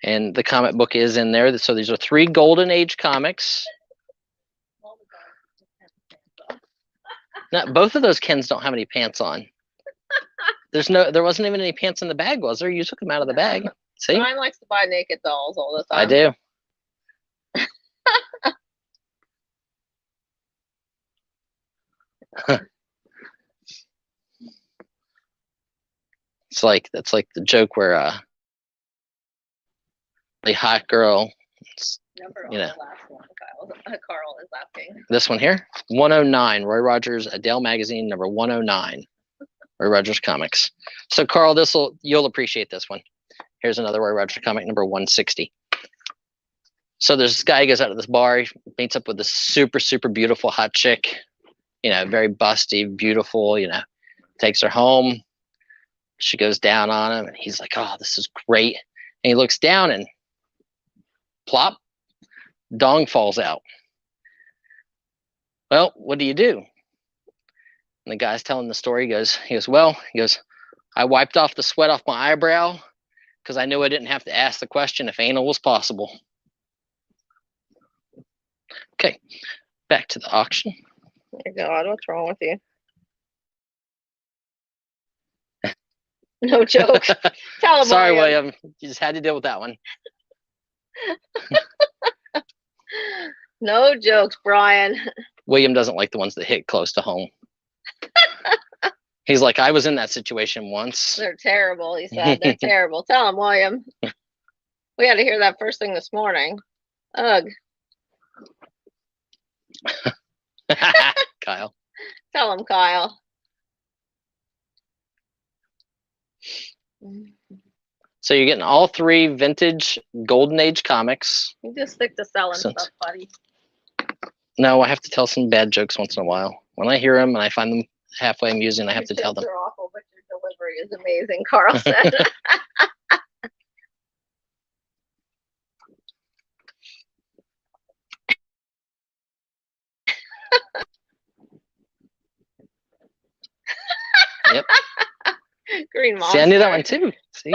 And the comic book is in there. So these are 3 Golden Age comics. Now, both of those Kens don't have any pants on. There wasn't even any pants in the bag, was there? You took them out of the bag. See? Brian likes to buy naked dolls all the time. I do. That's like the joke where the hot girl, you know. Carl is asking. This one here, 109, Roy Rogers Adele Magazine, number 109, Roy Rogers Comics. So Carl, you'll appreciate this one. Here's another Roy Rogers comic, number 160. So there's this guy who goes out to this bar, he meets up with this super, super beautiful hot chick, you know, very busty, beautiful, you know, takes her home. She goes down on him and he's like, oh, this is great. And he looks down and plop, dong falls out. Well, what do you do? And the guy's telling the story. He goes, I wiped off the sweat off my eyebrow because I knew I didn't have to ask the question if anal was possible. Okay, back to the auction. Oh my God, what's wrong with you? No joke. Tell him. Sorry, William. You just had to deal with that one. No jokes, Brian. William doesn't like the ones that hit close to home. He's like, I was in that situation once. They're terrible, he said. They're terrible. Tell him, William. We had to hear that first thing this morning. Ugh. Kyle. Tell him, Kyle. So you're getting all 3 vintage Golden Age comics. You just stick to selling stuff, buddy. No, I have to tell some bad jokes once in a while. When I hear them and I find them halfway amusing, I have to tell them. They're awful, but your delivery is amazing, Carl said. Yep. Green Monster. See, I knew that one too. See?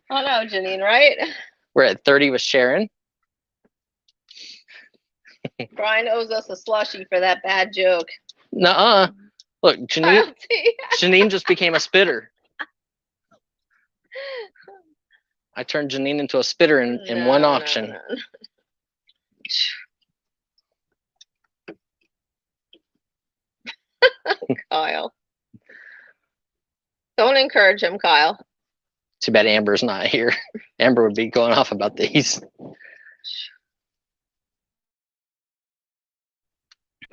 Oh no, Janine, right? We're at 30 with Sharon. Brian owes us a slushie for that bad joke. Nuh-uh. Look, Kyle T. Janine just became a spitter. I turned Janine into a spitter in one auction. No. Kyle. Don't encourage him, Kyle. Too bad Amber's not here. Amber would be going off about these.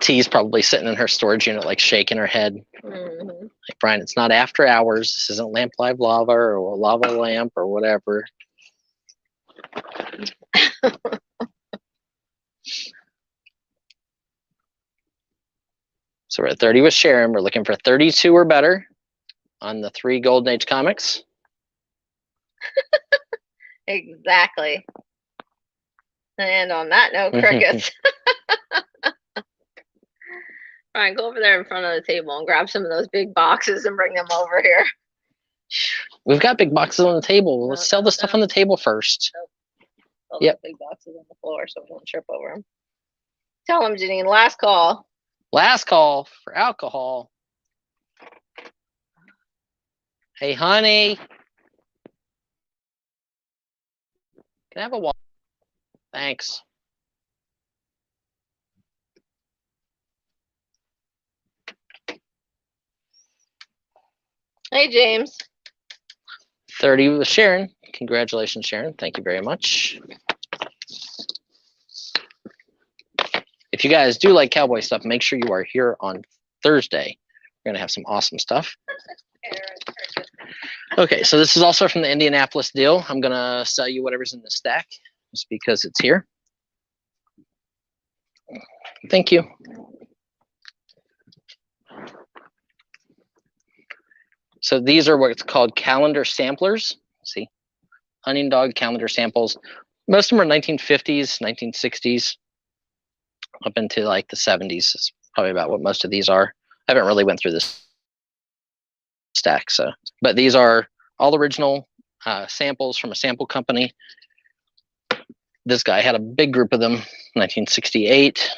T's probably sitting in her storage unit, like shaking her head. Like, Brian, it's not after hours. This isn't Lamp Live Lava or a lava lamp or whatever. So we're at 30 with Sharon. We're looking for 32 or better on the 3 Golden Age comics. Exactly. And on that note, crickets. Brian, go over there in front of the table and grab some of those big boxes and bring them over here. We've got big boxes on the table. Let's sell the stuff on the table first. Yep. Big boxes on the floor so we don't trip over them. Tell them, Janine, last call. Last call for alcohol. Hey, honey. Can I have a water? Thanks. Hey, James. 30 with Sharon. Congratulations, Sharon. Thank you very much. If you guys do like cowboy stuff, make sure you are here on Thursday. We're going to have some awesome stuff. Okay, so this is also from the Indianapolis deal. I'm going to sell you whatever's in the stack just because it's here. Thank you. So these are what's called calendar samplers. See, hunting dog calendar samples. Most of them are 1950s, 1960s, up into like the 70s. Is probably about what most of these are. I haven't really went through this stack, so. But these are all original samples from a sample company. This guy had a big group of them, 1968.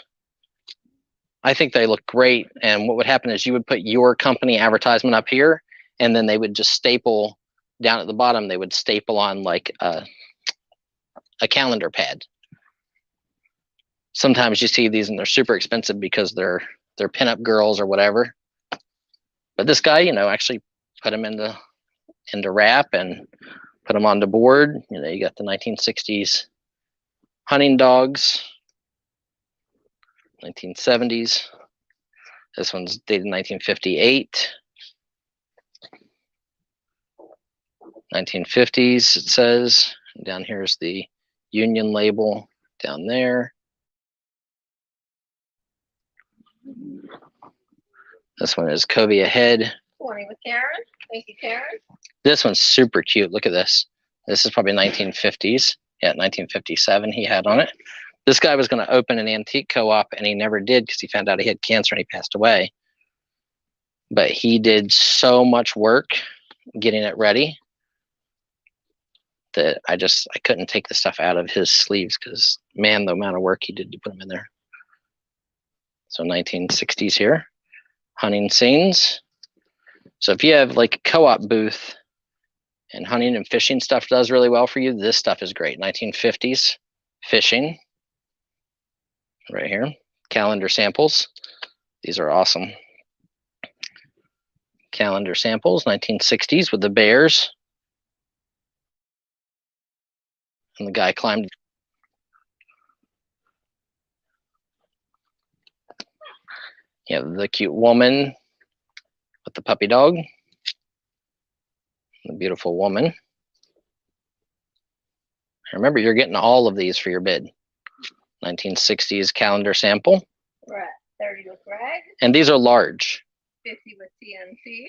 I think they look great. And what would happen is you would put your company advertisement up here, and then they would just staple down at the bottom. They would staple on like a calendar pad. Sometimes you see these and they're super expensive because they're pinup girls or whatever. But this guy, you know, actually put them into wrap and put them on the board. You know, you got the 1960s hunting dogs, 1970s. This one's dated 1958. 1950s, it says. And down here is the Union label down there. This one is Covey Ahead. 20 with Karen. Thank you, Karen. This one's super cute. Look at this. This is probably 1950s. Yeah, 1957 he had on it. This guy was going to open an antique co-op, and he never did because he found out he had cancer and he passed away. But he did so much work getting it ready that I couldn't take the stuff out of his sleeves because, man, the amount of work he did to put them in there. So 1960s here. Hunting scenes. So if you have like a co-op booth and hunting and fishing stuff does really well for you, this stuff is great. 1950s fishing. Right here. Calendar samples. These are awesome. Calendar samples, 1960s with the bears. And the guy climbed. You have the cute woman with the puppy dog. The beautiful woman. Remember, you're getting all of these for your bid. 1960s calendar sample. We're at 30 with Greg. And these are large. 50 with TNT.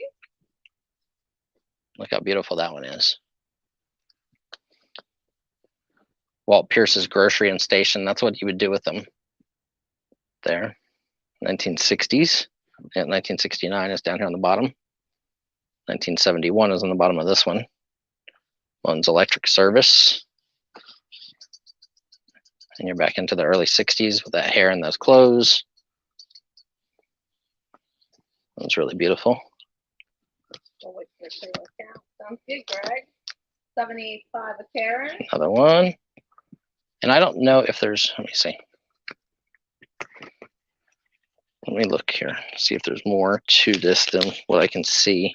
Look how beautiful that one is. Walt Pierce's Grocery and Station. That's what you would do with them. There. 1960s. Yeah, 1969 is down here on the bottom. 1971 is on the bottom of this one. One's Electric Service. And you're back into the early 60s with that hair and those clothes. That's really beautiful. We'll wait for the count. Sounds good, Greg. 75 a Karen. Another one. And I don't know if there's, let me see. Let me look here, see if there's more to this than what I can see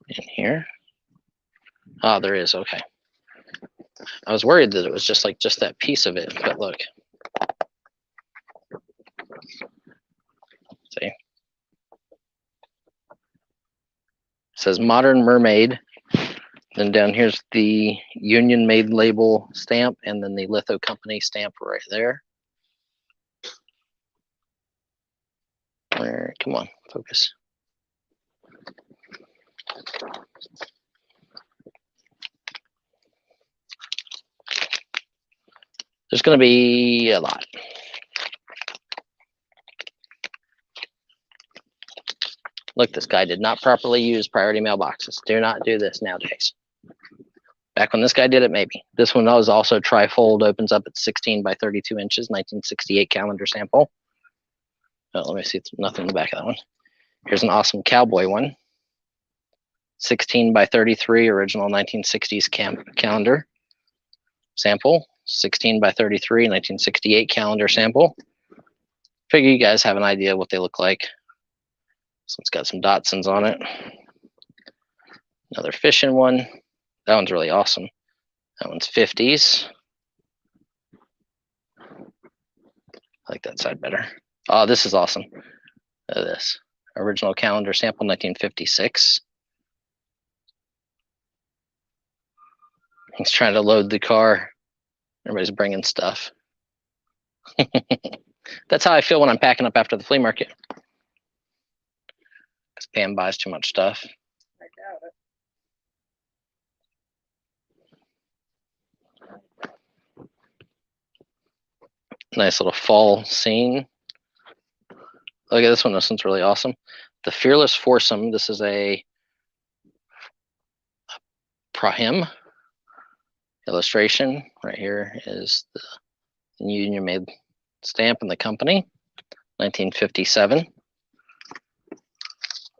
in here. Ah, there is, okay. I was worried that it was just that piece of it, but look. See? It says Modern Mermaid. Then down here's the Union Made label stamp, and then the Litho Company stamp right there. Where, come on, focus. There's going to be a lot. Look, this guy did not properly use priority mailboxes. Do not do this nowadays. Back when this guy did it, maybe. This one was also tri-fold, opens up at 16 by 32 inches, 1968 calendar sample. Oh, let me see, nothing in the back of that one. Here's an awesome cowboy one. 16 by 33, original 1960s calendar sample. 16 by 33, 1968 calendar sample. Figure you guys have an idea what they look like. This one's got some Datsuns on it. Another fishing one. That one's really awesome. That one's 50s. I like that side better. Oh, this is awesome. Look at this. Original calendar sample, 1956. He's trying to load the car. Everybody's bringing stuff. That's how I feel when I'm packing up after the flea market. Because Pam buys too much stuff. I doubt it. Nice little fall scene. Look at this one. This one's really awesome. The Fearless Foursome. This is a Prahim illustration. Right here is the Union Made stamp in the company. 1957.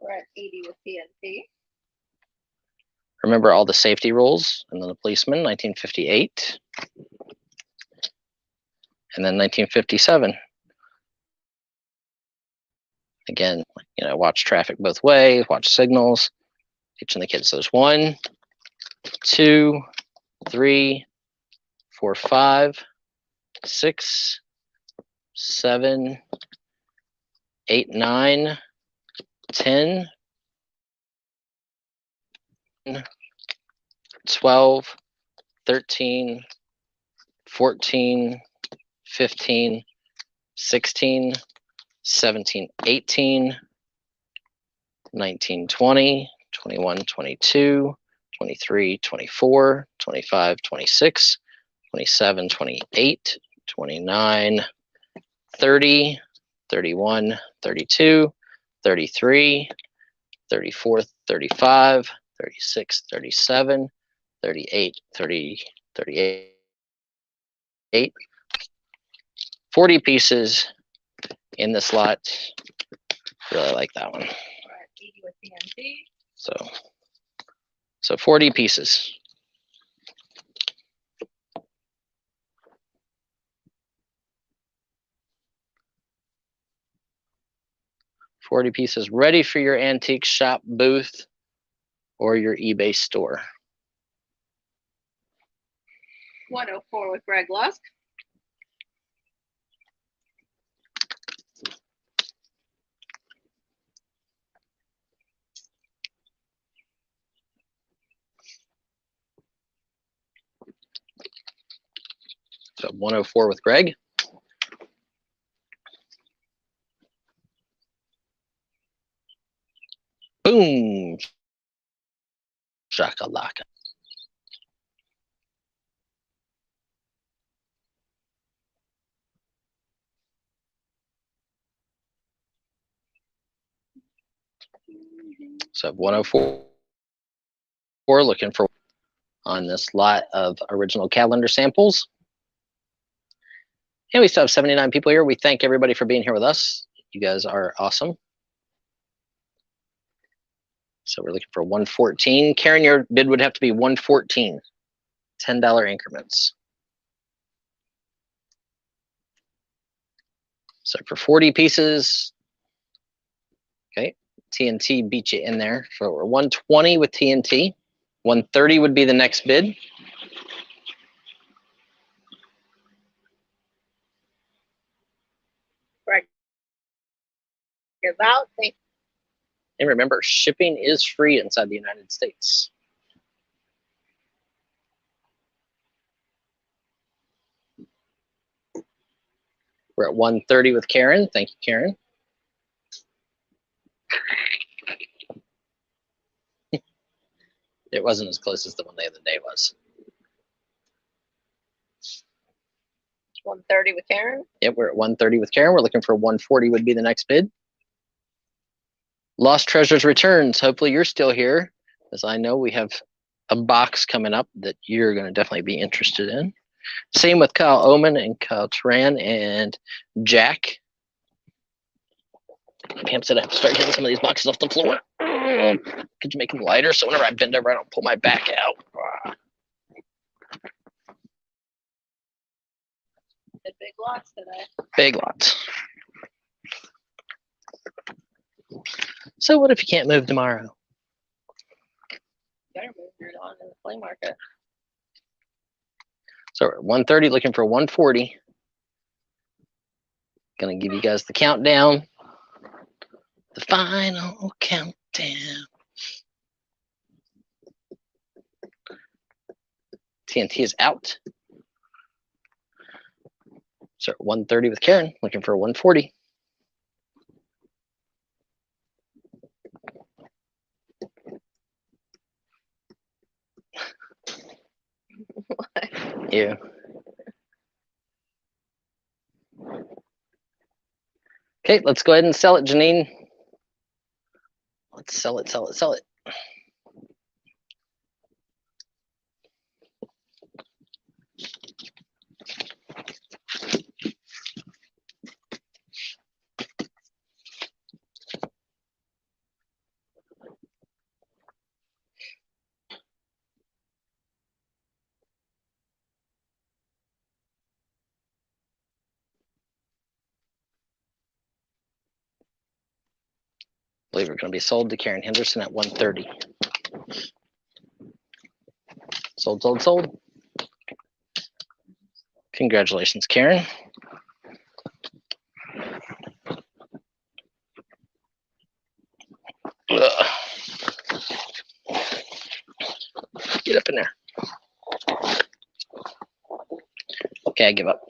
We're at 80 with PNP. Remember all the safety rules, and then the policeman, 1958. And then 1957. Again, you know, watch traffic both ways, watch signals, teaching the kids. So there's 1, 2, 3, 4, 5, 6, 7, 8, 9, 10, 12, 13, 14, 15, 16, 17, 18, 19, 20, 21, 22, 23, 24, 25, 26, 27, 28, 29, 30, 31, 32, 33, 34, 35, 36, 37, 38, 30, 38, 40 pieces in this lot. Really like that one. We're at 80 with PNP. So 40 pieces. Ready for your antique shop booth or your eBay store. 104 with Greg Lusk. So 104 with Greg. Boom. Shakalaka. So 104, looking for on this lot of original calendar samples. And we still have 79 people here. We thank everybody for being here with us. You guys are awesome. So we're looking for 114. Karen, your bid would have to be 114, $10 increments. So for 40 pieces, okay, TNT beat you in there. So we're 120 with TNT. 130 would be the next bid. Right. About And remember, shipping is free inside the United States. We're at 130 with Karen. Thank you, Karen. It wasn't as close as the one the other day was. 130 with Karen. Yep, we're at 130 with Karen. We're looking for 140 would be the next bid. Lost Treasures Returns. Hopefully you're still here, as I know we have a box coming up that you're going to definitely be interested in. Same with Kyle Oman and Kyle Turan and Jack. Pam said I have to start getting some of these boxes off the floor. Could you make them lighter so whenever I bend over, I don't pull my back out? The big lots today. Big lots. So what if you can't move tomorrow? Better move your lawn in the flea market. So we're at 130, looking for 140. Gonna give you guys the countdown. The final countdown. TNT is out. So 130 with Karen, looking for 140. Yeah. Okay, let's go ahead and sell it, Janine. Let's sell it, sell it, sell it. I believe we're going to be sold to Karen Henderson at 130. Sold, sold, sold. Congratulations, Karen. Ugh. Get up in there. Okay, I give up.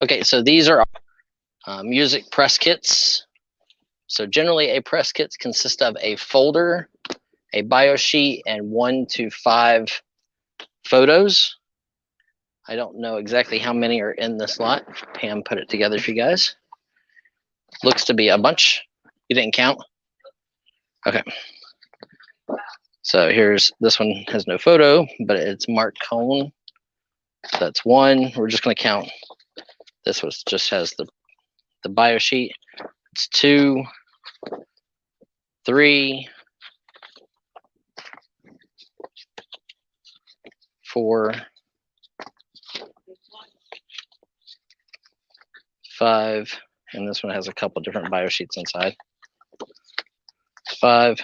Okay, so these are music press kits. So generally a press kit consists of a folder, a bio sheet, and 1 to 5 photos. I don't know exactly how many are in this lot. Pam put it together for you guys. Looks to be a bunch. You didn't count? Okay. So here's, this one has no photo, but it's Mark Cohn. So that's 1. We're just going to count. This was just has the bio sheet. It's 2, 3, 4, 5, and this one has a couple different bio sheets inside. 5,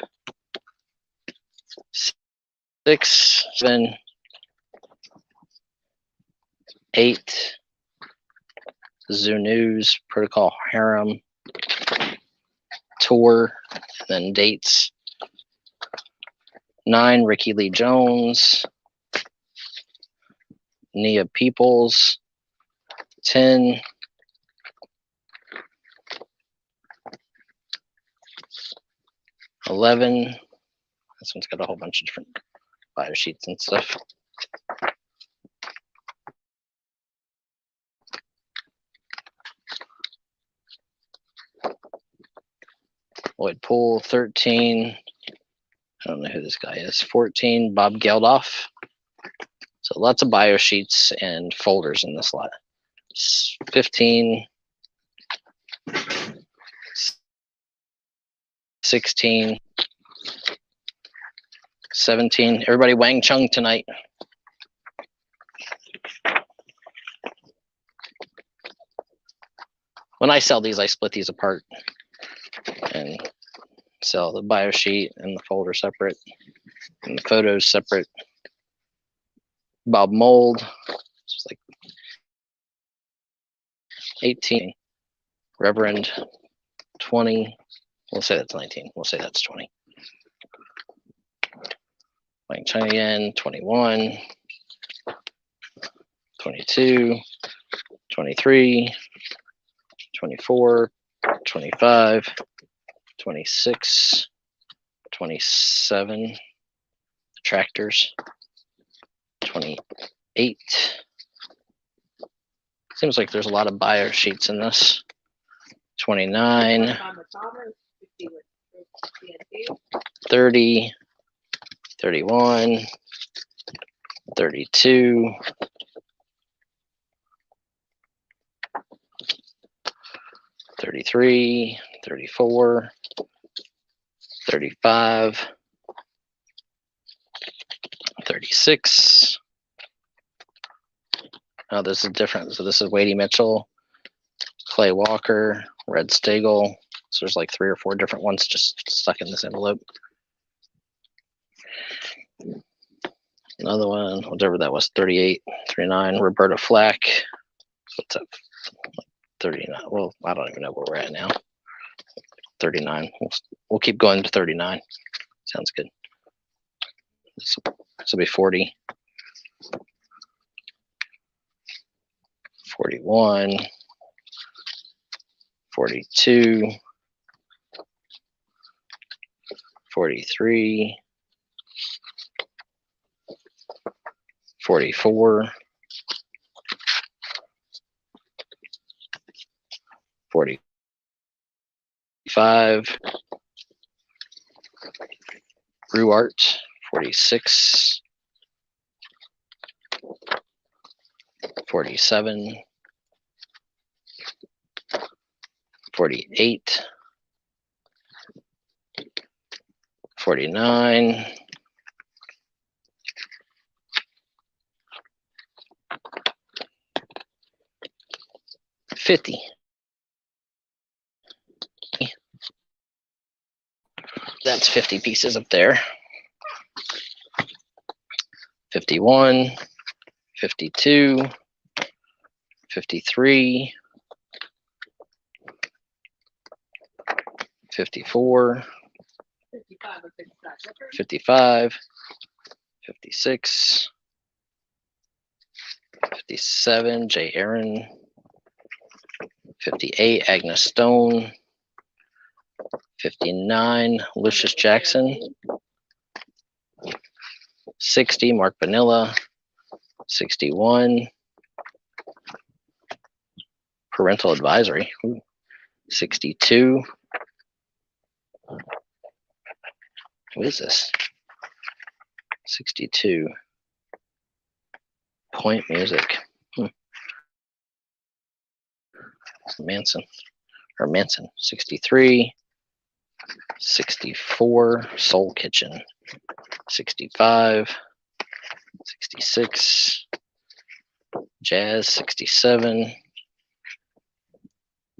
6, 7, 8, Zoo News, Protocol Harem, Tour, and then dates. 9, Ricky Lee Jones, Nia Peoples. 10, 11. This one's got a whole bunch of different bio sheets and stuff. Lloyd Pool, 13. I don't know who this guy is. 14, Bob Geldof. So lots of bio sheets and folders in this lot. 15, 16, 17. Everybody Wang Chung tonight. When I sell these, I split these apart and sell the bio sheet and the folder separate and the photos separate. Bob Mold, it's like 18. Reverend, 20. We'll say that's 19. We'll say that's 20. Wang Chung again, 21, 22, 23, 24, 25, 26, 27, tractors, 28. Seems like there's a lot of buyer sheets in this. 29, 30, 31, 32, 33, 34, 35, 36. Oh, this is different. So this is Wadey Mitchell, Clay Walker, Red Stagel. So there's like 3 or 4 different ones just stuck in this envelope. Another one, whatever that was, 38, 39, Roberta Flack. What's up? 39. Well, I don't even know where we're at now. 39. We'll keep going to 39. Sounds good. This will be 40. 41. 42. 43. 44. 45. Brew Art, 46. 47. 48. 49. 50. That's 50 pieces up there. 51, 52, 53, 54, 55, 56, 57, Jay Aaron, 58, Agnes Stone, 59, Lucius Jackson, 60, Mark Vanilla, 61, Parental Advisory, 62, who is this? 62, Point Music, Manson, 63, 64, Soul Kitchen, 65, 66, Jazz, 67,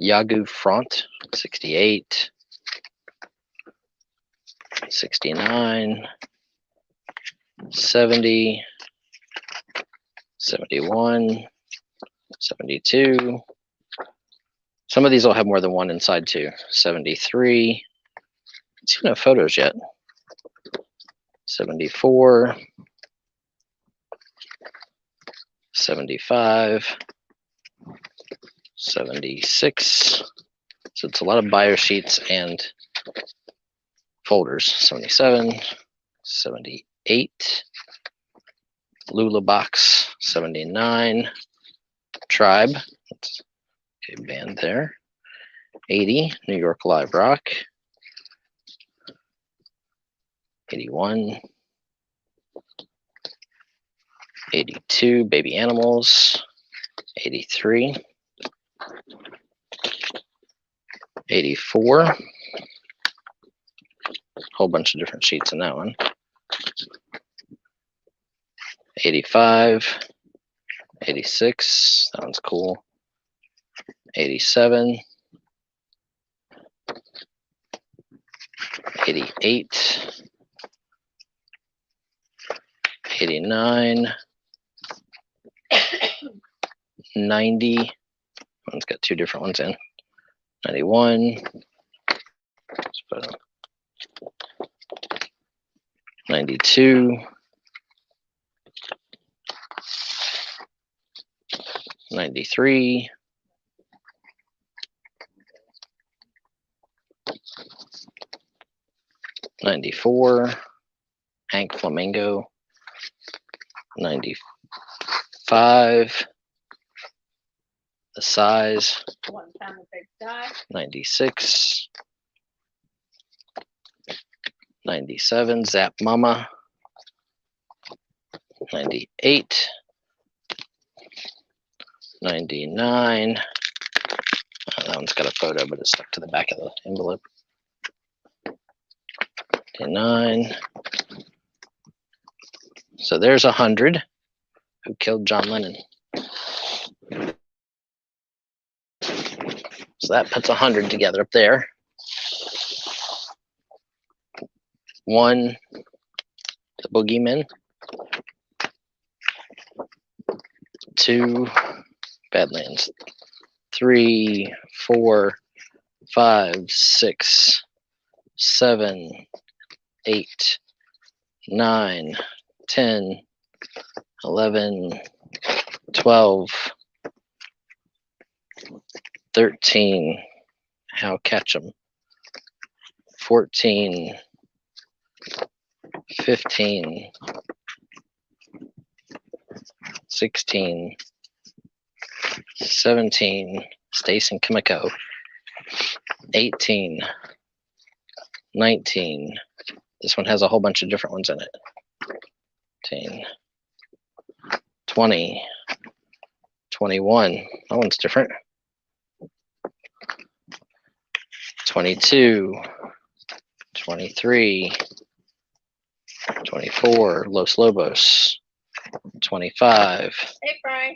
Yagu Front, 68, 69, 70, 71, 72. Some of these will have more than one inside too. 73. Let's see, no photos yet. 74, 75, 76. So it's a lot of buyer sheets and folders. 77, 78, Lula Box, 79, Tribe, that's a band there. 80, New York Live Rock. 81, 82, baby animals, 83, 84, whole bunch of different sheets in that one, 85, 86, that one's cool, 87, 88, 89, 90, one's got two different ones in, 91, let's put 92, 93, 94, Hank Flamingo, 95, the size, 96, 97, Zap Mama, 98, 99, that one's got a photo, but it's stuck to the back of the envelope. 99. So there's 100. Who killed John Lennon? So that puts 100 together up there. 1, the boogeyman. 2, Badlands. 3, 4, 5, 6, 7, 8, 9, 10, 11, 12, 13, how catch 'em, 14, 15, 16, 17, Stace and Kimiko, 18, 19, this one has a whole bunch of different ones in it, 19, 20, 21, that one's different, 22, 23, 24, Los Lobos, 25, Hey, Brian.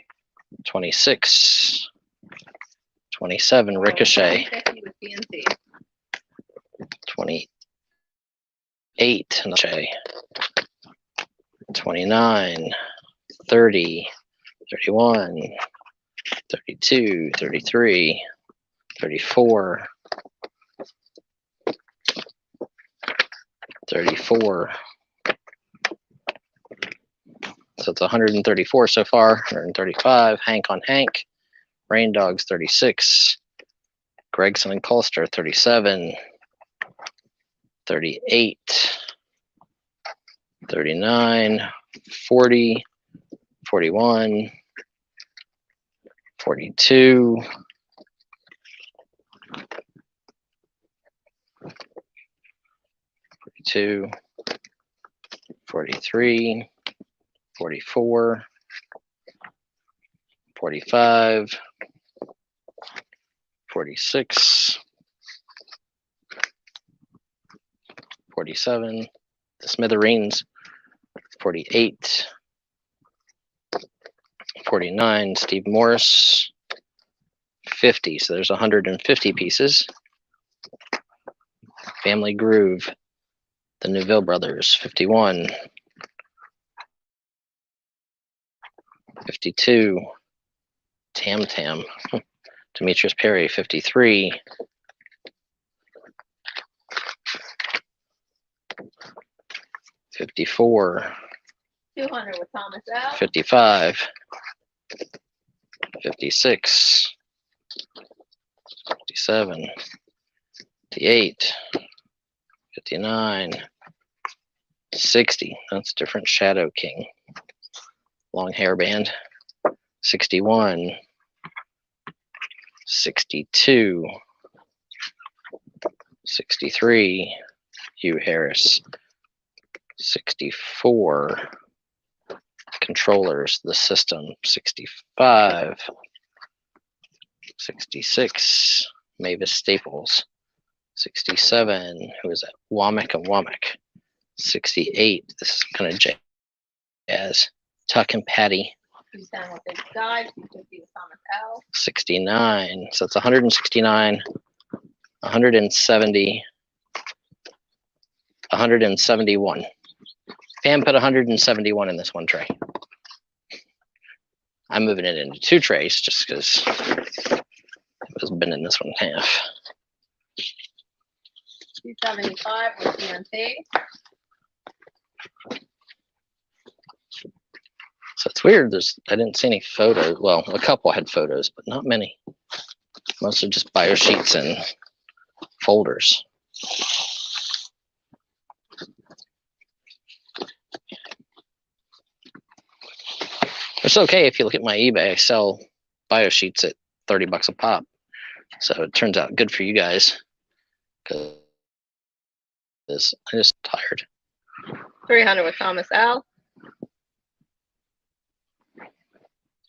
26, 27, Ricochet, 28, Ricochet, 29, 30, 31, 32, 33, 34, 34. So it's 134 so far, 135, Hank on Hank, Rain Dogs 36, Gregson and Colster 37, 38, 39, 40, 41, 42, 42, 43, 44, 45, 46, 47, the Smithereens, 48, 49, Steve Morris, 50, so there's 150 pieces. Family Groove, the Neuville Brothers, 51, 52, Tam Tam, Demetrius Perry, 53, 54, 200 with Thomas out. 55, 56, 57, 58, 59, 60, that's different, Shadow King, long hairband, 61, 62, 63, Hugh Harris, 64. Controllers, the system, 65. 66. Mavis Staples. 67. Who is that? Womack and Womack. 68. This is kind of jazz. Tuck and Patty. 69. So it's 169. 170. 171. Pam put 171 in this one tray. I'm moving it into 2 trays just because it was been in this one half. 275 with TNT. So it's weird. I didn't see any photos. Well, a couple had photos, but not many. Most are just bio sheets and folders. It's okay if you look at my eBay. I sell bio sheets at 30 bucks a pop. So it turns out good for you guys. Because I'm just tired. 300 with Thomas L.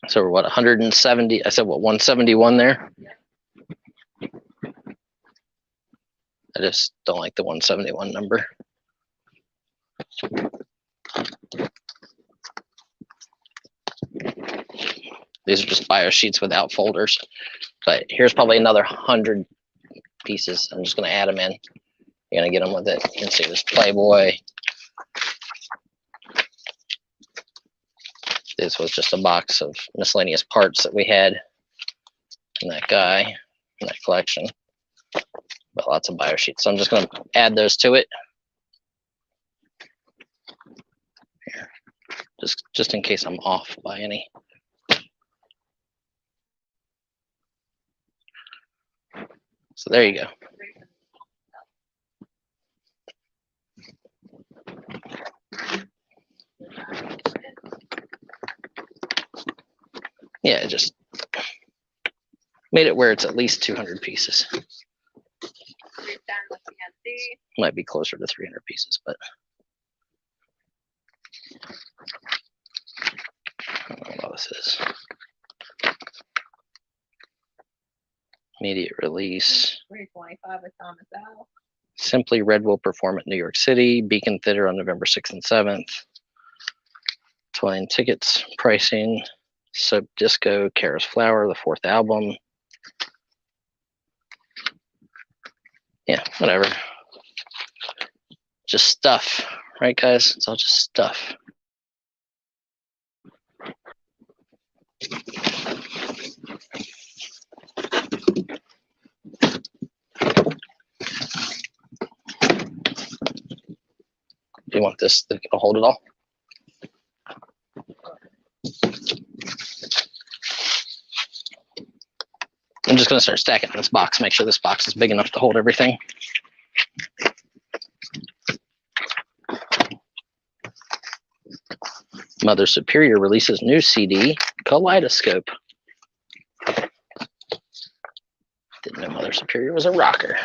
So we're what, 170? I said what, 171 there? Yeah. I just don't like the 171 number. These are just bio sheets without folders. But here's probably another 100 pieces. I'm just going to add them in. You're going to get them with it. You can see this Playboy. This was just a box of miscellaneous parts that we had in that guy, in that collection. But lots of bio sheets. So I'm just going to add those to it. Here. Just in case I'm off by any. So there you go. Yeah, just made it where it's at least 200 pieces. Might be closer to 300 pieces, but I don't know what this is. Immediate release. 325 with Thomas L. Simply Red will perform at New York City, Beacon Theater on November 6th and 7th. 20 tickets, pricing, Soap Disco, Kara's Flower, the 4th album. Yeah, whatever. Just stuff, right, guys? It's all just stuff. Do you want this to hold it all? I'm just going to start stacking in this box. Make sure this box is big enough to hold everything. Mother Superior releases new CD, Kaleidoscope. Didn't know Mother Superior was a rocker.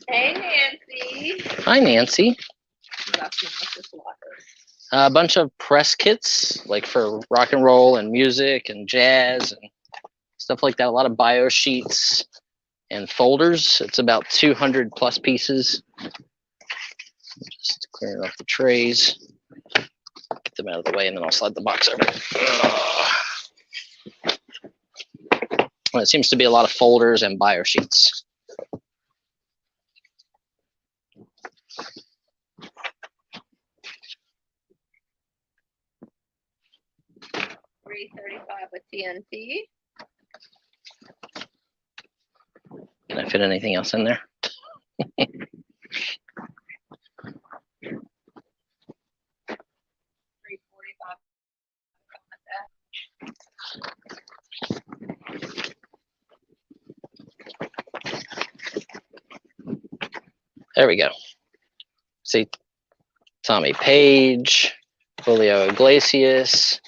Hey, Nancy. Hi, Nancy. A bunch of press kits, like for rock and roll and music and jazz and stuff like that. A lot of bio sheets and folders. It's about 200 plus pieces. Just clearing off the trays. Get them out of the way, and then I'll slide the box over. Well, it seems to be a lot of folders and bio sheets. $335 with TNT. Can I fit anything else in there? There we go. See, Tommy Page, Julio Iglesias,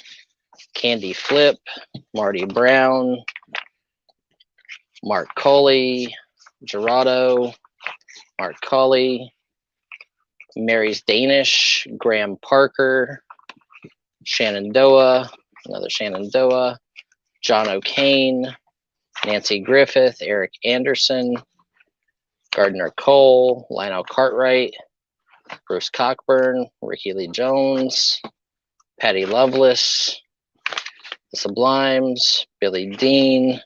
Candy Flip, Marty Brown, Mark Coley, Gerardo, Mark Coley, Mary's Danish, Graham Parker, Shenandoah, another Shenandoah, John O'Kane, Nancy Griffith, Eric Anderson, Gardner Cole, Lionel Cartwright, Bruce Cockburn, Ricky Lee Jones, Patty Loveless, The Sublimes, Billy Dean,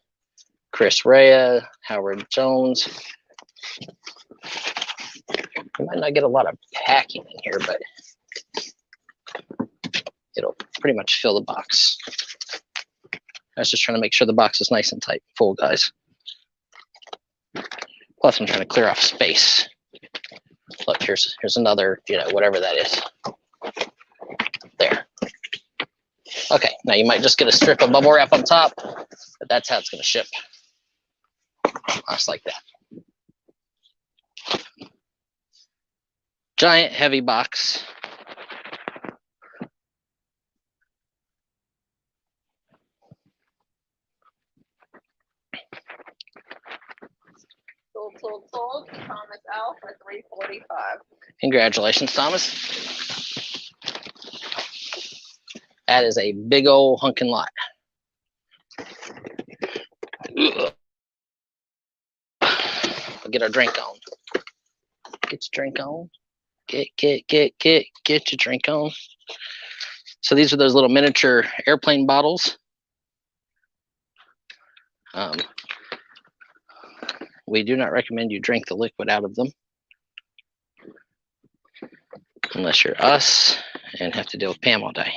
Chris Rea, Howard Jones. You might not get a lot of packing in here, but it'll pretty much fill the box. I was just trying to make sure the box is nice and tight, full, guys. Plus, I'm trying to clear off space. Look, here's another, whatever that is. There. Okay, now you might just get a strip of bubble wrap on top, but that's how it's going to ship. Just like that. Giant, heavy box. Sold. Thomas L for $345. Congratulations, Thomas. That is a big old hunkin' lot. Ugh. We'll get our drink on. Get your drink on. Get your drink on. So these are those little miniature airplane bottles. We do not recommend you drink the liquid out of them unless you're us and have to deal with Pam all day.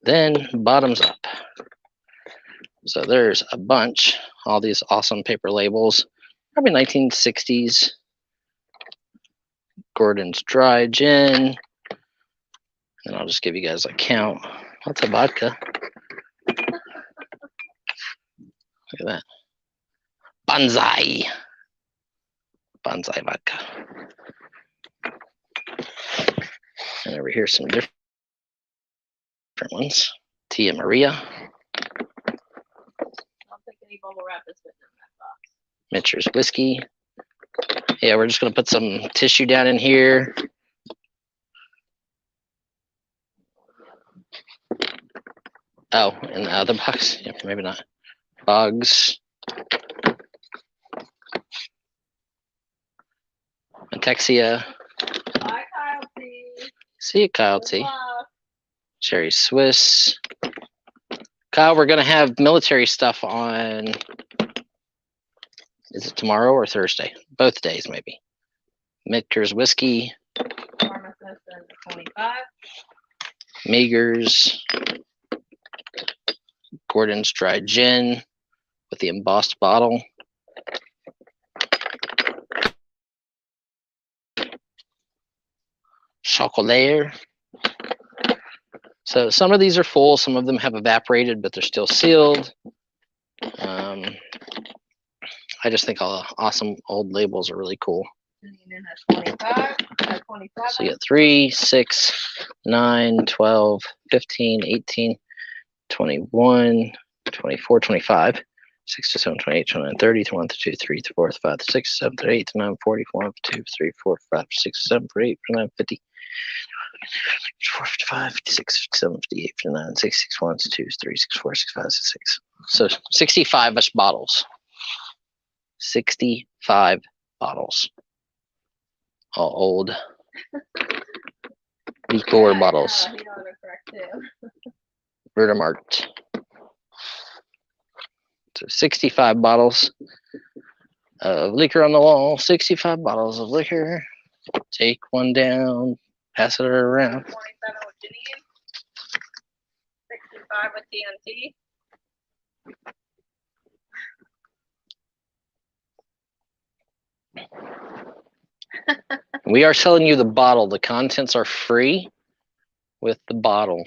Then bottoms up. So there's a bunch, all these awesome paper labels, probably 1960s. Gordon's Dry Gin. And I'll just give you guys a count. Lots of vodka. Look at that. Banzai vodka. And over here, some different ones. Tia Maria. I don't think any bubble wrap is fitting in that box. Mitcher's Whiskey. Yeah, we're just going to put some tissue down in here. Oh, in the other box? Yeah, maybe not. Bugs. Atexia. Hi, Kyle T. See you, Kyle T. Cherry Swiss. Kyle, we're going to have military stuff on, is it tomorrow or Thursday? Both days, maybe. Mitcher's Whiskey. Pharmacist and 25. Meagher's. Gordon's Dry Gin with the embossed bottle. Chocolate. So some of these are full, some of them have evaporated, but they're still sealed. I just think all awesome old labels are really cool. 25. So you get 3, 6, 9, 12, 15, 18, 21, 24, 25, 6 to 7, 28, 29, 30, 21, 32, 3, 4, 5, 6, 7, 8, 9, 40, 1, 2, 3, 4, 5, 6, 7, 8, 9, 50, 4, 55, 56, 57, 58, 59, 66, 1, 2, 3, 6, 4, 6, 5, 6, 6. So 65-ish bottles. 65 bottles. All old liqueur bottles. Vertimarked. So 65 bottles of liquor on the wall. 65 bottles of liquor. Take one down. Pass it around. 27 with Janine. 65 with TNT. We are selling you the bottle. The contents are free with the bottle.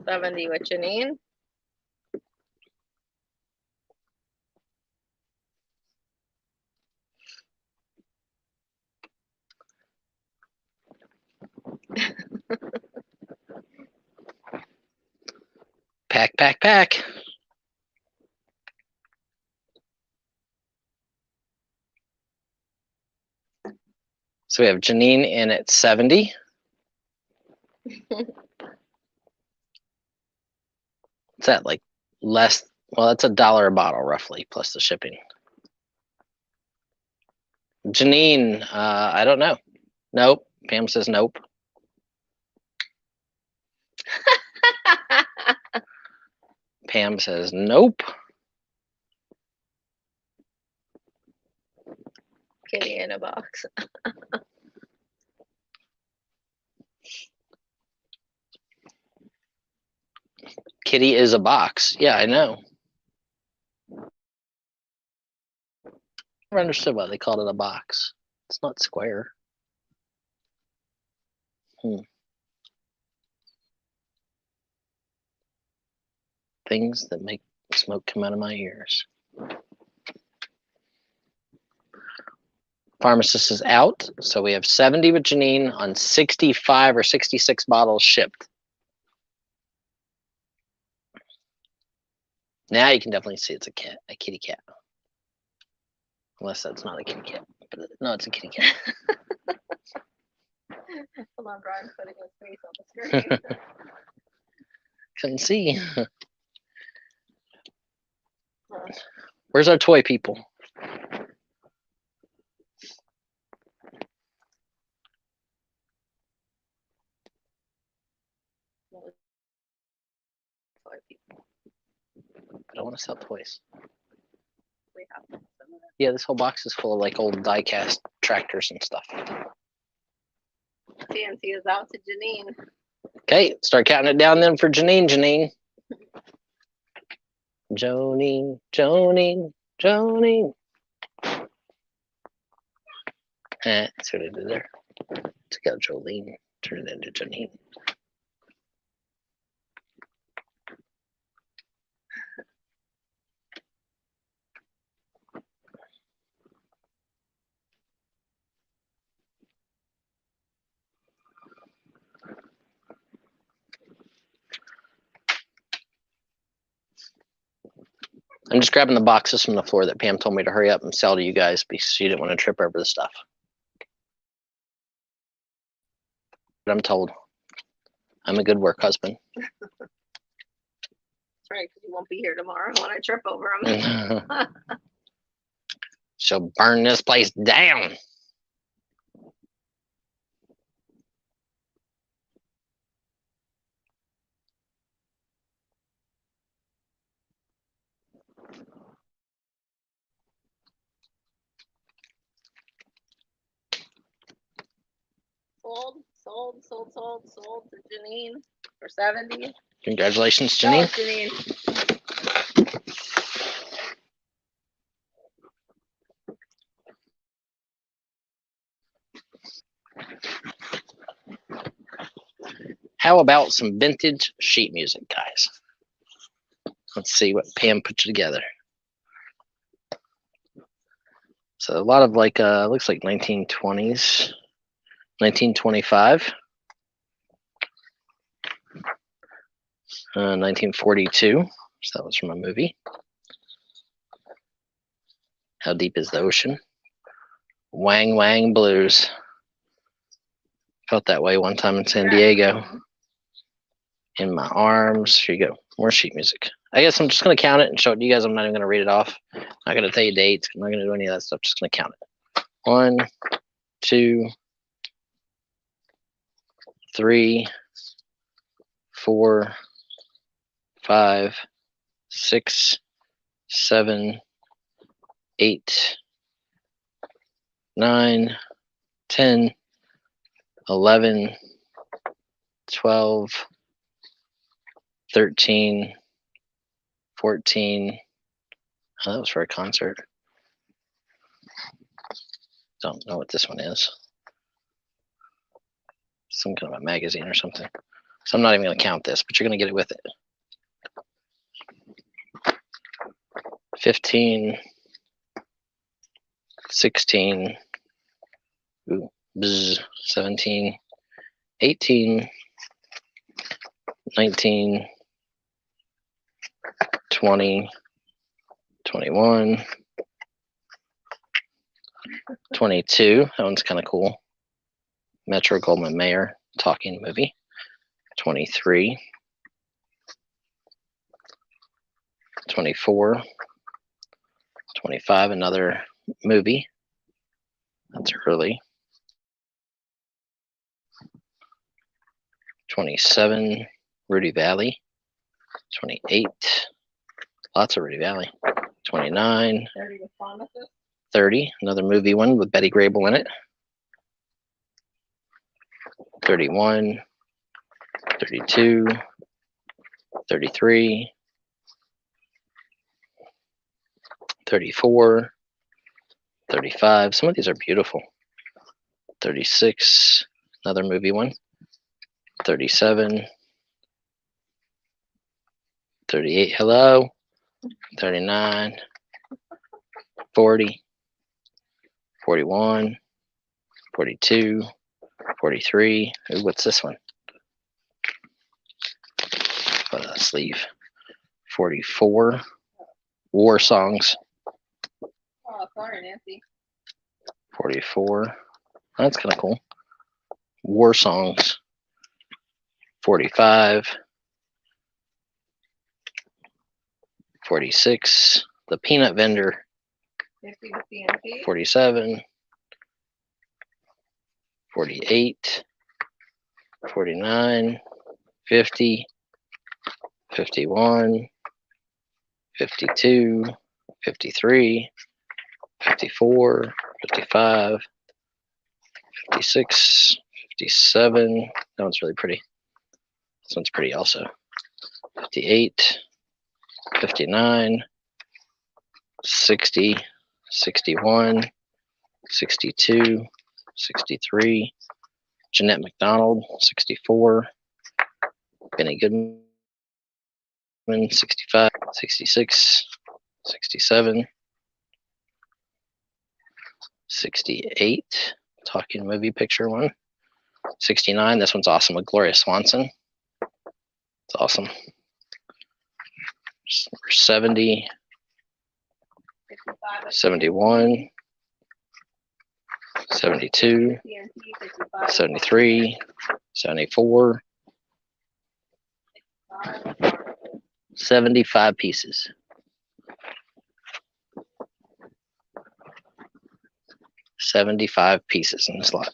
70 with Janine. Pack, pack, pack. So we have Janine in at 70. Is that like less? Well, that's $1 a bottle roughly plus the shipping. Janine, I don't know. Nope. Pam says nope. Pam says nope. Kitty in a box. Kitty is a box. Yeah, I know. Never understood why they called it a box. It's not square. Things that make smoke come out of my ears. Pharmacist is out, so we have 70 with Janine on 65 or 66 bottles shipped. Now you can definitely see it's a cat, a kitty cat. Unless that's not a kitty cat. But no, it's a kitty cat. Hold on, Brian's putting his face on the screen. Couldn't see. Where's our toy people? I don't want to sell toys. Yeah, this whole box is full of like old die-cast tractors and stuff. TNT is out to Janine. Okay, start counting it down then for Janine. Janine. Jonine, Jonine, Jonine. That's what I did there. Took out Jolene, turned it into Janine. I'm just grabbing the boxes from the floor that Pam told me to hurry up and sell to you guys because she didn't want to trip over the stuff. But I'm told I'm a good work husband. That's right, because you won't be here tomorrow when I trip over them. She'll burn this place down. Sold to Janine for 70. Congratulations, Janine. Oh, Janine. How about some vintage sheet music, guys? Let's see what Pam put together. So a lot of like, looks like 1920s, 1925, 1942. So that was from a movie. How Deep is the Ocean? Wang Wang Blues. Felt that way one time in San Diego. In My Arms. Here you go. More sheet music. I guess I'm just going to count it and show it to you guys. I'm not even going to read it off. I'm not going to tell you dates. I'm not going to do any of that stuff. Just going to count it. 1, 2, 3, 4, 5, 6, 7, 8, 9, 10, 11, 12, 13, 14. Oh, that was for a concert. Don't know what this one is. Some kind of a magazine or something. So I'm not even going to count this, but you're going to get it with it. 15, 16, 17, 18, 19, 20, 21, 22. That one's kind of cool. Metro Goldwyn Mayer talking movie. 23, 24, 25, another movie. That's early. 27, Rudy Valley. 28, lots of Rudy Valley. 29, 30, another movie one with Betty Grable in it. 31, 32, 33, 34, 35. Some of these are beautiful. 36, another movie one. 37, 38, hello. 39, 40, 41, 42, 43. Ooh, what's this one? Sleeve. 44, War Songs. Oh, sorry, Nancy. 44, that's kind of cool. War Songs. 45, 46, The Peanut Vendor. 47, 48, 49, 50, 51, 52, 53, 54, 55, 56, 57. That one's really pretty. This one's pretty also. 58, 59, 60, 61, 62, 63, Jeanette McDonald, 64, Benny Goodman, 65, 66, 67, 68, talking movie picture one, 69, this one's awesome with Gloria Swanson. It's awesome. 70, 71, 72, 73, 74, 75 pieces. 75 pieces in this lot.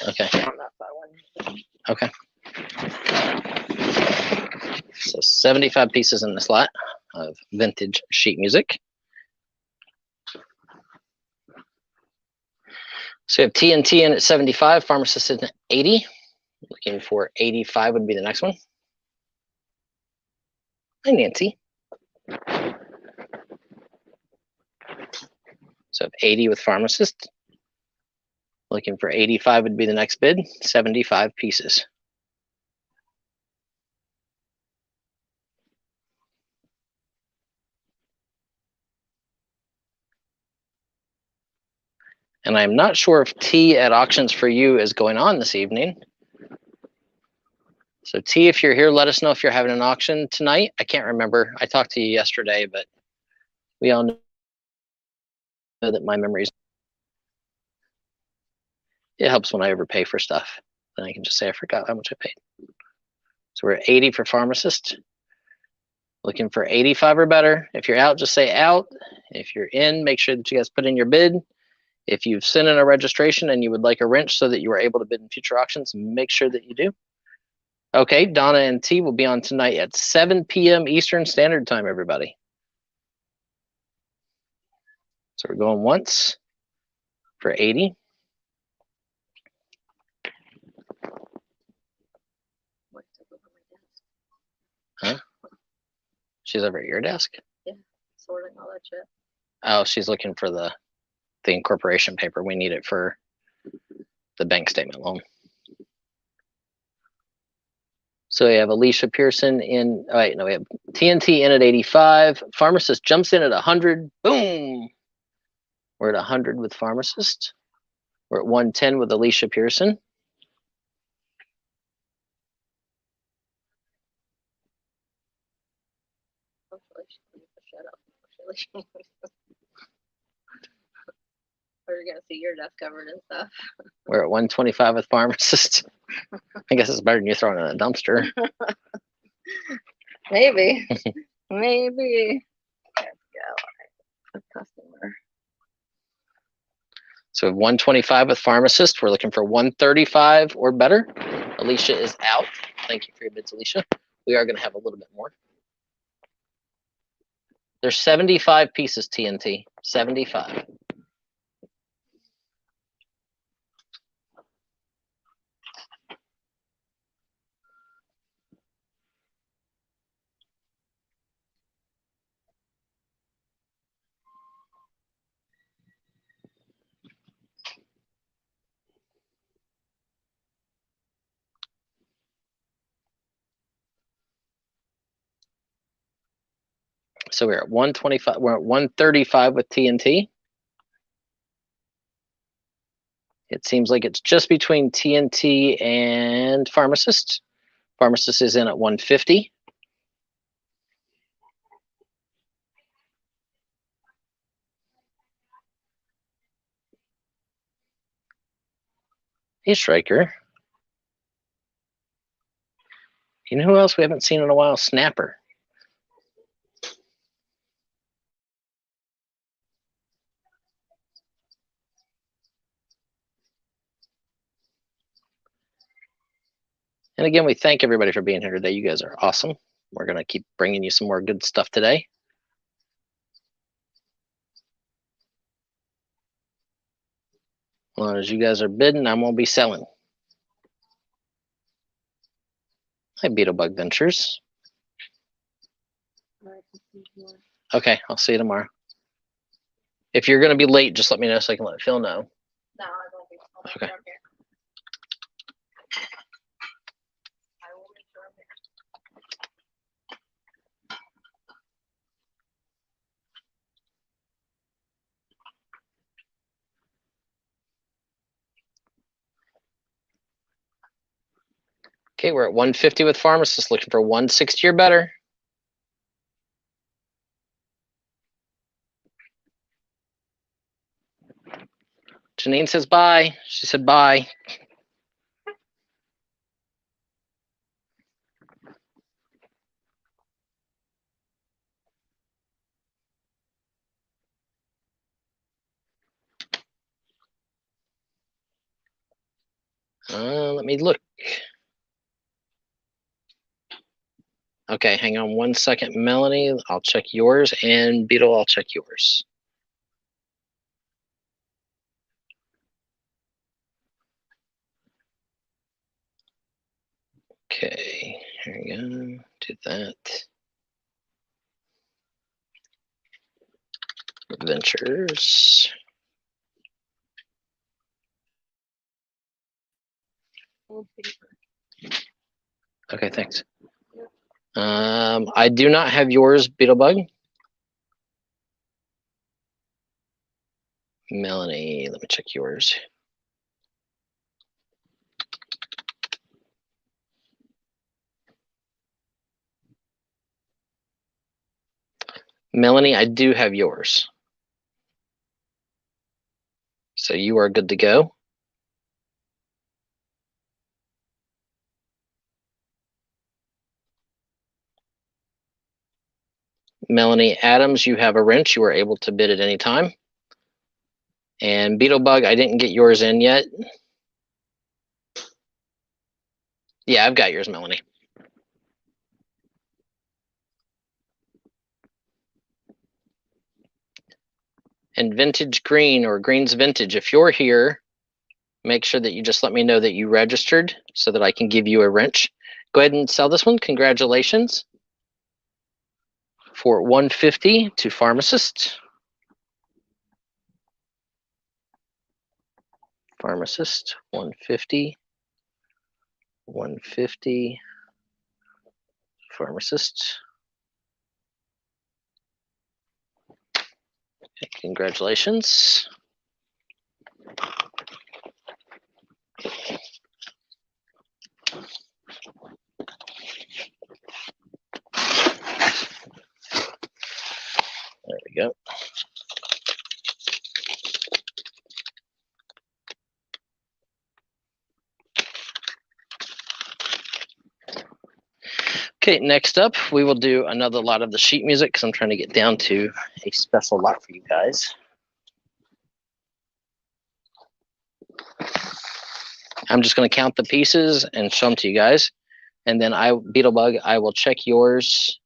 Okay. Okay. So 75 pieces in this lot of vintage sheet music. So we have TNT in at 75, Pharmacist in at 80. Looking for 85 would be the next one. Hi, Nancy. So 80 with Pharmacist. Looking for 85 would be the next bid. 75 pieces. And I'm not sure if T at Auctions for You is going on this evening. So T, if you're here, let us know if you're having an auction tonight. I can't remember. I talked to you yesterday, but we all know that my memories. It helps when I overpay for stuff. Then I can just say I forgot how much I paid. So we're at 80 for Pharmacist. Looking for 85 or better. If you're out, just say out. If you're in, make sure that you guys put in your bid. If you've sent in a registration and you would like a wrench so that you are able to bid in future auctions, make sure that you do. Okay, Donna and T will be on tonight at 7 p.m. Eastern Standard Time, everybody. So we're going once for 80. She's over at your desk? Yeah, sorting all that shit. Oh, she's looking for the incorporation paper. We need it for the bank statement loan. So we have Alicia Pearson in, oh wait, no, we have TNT in at 85. Pharmacist jumps in at 100. Boom. We're at 100 with Pharmacist. We're at 110 with Alicia Pearson. Hopefully she can shut up. We're gonna see your desk covered and stuff. We're at 125 with Pharmacist. I guess it's better than you throwing it in a dumpster. Maybe. Maybe. Let's go. Customer. So we have 125 with Pharmacist. We're looking for 135 or better. Alicia is out. Thank you for your bids, Alicia. We are going to have a little bit more. There's 75 pieces, TNT. 75. So we're at 125. We're at 135 with TNT. It seems like it's just between TNT and Pharmacist. Pharmacist is in at 150. Hey, Striker. You know who else we haven't seen in a while? Snapper. And again, we thank everybody for being here today. You guys are awesome. We're going to keep bringing you some more good stuff today. As long as you guys are bidding, I won't be selling. Hi, Beetlebug Ventures. Okay, I'll see you tomorrow. If you're going to be late, just let me know so I can let Phil know. No, I won't be. Okay. I will make sure I'm here. Okay, we're at 150 with Pharmacist, looking for 160 or better. Janine says bye. She said bye. Let me look. Okay, hang on 1 second, Melanie. I'll check yours, and Beetle, I'll check yours. Okay, here we go. Do that. Ventures. Okay, thanks. I do not have yours, Beetlebug. Melanie, let me check yours. Melanie, I do have yours. So you are good to go. Melanie Adams, you have a wrench. You are able to bid at any time. And Beetlebug, I didn't get yours in yet. Yeah, I've got yours, Melanie. And Vintage Green or Green's Vintage, if you're here, make sure that you just let me know that you registered so that I can give you a wrench. Go ahead and sell this one. Congratulations. For $150 to pharmacist. Pharmacist, $150. $150. Pharmacist. Okay, congratulations. There we go. Okay, next up, we will do another lot of the sheet music because I'm trying to get down to a special lot for you guys. I'm just going to count the pieces and show them to you guys. And then Beetlebug, I will check yours.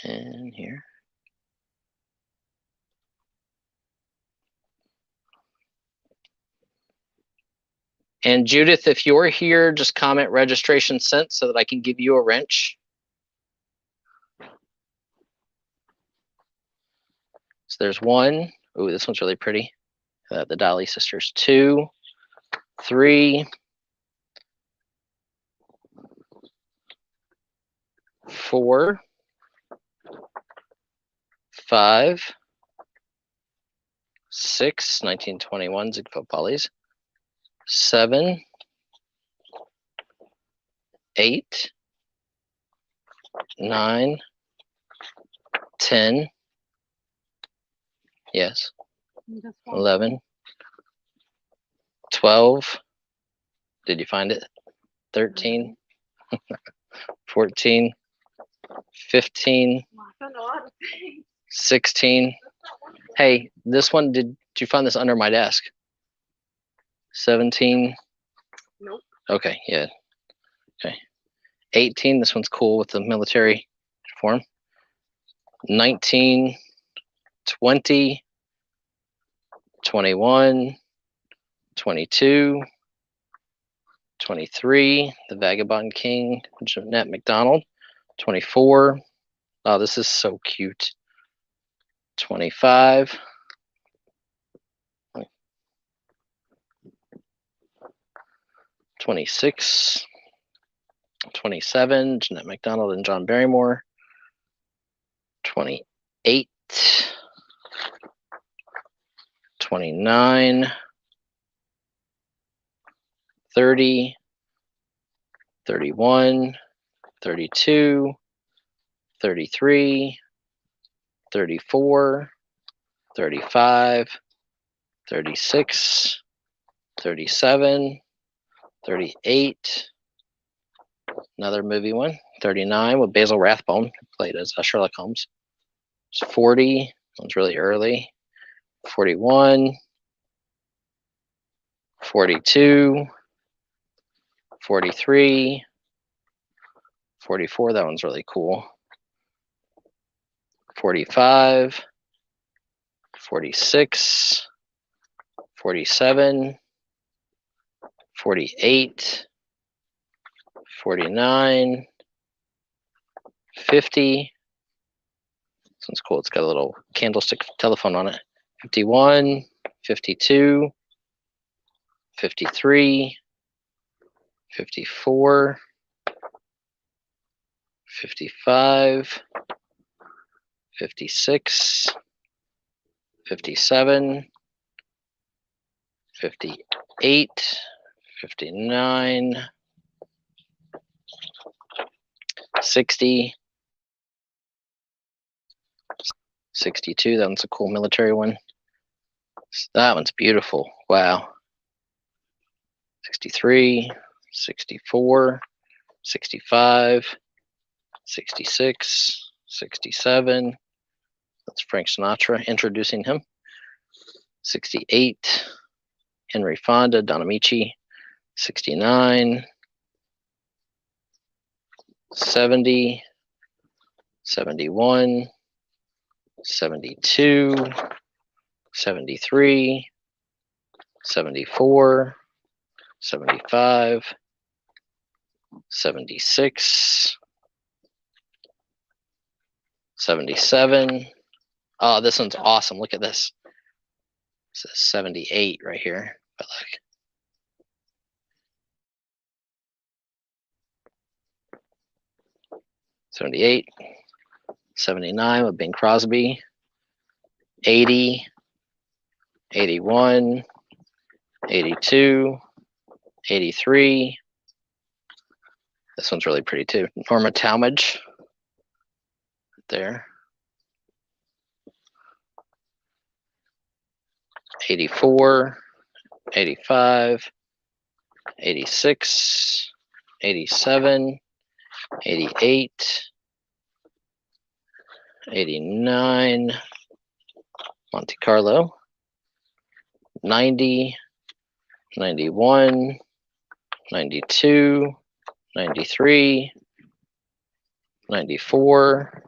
And here. And Judith, if you're here, just comment registration sent so that I can give you a wrench. So there's one. Ooh, this one's really pretty. The Dolly sisters. 2, 3, 4, 5, 6, 1921 Ziegfeld Polly's. 7, 8, 9, 10. Yes. 11, 12. Did you find it? 13, 14, 15, 16. Hey, this one, did you find this under my desk? 17. Nope. Okay, yeah. Okay. 18. This one's cool with the military uniform. 19, 20, 21, 22, 23, the Vagabond King, Jeanette McDonald. 24. Oh, this is so cute. 25. 26. 27, Jeanette McDonald and John Barrymore. 28. 29. 30. 31. 32. 33. 34. 35. 36. 37. 38. Another movie one. 39 with Basil Rathbone, played as Sherlock Holmes. It's 40. One's really early. 41. 42. 43. 44. That one's really cool. 45. 46. 47. 48. 49. 50. This one's cool. It's got a little candlestick telephone on it. 51. 52. 53. 54. 55. 56. 57. 58. 59. 60. 62. That one's a cool military one. That one's beautiful. Wow. 63. 64. 65. 66. 67. That's Frank Sinatra introducing him. 68. Henry Fonda, Don Amici. 69. 70. 71. 72. 73. 74, 75, 76, 77. Oh, this one's awesome. Look at this. It says 78 right here. But look. 78, 79 with Bing Crosby, 80, 81, 82, 83. This one's really pretty too. Norma Talmadge there. 84, 85, 86, 87, 88, 89, Monte Carlo, 90, 91, 92, 93, 94,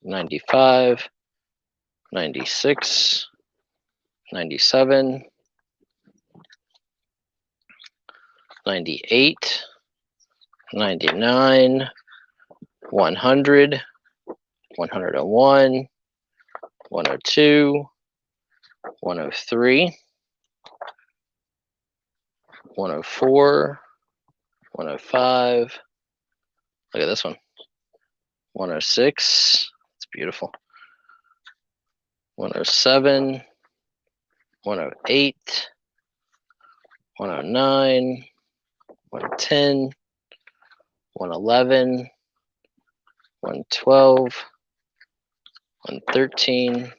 95, 96, 97, 98, 99, 100, 101, 102, 103, 104, 105. Look at this one. 106. It's beautiful. 107, 108, 109, 110, 111, 112, 113,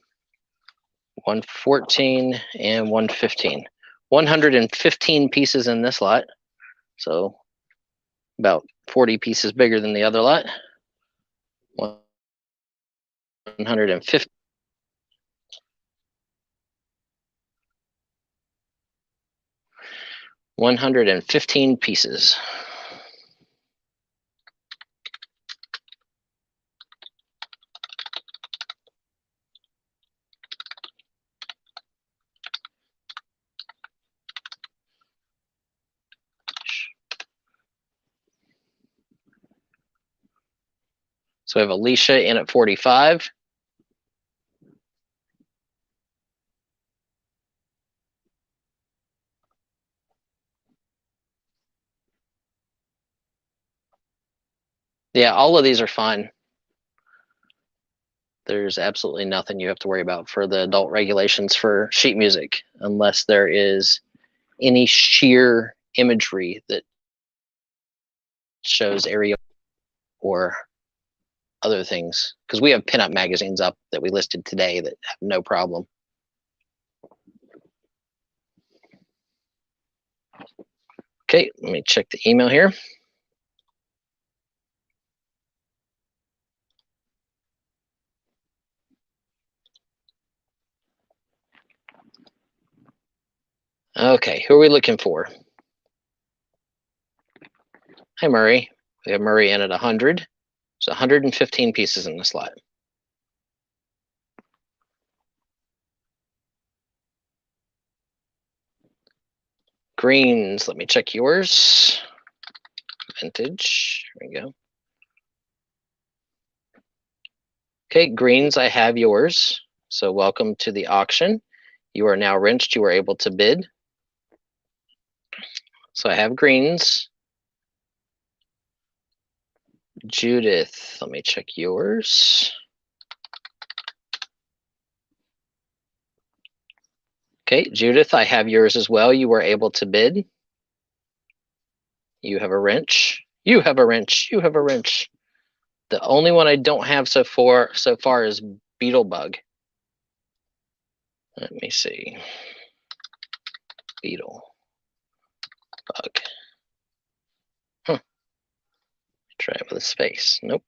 114, and 115. 115 pieces in this lot. So about 40 pieces bigger than the other lot. 150. $115 pieces. So we have Alicia in at 45. Yeah, all of these are fine. There's absolutely nothing you have to worry about for the adult regulations for sheet music, unless there is any sheer imagery that shows aerial or other things. Because we have pinup magazines up that we listed today that have no problem. Okay, let me check the email here. Okay, who are we looking for? Hi, Murray. We have Murray in at 100. So 115 pieces in this lot. Greens, let me check yours. Vintage, here we go. Okay, greens, I have yours. So welcome to the auction. You are now wrenched, you are able to bid. So I have greens. Judith, let me check yours. Okay, Judith, I have yours as well. You were able to bid. You have a wrench. You have a wrench. You have a wrench. The only one I don't have so far is Beetlebug. Let me see. Beetlebug. Huh. Try it with a space. Nope.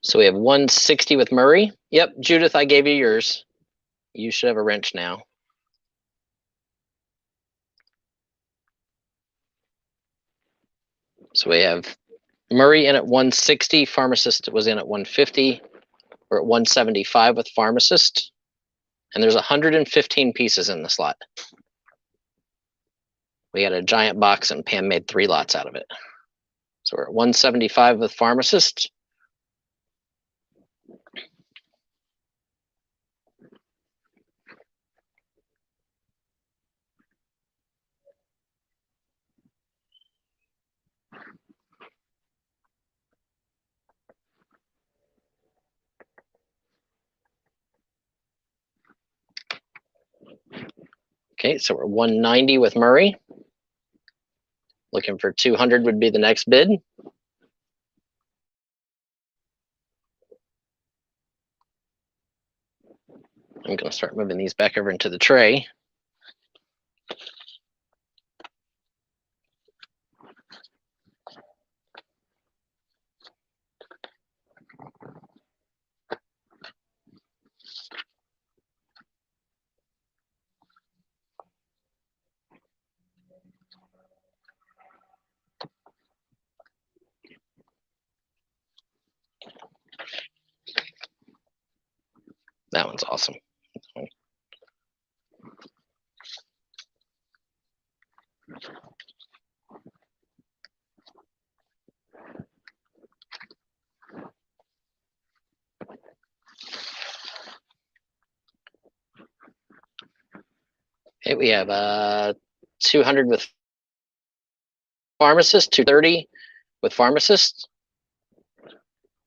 So we have 160 with Murray. Yep, Judith, I gave you yours. You should have a wrench now. So we have Murray in at 160, Pharmacist was in at 150. We're at 175 with Pharmacist. And there's 115 pieces in this lot. We had a giant box and Pam made 3 lots out of it. So we're at 175 with Pharmacist. Okay, so we're 190 with Murray. Looking for 200 would be the next bid. I'm going to start moving these back over into the tray. That one's awesome. Okay, we have 200 with Pharmacist, 230 with Pharmacist.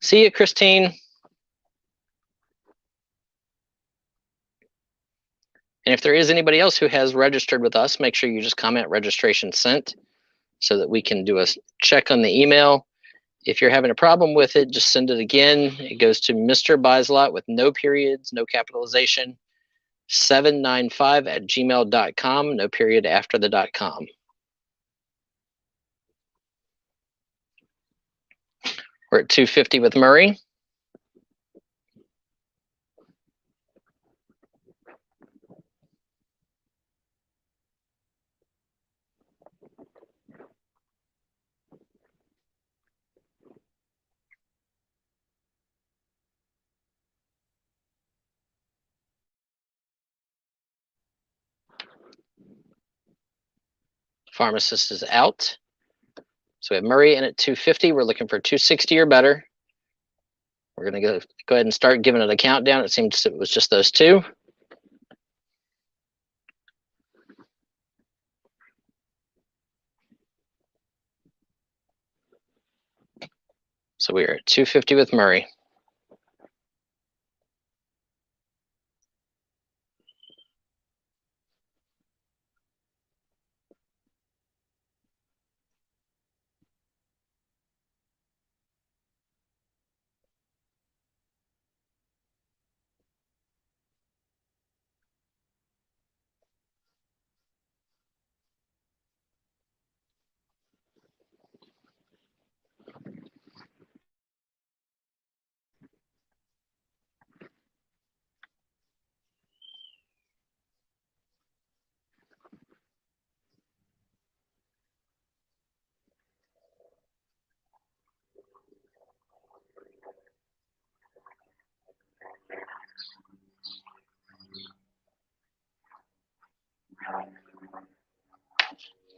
See you, Christine. And if there is anybody else who has registered with us, make sure you just comment registration sent so that we can do a check on the email. If you're having a problem with it, just send it again. It goes to Mr. Buysalot with no periods, no capitalization, 795@gmail.com, no period after the .com. We're at 250 with Murray. Pharmacist is out. So we have Murray in at 250. We're looking for 260 or better. We're going to go ahead and start giving it a countdown. It seems it was just those two. So we are at 250 with Murray.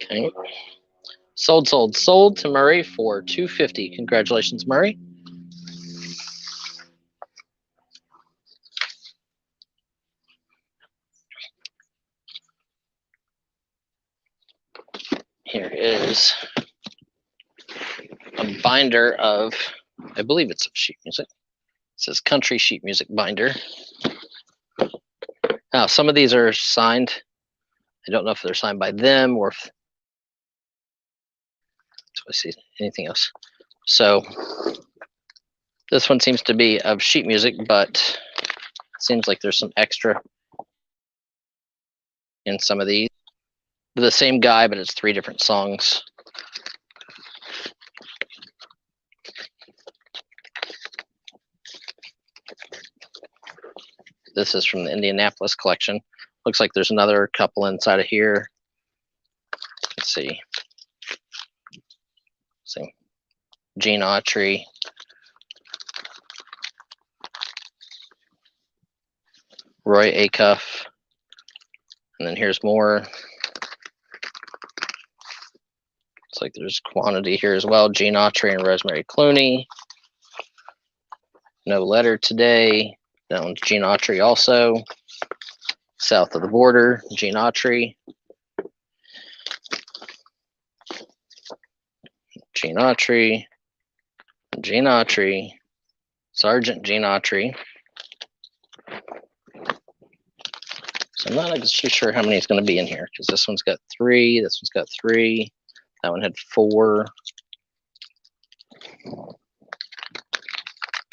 Okay. Sold to Murray for 250. Congratulations, Murray. Here is a binder of, I believe it's sheet music. It says country sheet music binder. Now, some of these are signed. I don't know if they're signed by them or if I see anything else. So this one seems to be of sheet music, but it seems like there's some extra in some of these. The same guy, but it's 3 different songs. This is from the Indianapolis collection. Looks like there's another couple inside of here. Let's see. See, Gene Autry. Roy Acuff. And then here's more. Looks like there's quantity here as well. Gene Autry and Rosemary Clooney. No Letter Today. That one's Gene Autry also. South of the Border, Gene Autry. Gene Autry. Gene Autry. Sergeant Gene Autry. So I'm not actually sure how many is going to be in here, because this one's got 3, this one's got 3, that one had 4.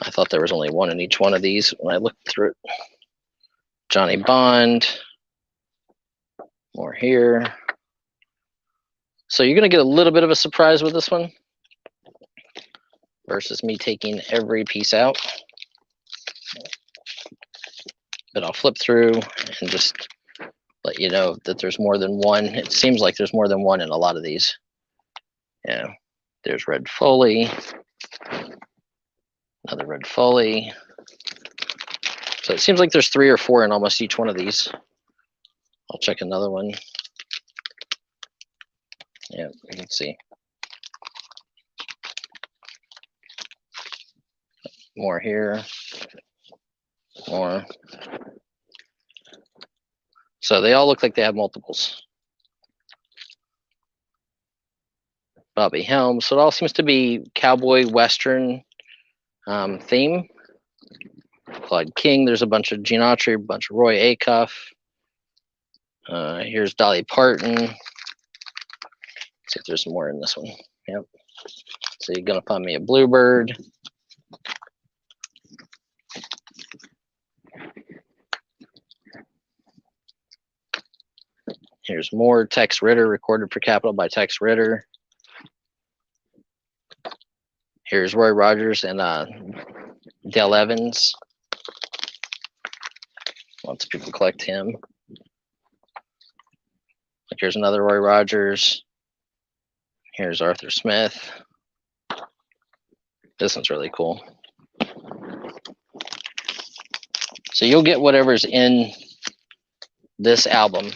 I thought there was only 1 in each one of these when I looked through it. Johnny Bond. More here. So you're going to get a little bit of a surprise with this one versus me taking every piece out. But I'll flip through and just let you know that there's more than 1. It seems like there's more than 1 in a lot of these. Yeah, there's Red Foley. Another Red Foley. So it seems like there's 3 or 4 in almost each one of these. I'll check another one. Yeah, you can see. More here. More. So they all look like they have multiples. Bobby Helms. So it all seems to be cowboy western theme. Clyde King. There's a bunch of Gene Autry, a bunch of Roy Acuff. Here's Dolly Parton. Let's see if there's more in this one. Yep. So you're gonna find me a Bluebird. Here's more Tex Ritter, recorded for Capital by Tex Ritter. Here's Roy Rogers and Dale Evans. Lots of people collect him. Like here's another Roy Rogers. Here's Arthur Smith. This one's really cool. So you'll get whatever's in this album,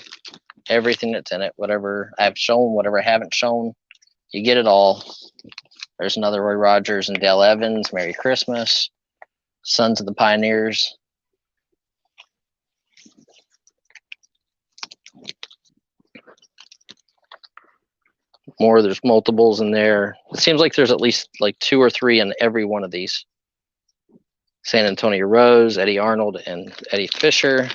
everything that's in it, whatever I've shown, whatever I haven't shown, you get it all. There's another Roy Rogers and Dale Evans, Merry Christmas, Sons of the Pioneers. More, there's multiples in there. It seems like there's at least like 2 or 3 in every one of these. San Antonio Rose, Eddie Arnold, and Eddie Fisher.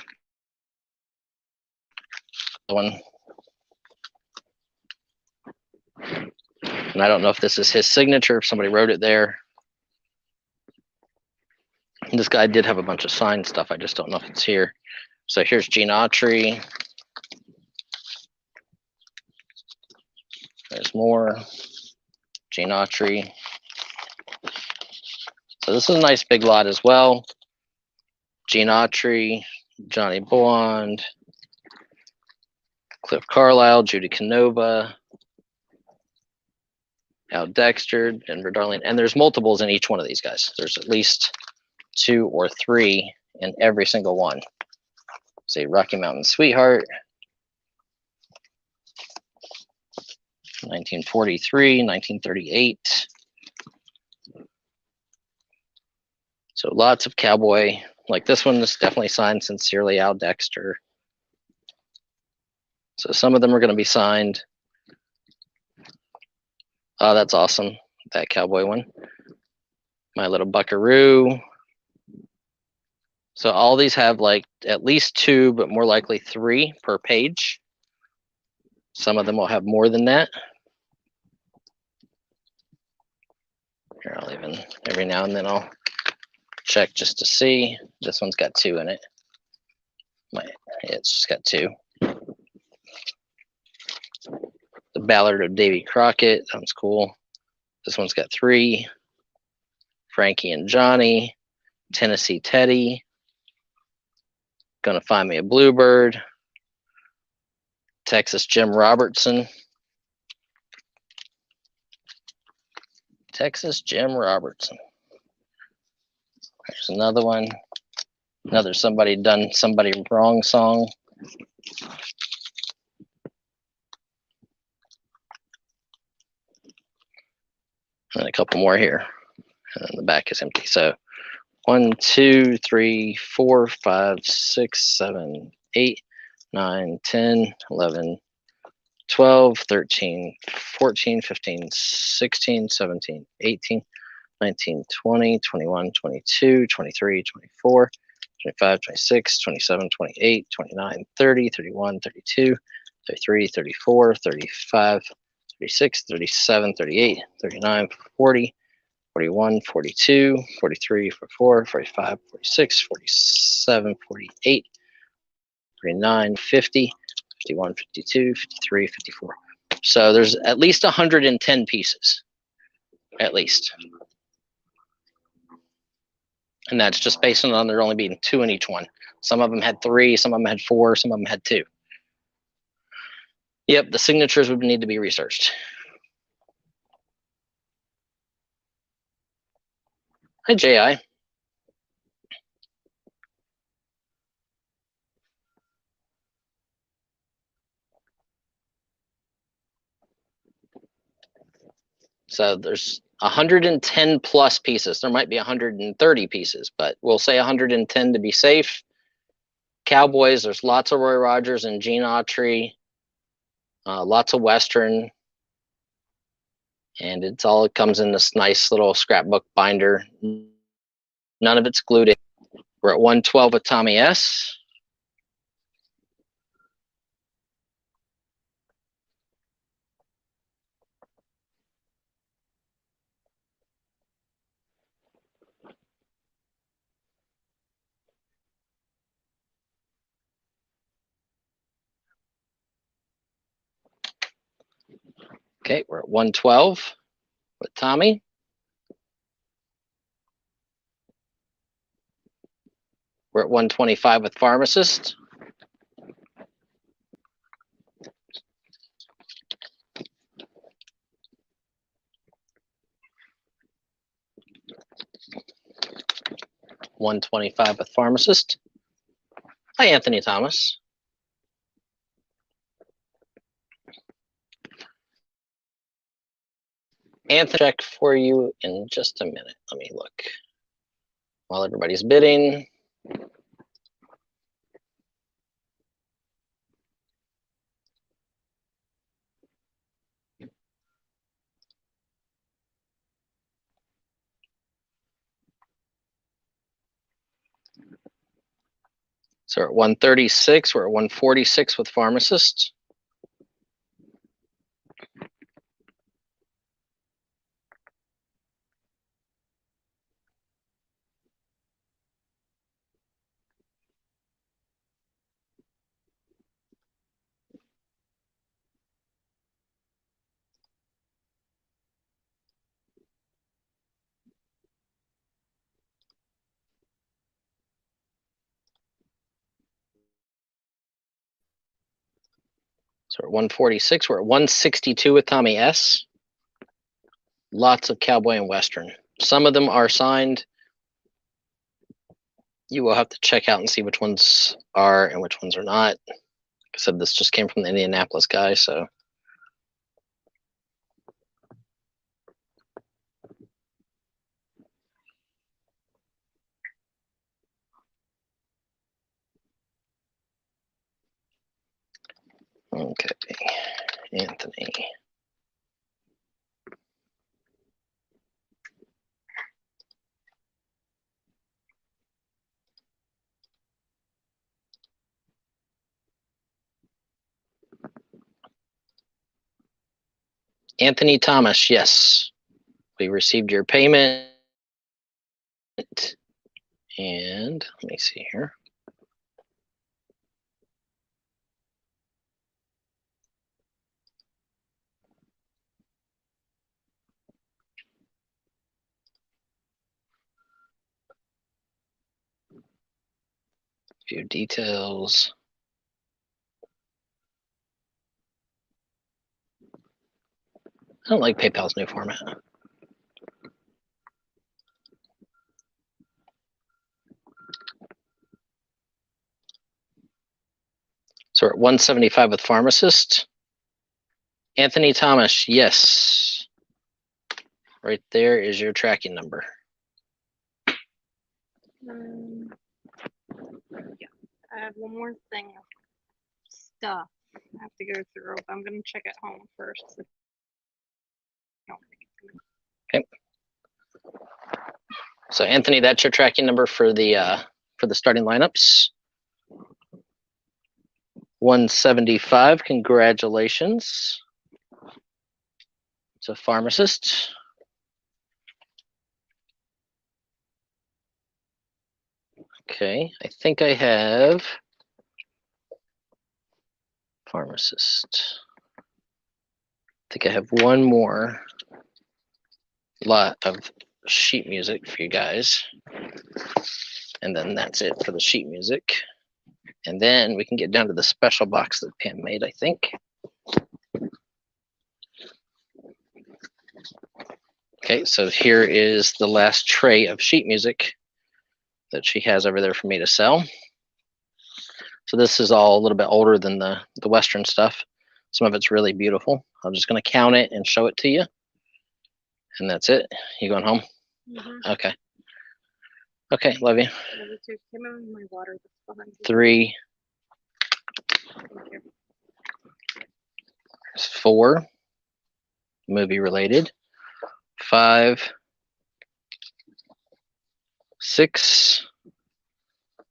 One. And I don't know if this is his signature, if somebody wrote it there. And this guy did have a bunch of signed stuff. I just don't know if it's here. So here's Gene Autry. There's more. Gene Autry. So this is a nice big lot as well. Gene Autry, Johnny Blonde, Cliff Carlisle, Judy Canova, Al Dexter, Denver Darling. And there's multiples in each one of these guys. There's at least 2 or 3 in every single one. Say Rocky Mountain Sweetheart, 1943, 1938. So lots of cowboy. Like this one is definitely signed Sincerely Al Dexter. So some of them are going to be signed. Oh, that's awesome. That cowboy one. My Little Buckaroo. So all these have like at least 2, but more likely 3 per page. Some of them will have more than that. Here, I'll even, every now and then I'll check just to see. This one's got 2 in it. Yeah, it's just got 2. The Ballad of Davy Crockett, that one's cool. This one's got 3. Frankie and Johnny, Tennessee Teddy, Gonna Find Me a Bluebird, Texas Jim Robertson, Texas Jim Robertson. There's another one. Another somebody done somebody wrong song. And a couple more here. And then the back is empty. So 1, 2, 3, 4, 5, 6, 7, 8, 9, 10, 11, 12, 13, 14, 15, 16, 17, 18, 19, 20, 21, 22, 23, 24, 25, 26, 27, 28, 29, 30, 31, 32, 33, 34, 35, 36, 37, 38, 39, 40, 41, 42, 43, 44, 45, 46, 47, 48, 49, 50, 51, 52, 53, 54. So there's at least 110 pieces, at least. And that's just based on there only being 2 in each one. Some of them had 3, some of them had 4, some of them had 2. Yep, the signatures would need to be researched. Hi, J.I. So there's 110 plus pieces. There might be 130 pieces, but we'll say 110 to be safe. Cowboys, there's lots of Roy Rogers and Gene Autry, lots of Western, and it comes in this nice little scrapbook binder. None of it's glued in. We're at 112 with Tommy S. Okay, we're at 112 with Tommy. We're at 125 with Pharmacist. $125 with Pharmacist. Hi, Anthony Thomas. Anthony, check for you in just a minute. Let me look while everybody's bidding. So we're at 136. We're at 146 with Pharmacist. So we're at 146. We're at 162 with Tommy S. Lots of Cowboy and Western. Some of them are signed. You will have to check out and see which ones are and which ones are not. Like I said, this just came from the Indianapolis guy, so. Okay, Anthony. Anthony Thomas, yes. We received your payment. And let me see here. Few details. I don't like PayPal's new format. So we're at 175 with pharmacist. Anthony Thomas, yes. Right there is your tracking number. Yeah. I have one more thing of stuff I have to go through. I'm going to check at home first. Okay. So Anthony, that's your tracking number for the starting lineups. 175. Congratulations. It's a pharmacist. Okay, I think I have pharmacist. I think I have one more lot of sheet music for you guys. And then that's it for the sheet music. And then we can get down to the special box that Pam made, I think. Okay, so here is the last tray of sheet music that she has over there for me to sell. So this is all a little bit older than the Western stuff. Some of it's really beautiful. I'm just going to count it and show it to you. And that's it. You going home? Mm-hmm. Okay. Okay, love you. Love you too. Came out my water that's behind you. 3, Thank you. 4, movie related. 5, 6,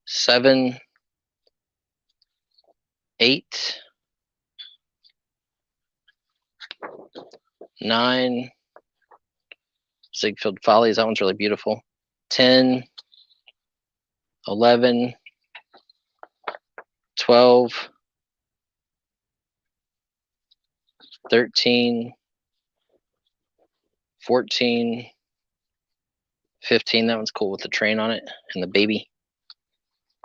7, 8, 9, Ziegfeld Follies, that one's really beautiful. 10, 11, 12, 13, 14, 15, that one's cool with the train on it and the baby.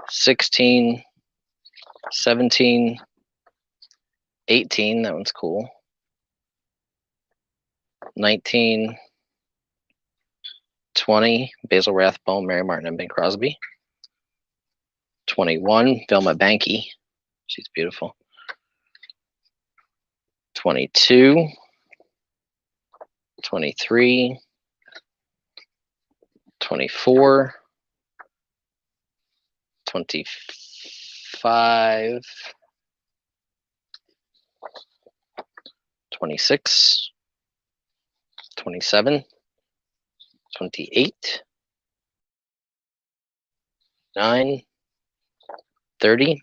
16, 17, 18, that one's cool. 19, 20, Basil Rathbone, Mary Martin, and Bing Crosby. 21, Velma Banky, she's beautiful. 22, 23, 24, 25, 26, 27, 28, 9, 30,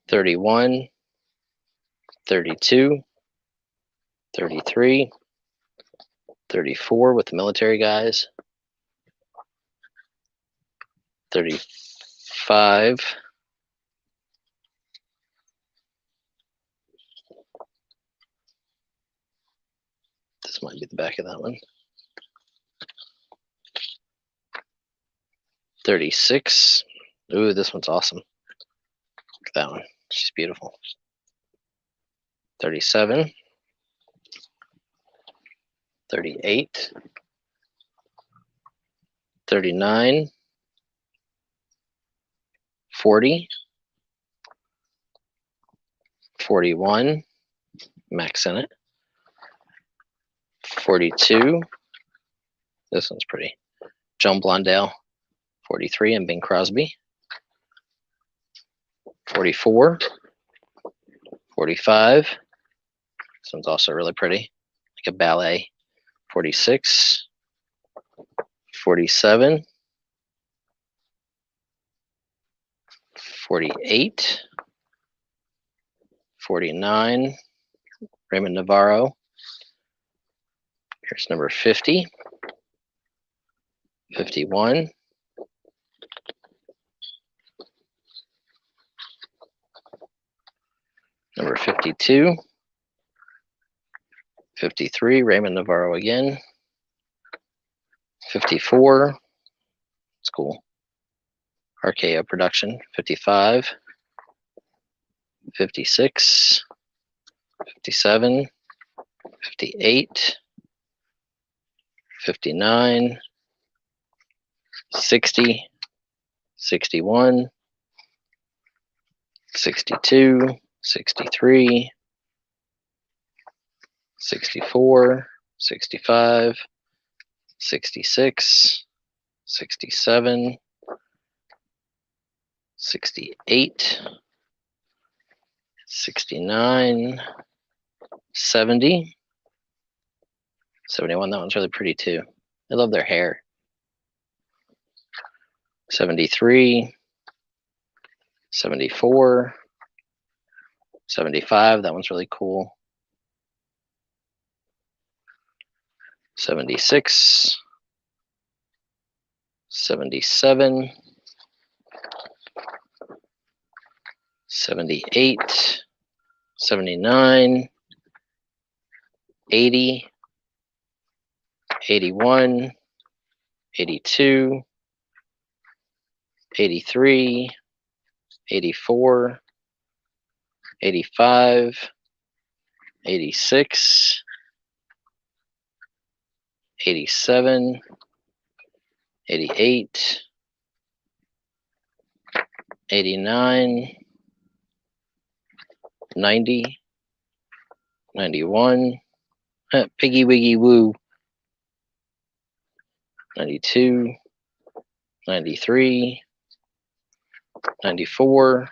31, 32, 33, 34 with the military guys, 35, this might be the back of that one, 36, ooh, this one's awesome, look at that one, she's beautiful, 37, 38, 39, 40, 41, Max in it, 42, this one's pretty, Joan Blondell, 43, and Bing Crosby, 44, 45, this one's also really pretty, like a ballet, 46, 47, 48, 49, Raymond Navarro. Here's number 50, 51, number 52, 53, Raymond Navarro again, 54, it's cool, RKO production, 55, 56, 57, 58, 59, 60, 61, 62, 63, 64, 65, 66, 67, 68, 69, 70, 71. That one's really pretty too. I love their hair. 73, 74, 75. That one's really cool. 76, 77, 78, 79, 80, 81, 82, 83, 84, 85, 86, 87, 88, 89, 90, 91, piggy wiggy woo, 92, 93, 94,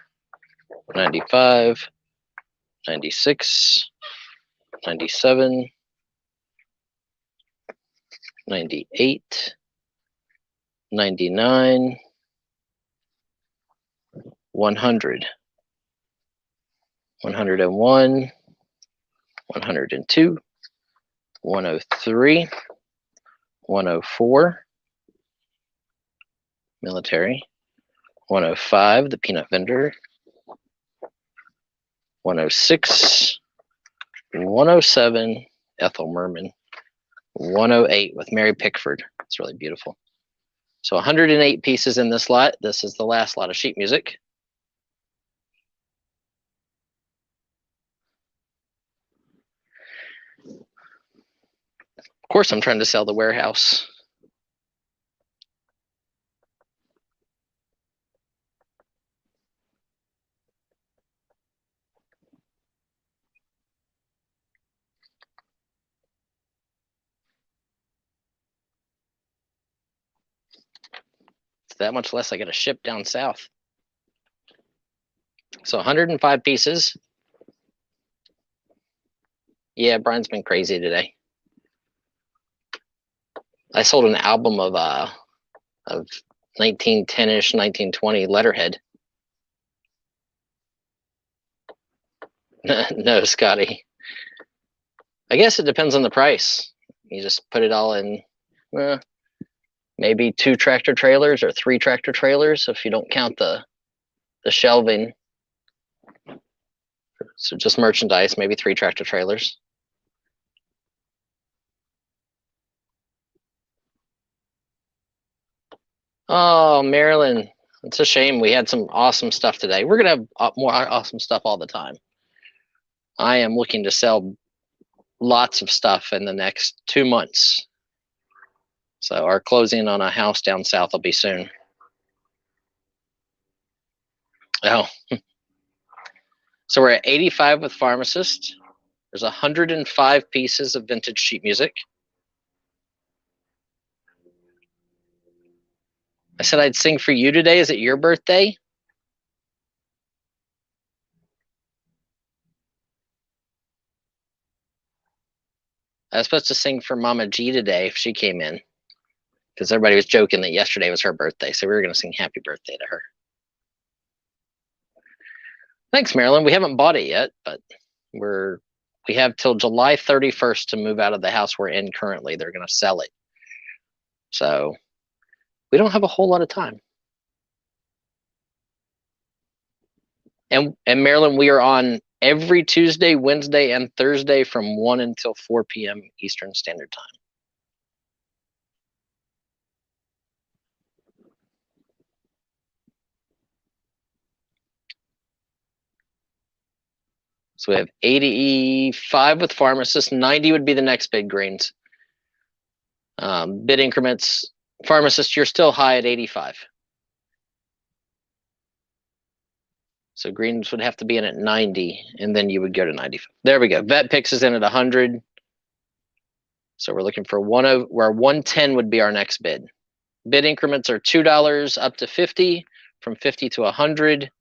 95, 96, 97, 98, 99, 100, 101, 102, 103, 104, military, 105, the peanut vendor, 106, 107, Ethel Merman, 108 with Mary Pickford. It's really beautiful. So 108 pieces in this lot. This is the last lot of sheet music. Of course, I'm trying to sell the warehouse. It's that much less I got to ship down south. So 105 pieces. Yeah, Brian's been crazy today. I sold an album of 1910-ish, 1920 letterhead. No, Scotty. I guess it depends on the price. You just put it all in, maybe 2 tractor trailers or 3 tractor trailers if you don't count the shelving. So just merchandise, maybe 3 tractor trailers. Oh, Marilyn, it's a shame. We had some awesome stuff today. We're going to have more awesome stuff all the time. I am looking to sell lots of stuff in the next 2 months. So our closing on a house down south will be soon. Oh. So we're at 85 with Pharmacist. There's 105 pieces of vintage sheet music. I said I'd sing for you today. Is it your birthday? I was supposed to sing for Mama G today if she came in, because everybody was joking that yesterday was her birthday. So we were going to sing happy birthday to her. Thanks, Marilyn. We haven't bought it yet, but we have till July 31st to move out of the house we're in currently. They're going to sell it. So we don't have a whole lot of time. And Marilyn, we are on every Tuesday, Wednesday, and Thursday from 1 until 4 p.m. Eastern Standard Time. So we have 85 with Pharmacist, 90 would be the next big greens. Bid increments, Pharmacist, you're still high at 85. So greens would have to be in at 90, and then you would go to 95. There we go. Vet Picks is in at 100. So we're looking for where 110 would be our next bid. Bid increments are $2 up to 50, from 50 to 100.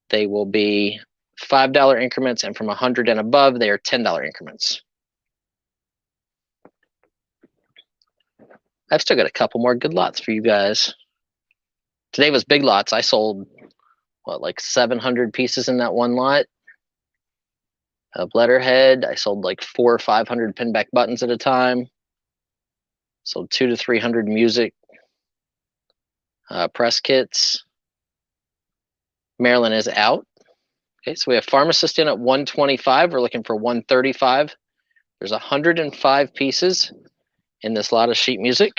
They will be $5 increments, and from 100 and above, they are $10 increments. I've still got a couple more good lots for you guys. Today was big lots. I sold, what, like 700 pieces in that one lot of letterhead. I sold like 400 or 500 pinback buttons at a time. Sold 200 to 300 music press kits. Maryland is out. Okay, so we have pharmacist in at 125. We're looking for 135. There's 105 pieces in this lot of sheet music.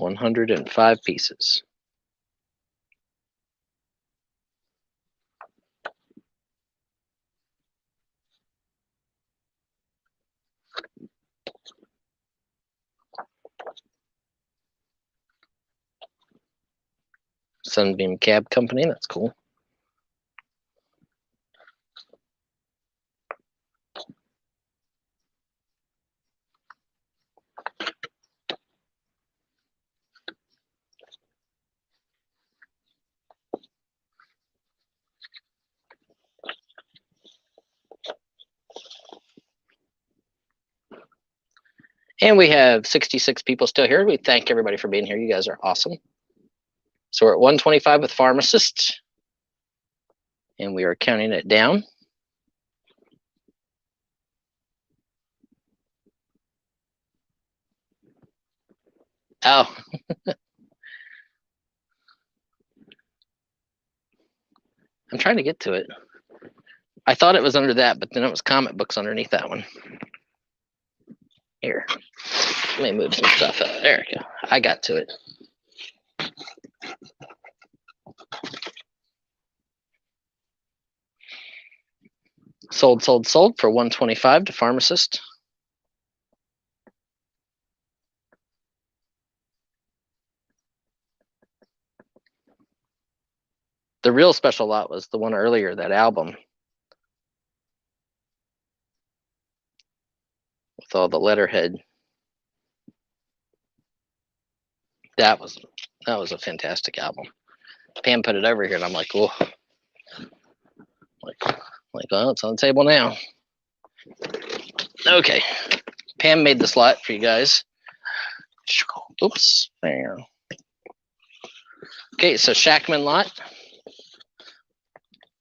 $105 pieces. Sunbeam Cab Company, that's cool. And we have 66 people still here. We thank everybody for being here. You guys are awesome. So we're at 125 with pharmacist, and we are counting it down. Oh. I'm trying to get to it. I thought it was under that, but then it was comic books underneath that one. Here, let me move some stuff up. There we go. I got to it. Sold for 125 to pharmacist. The real special lot was the one earlier, that album with all the letterhead. That was a fantastic album. Pam put it over here, and I'm like, whoa. Like, well, it's on the table now. Okay, Pam made this lot for you guys. Oops, there. Okay, so Shackman lot.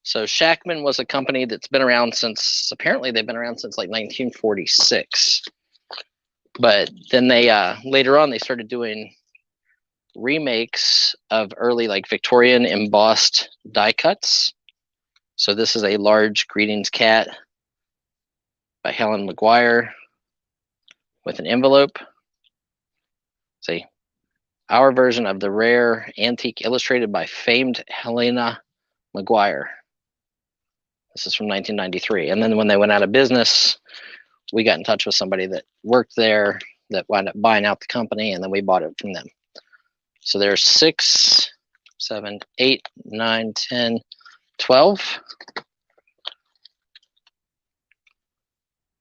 So Shackman was a company that's been around since, apparently they've been around since like 1946. But then they, later on, they started doing remakes of early like Victorian embossed die cuts. So this is a large greetings cat by Helen McGuire with an envelope. See, our version of the rare antique illustrated by famed Helena McGuire. This is from 1993. And then when they went out of business, we got in touch with somebody that worked there that wound up buying out the company, and then we bought it from them. So there's 6, 7, 8, 9, 10, 12,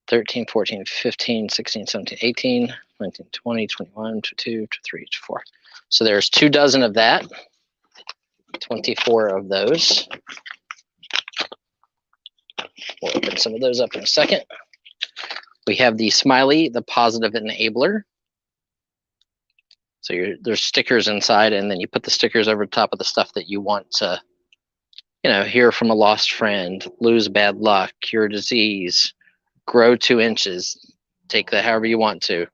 13, 14, 15, 16, 17, 18, 19, 20, 21, 22, 23, 24. So there's 2 dozen of that, 24 of those. We'll open some of those up in a second. We have the smiley, the positive enabler. So there's stickers inside, and then you put the stickers over top of the stuff that you want to, you know, hear from a lost friend, lose bad luck, cure disease, grow 2 inches, take that however you want to.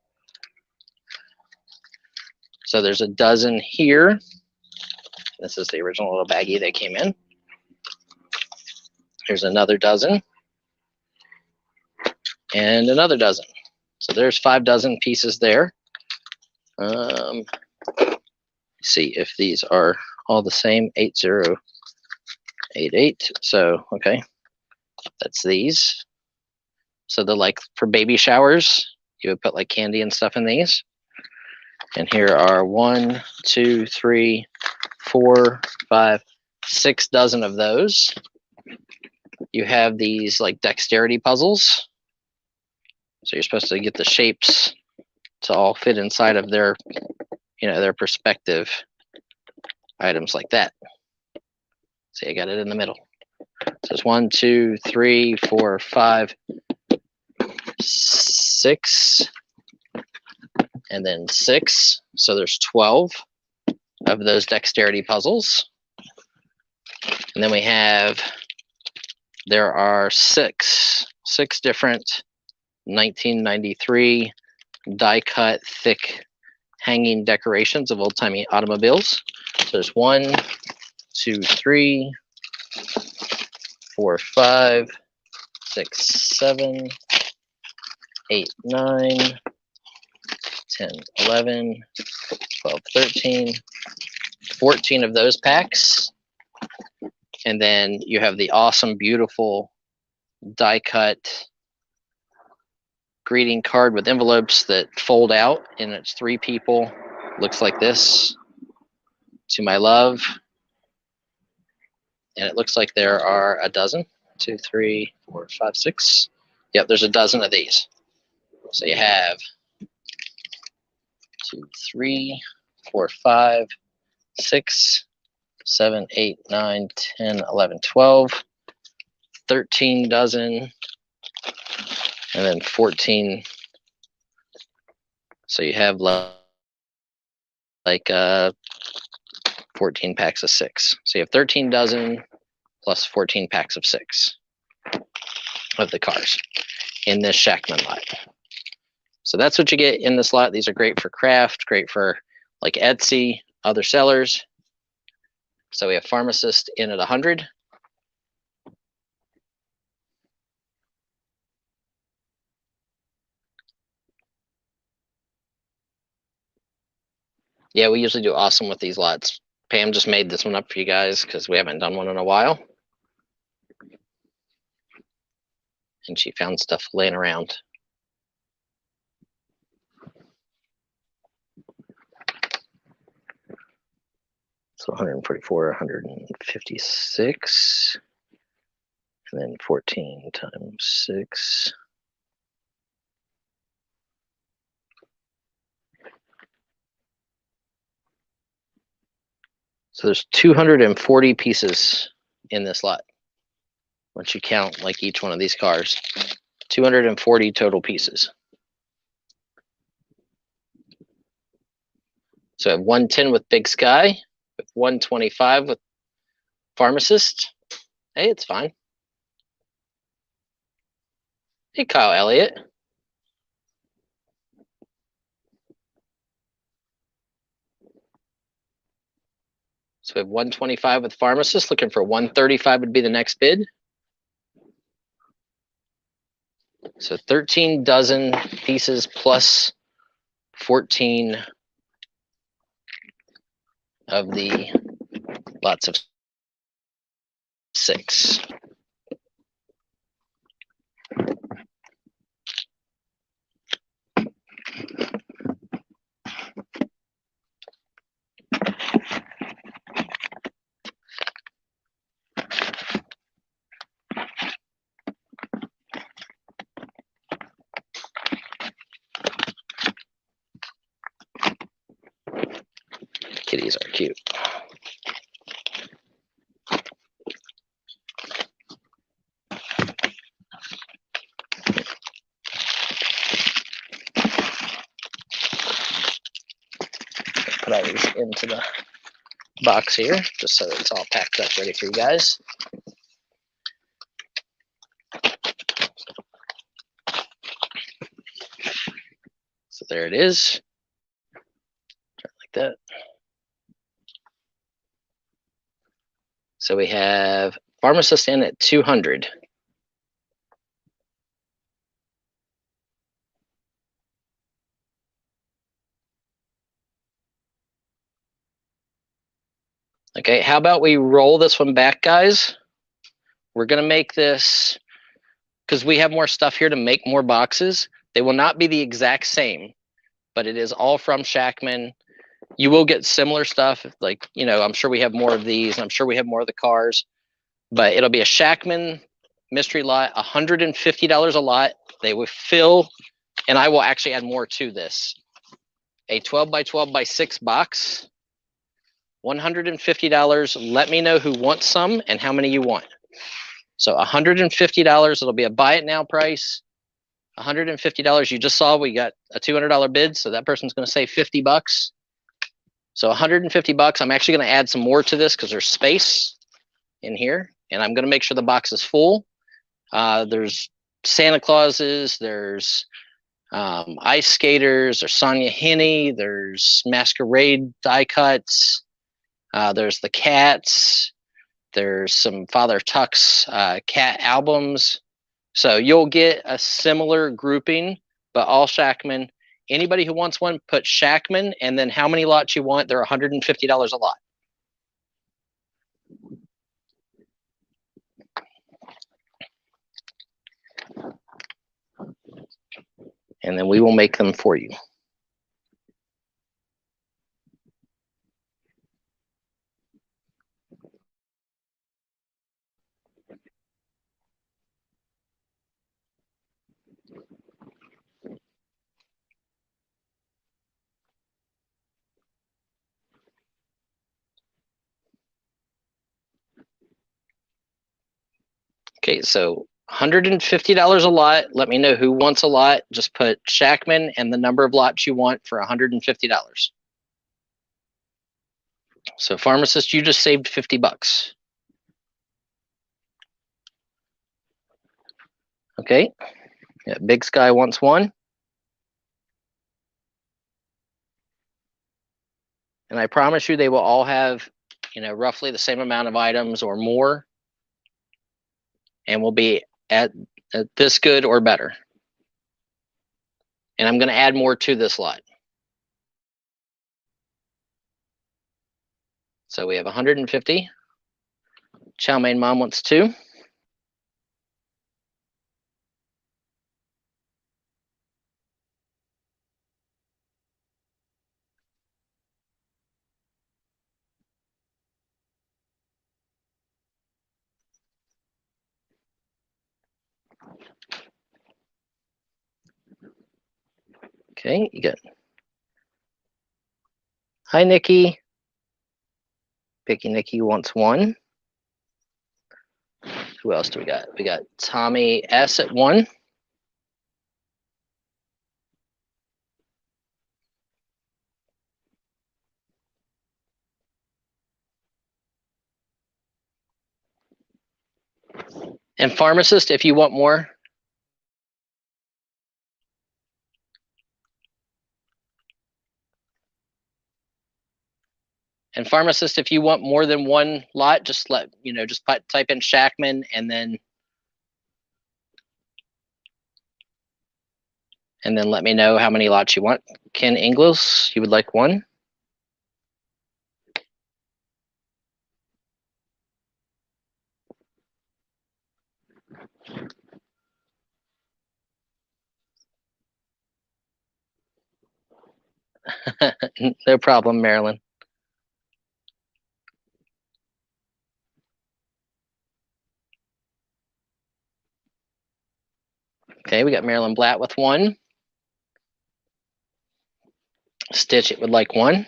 So there's a dozen here. This is the original little baggie they came in. Here's another dozen. And another dozen. So there's 5 dozen pieces there. See if these are all the same. 8088. So, okay. That's these. So they're like for baby showers. You would put like candy and stuff in these. And here are 1, 2, 3, 4, 5, 6 dozen of those. You have these like dexterity puzzles. So you're supposed to get the shapes to all fit inside of their, their perspective items like that. See, I got it in the middle. So it's 1, 2, 3, 4, 5, 6, and then 6. So there's 12 of those dexterity puzzles. And then there are six different 1993 die cut thick hanging decorations of old timey automobiles. So there's 1, 2, 3, 4, 5, 6, 7, 8, 9, 10, 11, 12, 13, 14 of those packs. And then you have the awesome, beautiful die cut greeting card with envelopes that fold out, and it's 3 people. Looks like this. To my love. And it looks like there are a dozen. 2, 3, 4, 5, 6. Yep, there's a dozen of these. So you have 2, 3, 4, 5, 6, 7, 8, 9, 10, 11, 12, 13 dozen, and then 14. So you have like 14 packs of 6. So you have 13 dozen plus 14 packs of 6 of the cars in this Shackman lot. So that's what you get in this lot. These are great for craft, great for like Etsy, other sellers. So we have Pharmacist in at 100. Yeah, we usually do awesome with these lots. Pam just made this one up for you guys because we haven't done one in a while. And she found stuff laying around. So 144, 156, and then 14 times 6. So there's 240 pieces in this lot. Once you count like each one of these cars, 240 total pieces. So I have 110 with Big Sky, with 125 with Pharmacist. Hey, it's fine. Hey, Kyle Elliott. So we have 125 with Pharmacist, looking for 135 would be the next bid. So 13 dozen pieces plus 14 of the lots of 6. Kitties are cute. Put all these into the box here, just so it's all packed up ready for you guys. So there it is. Like that. So we have Pharmacist in at 200. Okay, how about we roll this one back, guys? We're gonna make this because we have more stuff here to make more boxes. They will not be the exact same, but it is all from Shackman. You will get similar stuff. Like, you know, I'm sure we have more of these, and I'm sure we have more of the cars, but it'll be a Shackman mystery lot, $150 a lot. They will fill, and I will actually add more to this. A 12 by 12 by 6 box, $150. Let me know who wants some and how many you want. So $150, it'll be a buy it now price. $150. You just saw we got a $200 bid, so that person's going to save 50 bucks. So 150 bucks. I'm actually going to add some more to this because there's space in here, and I'm going to make sure the box is full. There's Santa Clauses, there's ice skaters, there's Sonia Henney, there's masquerade die cuts, there's the cats, there's some Father Tuck's cat albums. So you'll get a similar grouping, but all Shackman. Anybody who wants one, put Shackman, and then how many lots you want. They're $150 a lot. And then we will make them for you. Okay, so $150 a lot. Let me know who wants a lot. Just put Shackman and the number of lots you want for $150. So pharmacist, you just saved 50 bucks. Okay, yeah, Big Sky wants one. And I promise you they will all have, you know, roughly the same amount of items or more, and will be at this good or better. And I'm going to add more to this lot. So we have 150. Chow mein mom wants 2. Okay, you got. Hi, Nikki. Picky Nikki wants 1. Who else do we got? We got Tommy S at 1. And pharmacist, if you want more. And pharmacist, if you want more than one lot, just let you know. Just type in Shackman and then let me know how many lots you want. Ken Ingles, you would like 1. No problem, Marilyn. Okay, we got Marilyn Blatt with 1. Stitch it would like 1.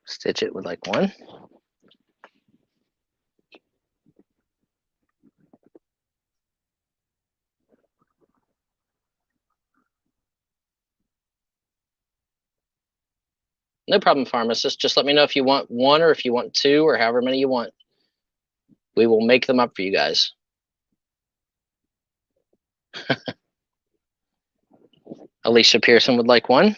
Stitch it would like 1. No problem, pharmacist. Just let me know if you want 1 or if you want 2 or however many you want. We will make them up for you guys. Alicia Pearson would like 1.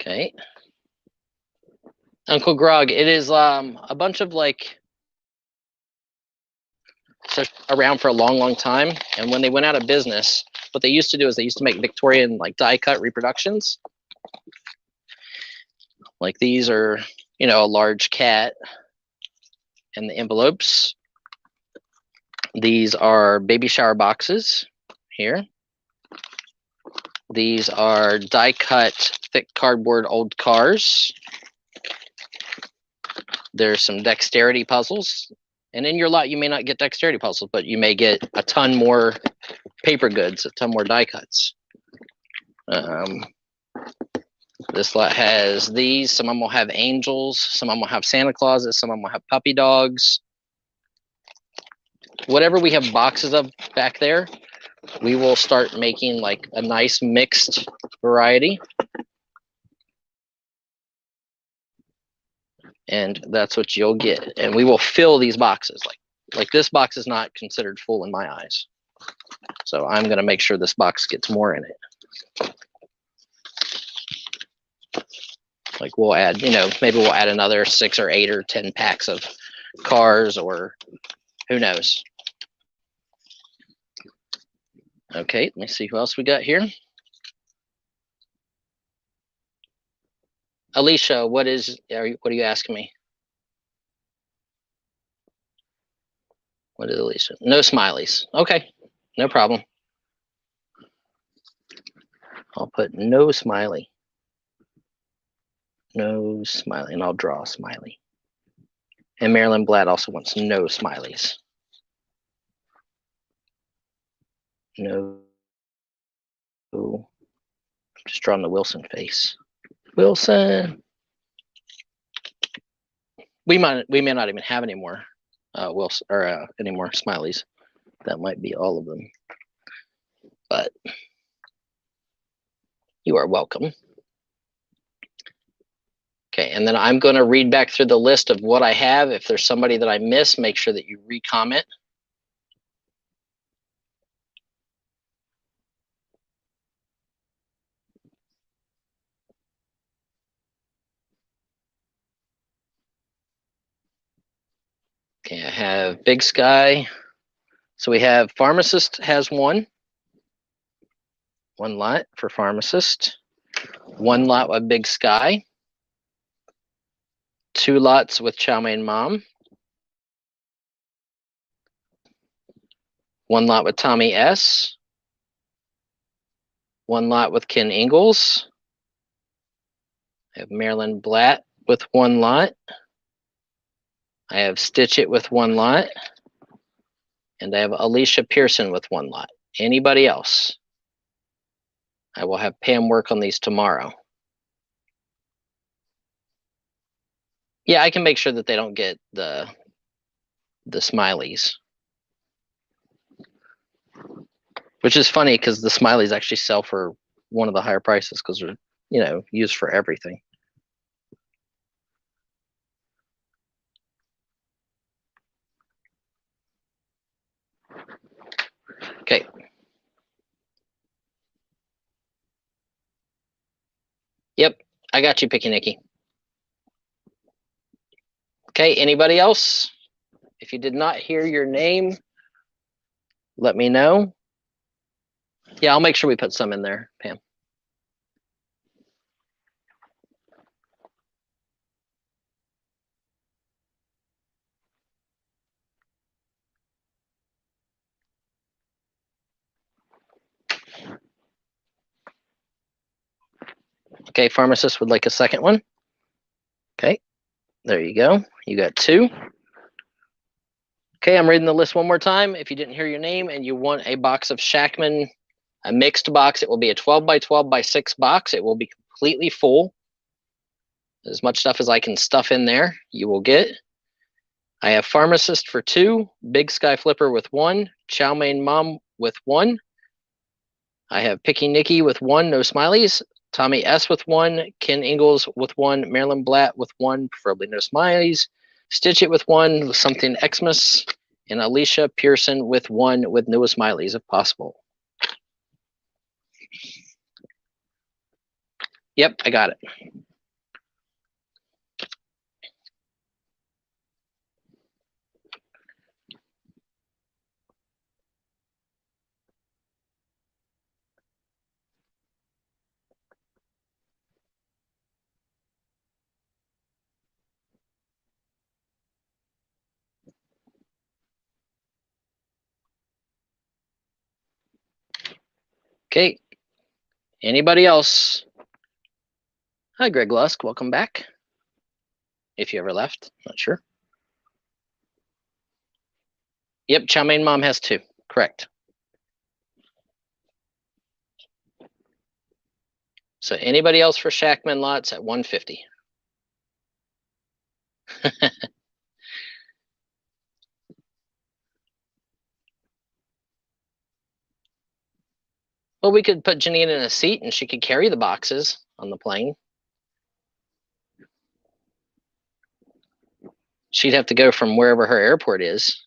Okay. Uncle Grog, it is a bunch of like around for a long, long time. And when they went out of business, what they used to do is they used to make Victorian like die cut reproductions. Like these are, you know, a large cat and the envelopes. These are baby shower boxes here. These are die cut thick cardboard old cars. There's some dexterity puzzles. And in your lot, you may not get dexterity puzzles, but you may get a ton more paper goods, a ton more die cuts. This lot has these. Some of them will have angels. Some of them will have Santa Clauses. Some of them will have puppy dogs. Whatever we have boxes of back there, we will start making like a nice mixed variety. And that's what you'll get. And we will fill these boxes. Like this box is not considered full in my eyes. So I'm going to make sure this box gets more in it. Like we'll add, you know, maybe we'll add another 6 or 8 or 10 packs of cars, or who knows. Okay, let me see who else we got here. Alicia, what are you asking me? What is Alicia? No smileys. Okay, no problem. I'll put no smiley. No smiley, and I'll draw a smiley. And Marilyn Blatt also wants no smileys. No. Just drawing the Wilson face. Wilson. We may not even have any more Wilson or any more smileys. That might be all of them. But you are welcome. Okay, and then I'm going to read back through the list of what I have. If there's somebody that I miss, make sure that you re-comment. Okay, I have Big Sky. So we have Pharmacist has one lot for Pharmacist, 1 lot with Big Sky, 2 lots with Chow Mein Mom, 1 lot with Tommy S, 1 lot with Ken Ingalls. I have Marilyn Blatt with 1 lot. I have Stitch It with 1 lot. And I have Alicia Pearson with 1 lot. Anybody else? I will have Pam work on these tomorrow. Yeah, I can make sure that they don't get the smileys. Which is funny because the smileys actually sell for one of the higher prices because they're, you know, used for everything. Okay. Yep, I got you, Picky Nicky. Okay, anybody else? If you did not hear your name, let me know. Yeah, I'll make sure we put some in there, Pam. Okay, Pharmacist would like a second one. Okay, there you go. You got 2. Okay, I'm reading the list one more time. If you didn't hear your name and you want a box of Shackman, a mixed box, it will be a 12 by 12 by 6 box. It will be completely full. As much stuff as I can stuff in there, you will get. I have Pharmacist for 2, Big Sky Flipper with 1, Chow Mein Mom with 1. I have Picky Nicky with 1, no smileys. Tommy S with 1, Ken Ingalls with 1, Marilyn Blatt with 1, preferably no smileys. Stitch It with 1, with something Xmas, and Alicia Pearson with 1 with no smileys if possible. Yep, I got it. Okay. Anybody else? Hi, Greg Lusk. Welcome back. If you ever left, not sure. Yep, Chow Mein Mom has 2. Correct. So anybody else for Shackman lots at 150? Well, we could put Janine in a seat and she could carry the boxes on the plane. She'd have to go from wherever her airport is.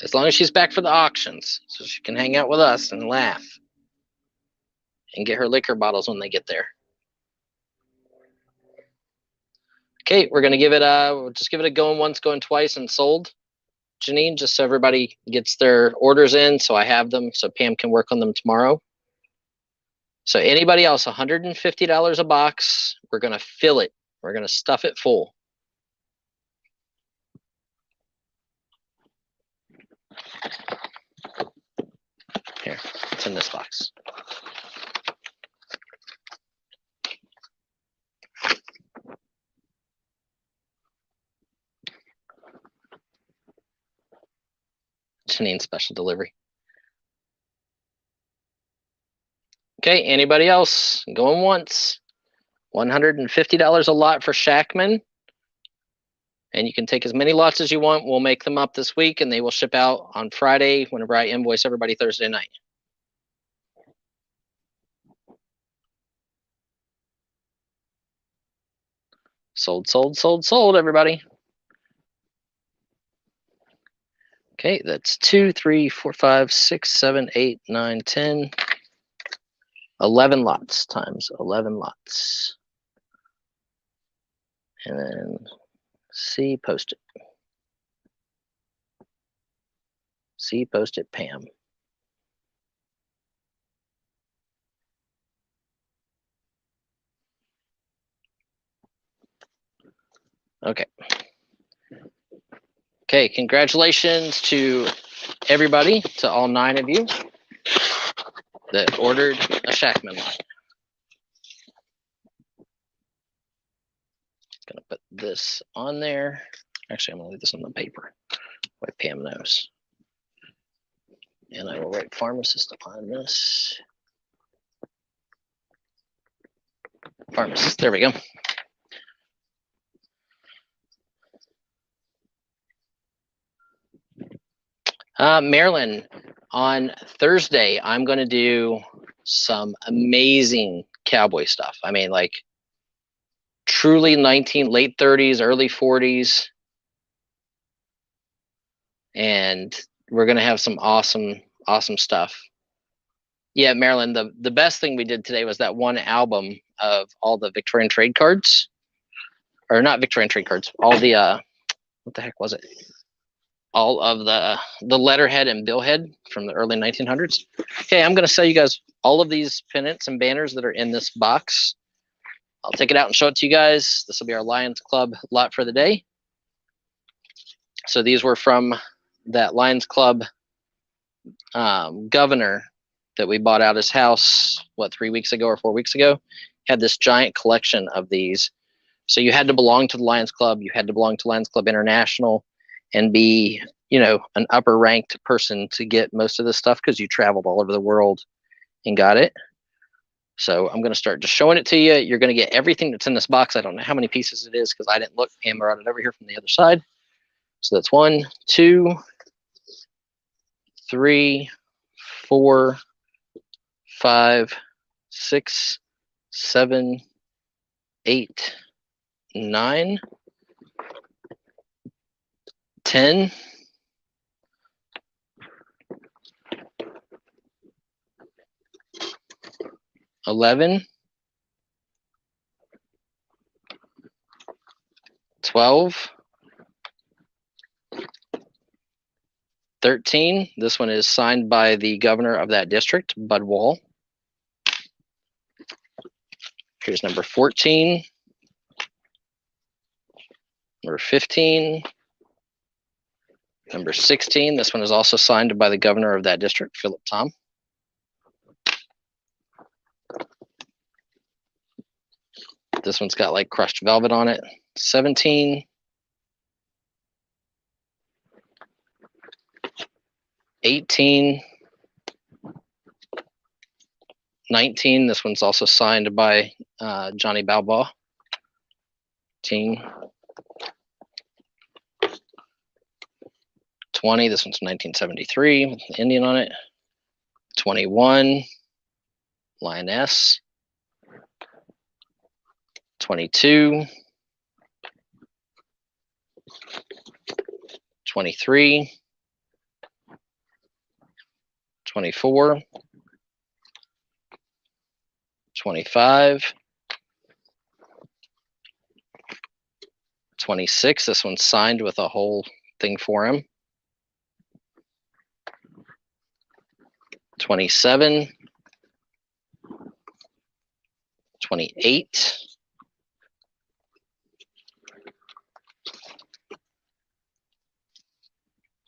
As long as she's back for the auctions, so she can hang out with us and laugh and get her liquor bottles when they get there. Okay, we're gonna give it we'll just give it a going once, going twice, and sold. Janine, just so everybody gets their orders in, so I have them, so Pam can work on them tomorrow. So anybody else, $150 a box. We're gonna fill it. We're gonna stuff it full. Here, it's in this box. Janine special delivery. Okay, anybody else? Going once. $150 a lot for Shackman. And you can take as many lots as you want. We'll make them up this week and they will ship out on Friday whenever I invoice everybody Thursday night. Sold, sold, sold, sold, everybody. Okay, that's 2, 3, 4, 5, 6, 7, 8, 9, 10, 11 lots times 11 lots. And then C, post it. C, post it, Pam. Okay. Okay, congratulations to everybody, to all 9 of you that ordered a Shackman lot. Gonna put this on there. Actually, I'm gonna leave this on the paper, way Pam knows. And I will write pharmacist on this. Pharmacist, there we go. Marilyn, on Thursday, I'm going to do some amazing cowboy stuff. I mean, like truly late 30s, early 40s. And we're going to have some awesome stuff. Yeah, Marilyn, the best thing we did today was that one album of all the Victorian trade cards. Or not Victorian trade cards, all the, what the heck was it? All of the letterhead and billhead from the early 1900s. Okay, I'm going to sell you guys all of these pennants and banners that are in this box. I'll take it out and show it to you guys. This will be our Lions Club lot for the day. So these were from that Lions Club governor that we bought out his house, what, 3 weeks ago or 4 weeks ago? Had this giant collection of these. So you had to belong to the Lions Club. You had to belong to Lions Club International and be, you know, an upper ranked person to get most of this stuff because you traveled all over the world and got it. So I'm going to start just showing it to you. You're going to get everything that's in this box. I don't know how many pieces it is because I didn't look. Pam brought it over here from the other side. So that's 1, 2, 3, 4, 5, 6, 7, 8, 9, 10, 11, 12, 13. This one is signed by the governor of that district, Bud Wall. Here's number 14, number 15, number 16. This one is also signed by the governor of that district, Philip Tom. This one's got like crushed velvet on it. 17, 18, 19. This one's also signed by Johnny Balboa. 20. This one's 1973 with an Indian on it. 21, Lioness. 22, 23, 24, 25, 26. This one's signed with a whole thing for him. 27, 28,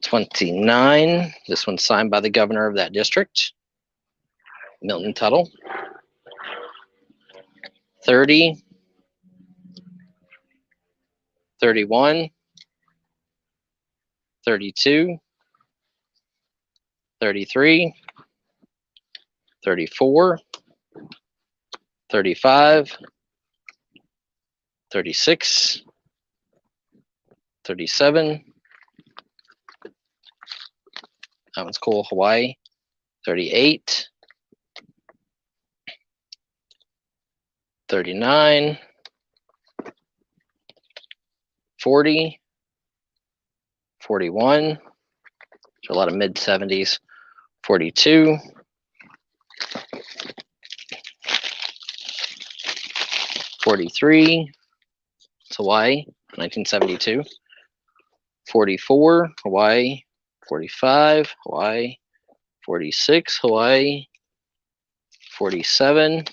29. This one's signed by the governor of that district, Milton Tuttle. 30, 31, 32, 33, 34, 35, 36, 37. That one's cool, Hawaii. 38, 39, 40, 41, so a lot of mid 70s, 42, 43, it's Hawaii, 1972, 44, Hawaii, 45, Hawaii, 46, Hawaii, 47,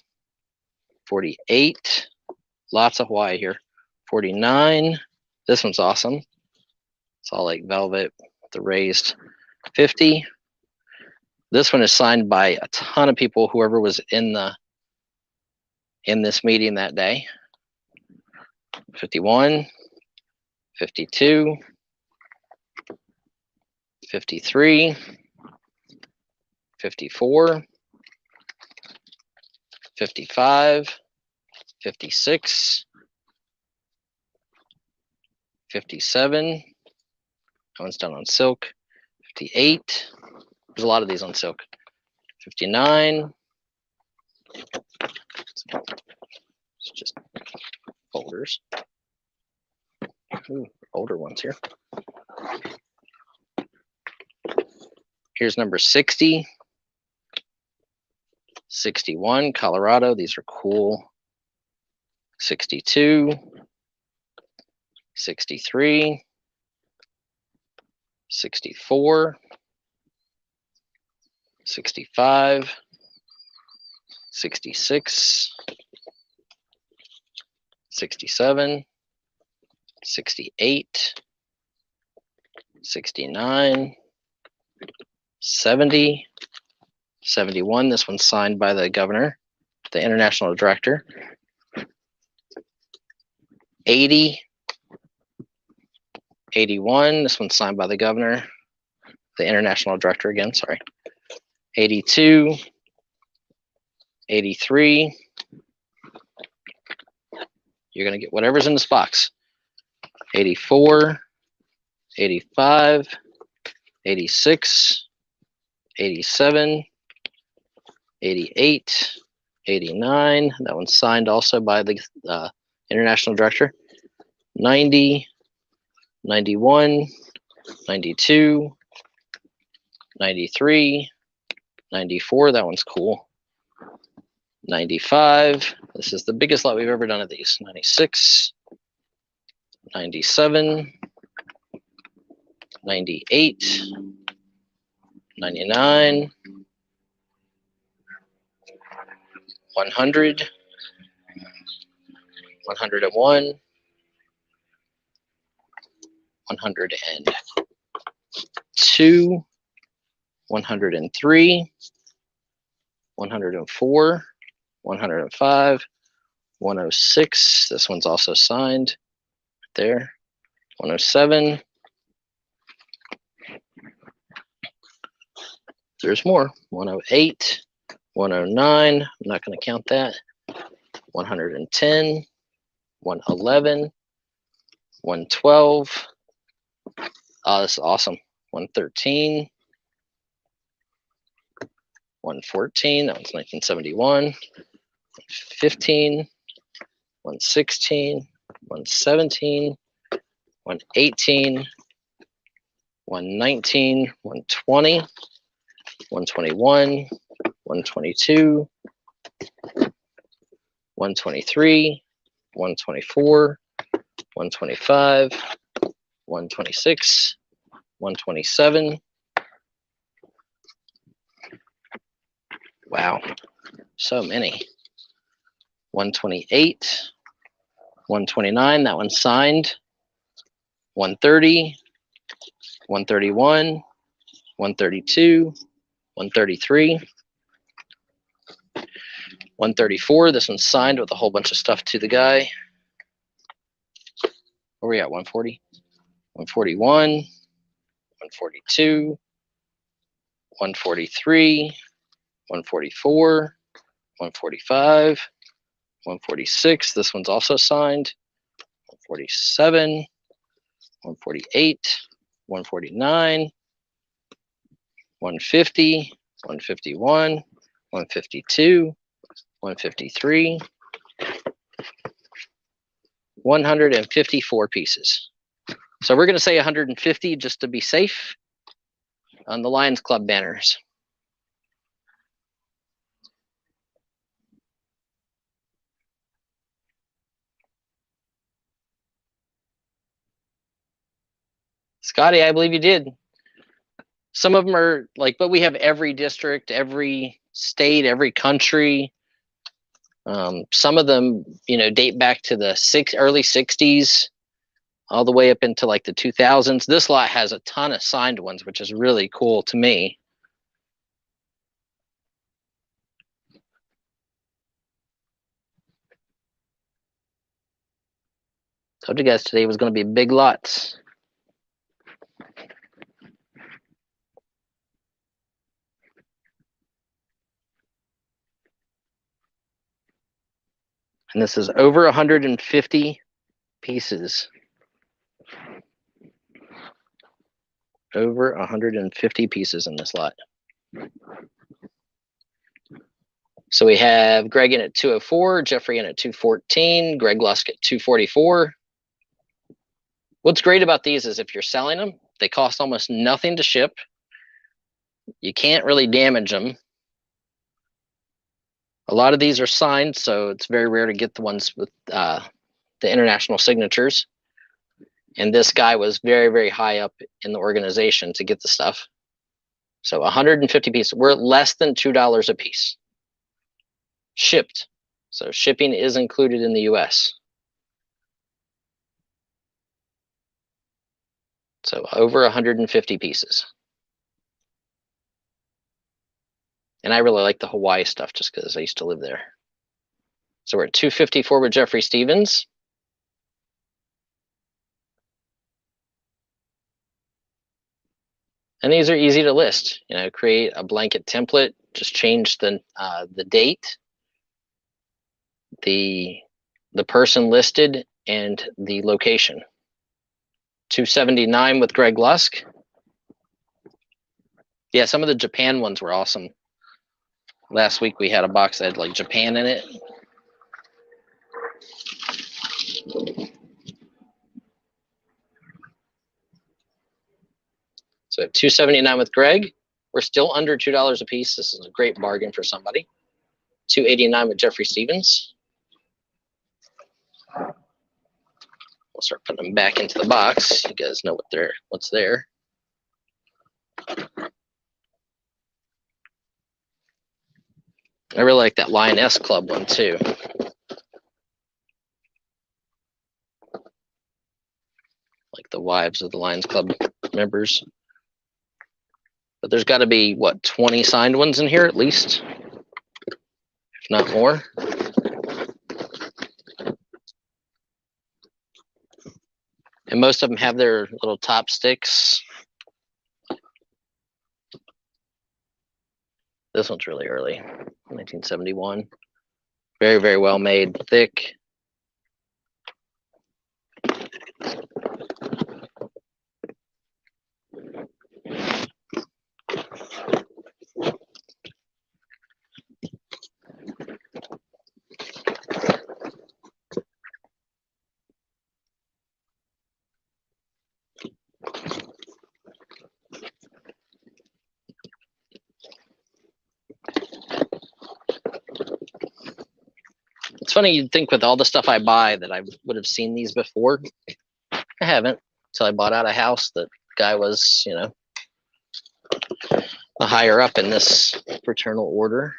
48, lots of Hawaii here, 49, this one's awesome, it's all like velvet, the raised. 50, this one is signed by a ton of people, whoever was in this meeting that day. 51, 52, 53, 54, 55, 56, 57. That one's done on silk. 58. There's a lot of these on silk. 59. It's just folders. Ooh, older ones here. Here's number 60. 61, Colorado. These are cool. 62. 63. 64. 65. 66. 67. 68. 69. 70. 71. This one's signed by the governor, the international director. 80. 81. This one's signed by the governor, the international director again, sorry. 82. 83. You're going to get whatever's in this box. 84. 85. 86. 87. 88. 89. That one's signed also by the international director. 90. 91. 92. 93. 94. That one's cool. 95. This is the biggest lot we've ever done of these. 96, 97, 98, 99, 100, 101, 102, 103, 104, 105, 106. This one's also signed there. 107. There's more. 108, 109. I'm not going to count that. 110, 111, 112. Oh, this is awesome. 113, 114. That one's 1971. 115, 116, 117, 118, 119, 120, 121, 122, 123, 124, 125, 126, 127. Wow, so many. 128, 129, that one's signed. 130, 131, 132, 133, 134. This one's signed with a whole bunch of stuff to the guy. Where are we at? 140, 141, 142, 143, 144, 145, 146. This one's also signed. 147, 148, 149, 150, 151, 152, 153, 154 pieces. So we're going to say 150 just to be safe on the Lions Club banners. Scotty, I believe you did. Some of them are like, but we have every district, every state, every country. Some of them, you know, date back to the early 60s, all the way up into like the 2000s. This lot has a ton of signed ones, which is really cool to me. Told you guys today was going to be big lots. And this is over 150 pieces. Over 150 pieces in this lot. So we have Greg in at 204, Jeffrey in at 214, Greg Lusk at 244. What's great about these is if you're selling them, they cost almost nothing to ship. You can't really damage them. A lot of these are signed, so it's very rare to get the ones with the international signatures. And this guy was very, very high up in the organization to get the stuff. So 150 pieces. We're at less than $2 a piece. Shipped. So shipping is included in the US. So over 150 pieces. And I really like the Hawaii stuff just because I used to live there. So we're at 254 with Jeffrey Stevens. And these are easy to list. You know, create a blanket template, just change the date, the person listed, and the location. 279 with Greg Lusk. Yeah, some of the Japan ones were awesome. Last week we had a box that had like Japan in it. So 279 with Greg. We're still under $2 a piece. This is a great bargain for somebody. $2.89 with Jeffrey Stevens. We'll start putting them back into the box. You guys know what's there. I really like that Lioness Club one too. Like the wives of the Lions Club members. But there's got to be, what, 20 signed ones in here at least, if not more. And most of them have their little top sticks. This one's really early, 1971. Very, very well made, thick. It's funny, you'd think with all the stuff I buy that I would have seen these before. I haven't, until I bought out a house that guy was, you know, a higher up in this fraternal order.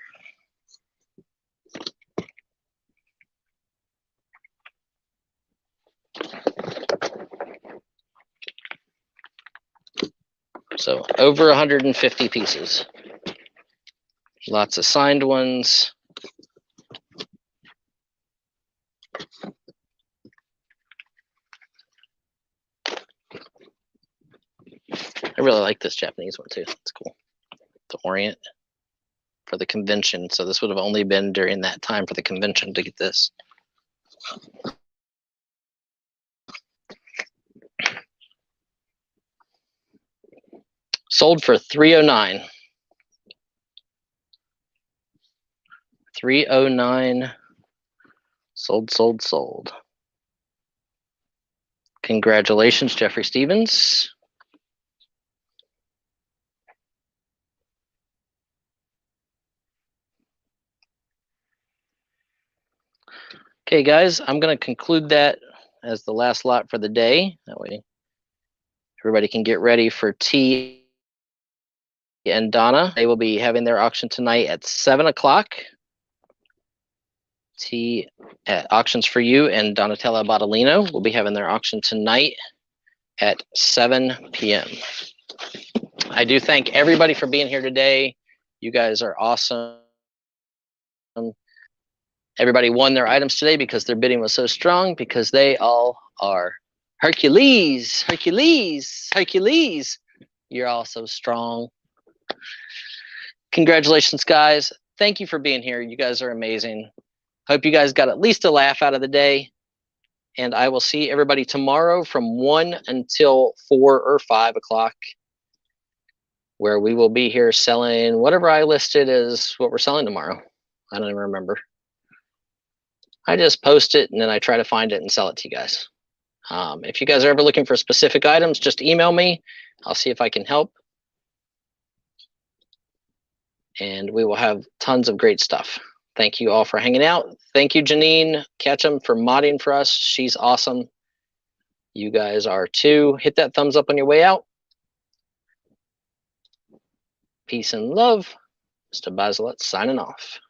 So over 150 pieces. Lots of signed ones. I really like this Japanese one too. It's cool. The Orient for the convention. So this would have only been during that time for the convention to get this. Sold for $309. $309. Sold. Congratulations, Jeffrey Stevens. Okay, guys, I'm going to conclude that as the last lot for the day. That way everybody can get ready for T and Donna. They will be having their auction tonight at 7 o'clock. T at Auctions for You and Donatella Bottolino will be having their auction tonight at 7 p.m. I do thank everybody for being here today. You guys are awesome. Everybody won their items today because their bidding was so strong, because they all are Hercules. You're all so strong. Congratulations, guys. Thank you for being here. You guys are amazing. Hope you guys got at least a laugh out of the day. And I will see everybody tomorrow from 1 until 4 or 5 o'clock, where we will be here selling whatever I listed as what we're selling tomorrow. I don't even remember. I just post it and then I try to find it and sell it to you guys. If you guys are ever looking for specific items, just email me. I'll see if I can help. And we will have tons of great stuff. Thank you all for hanging out. Thank you, Janine Ketchum, for modding for us. She's awesome. You guys are too. Hit that thumbs up on your way out. Peace and love. Mr. Buysalot signing off.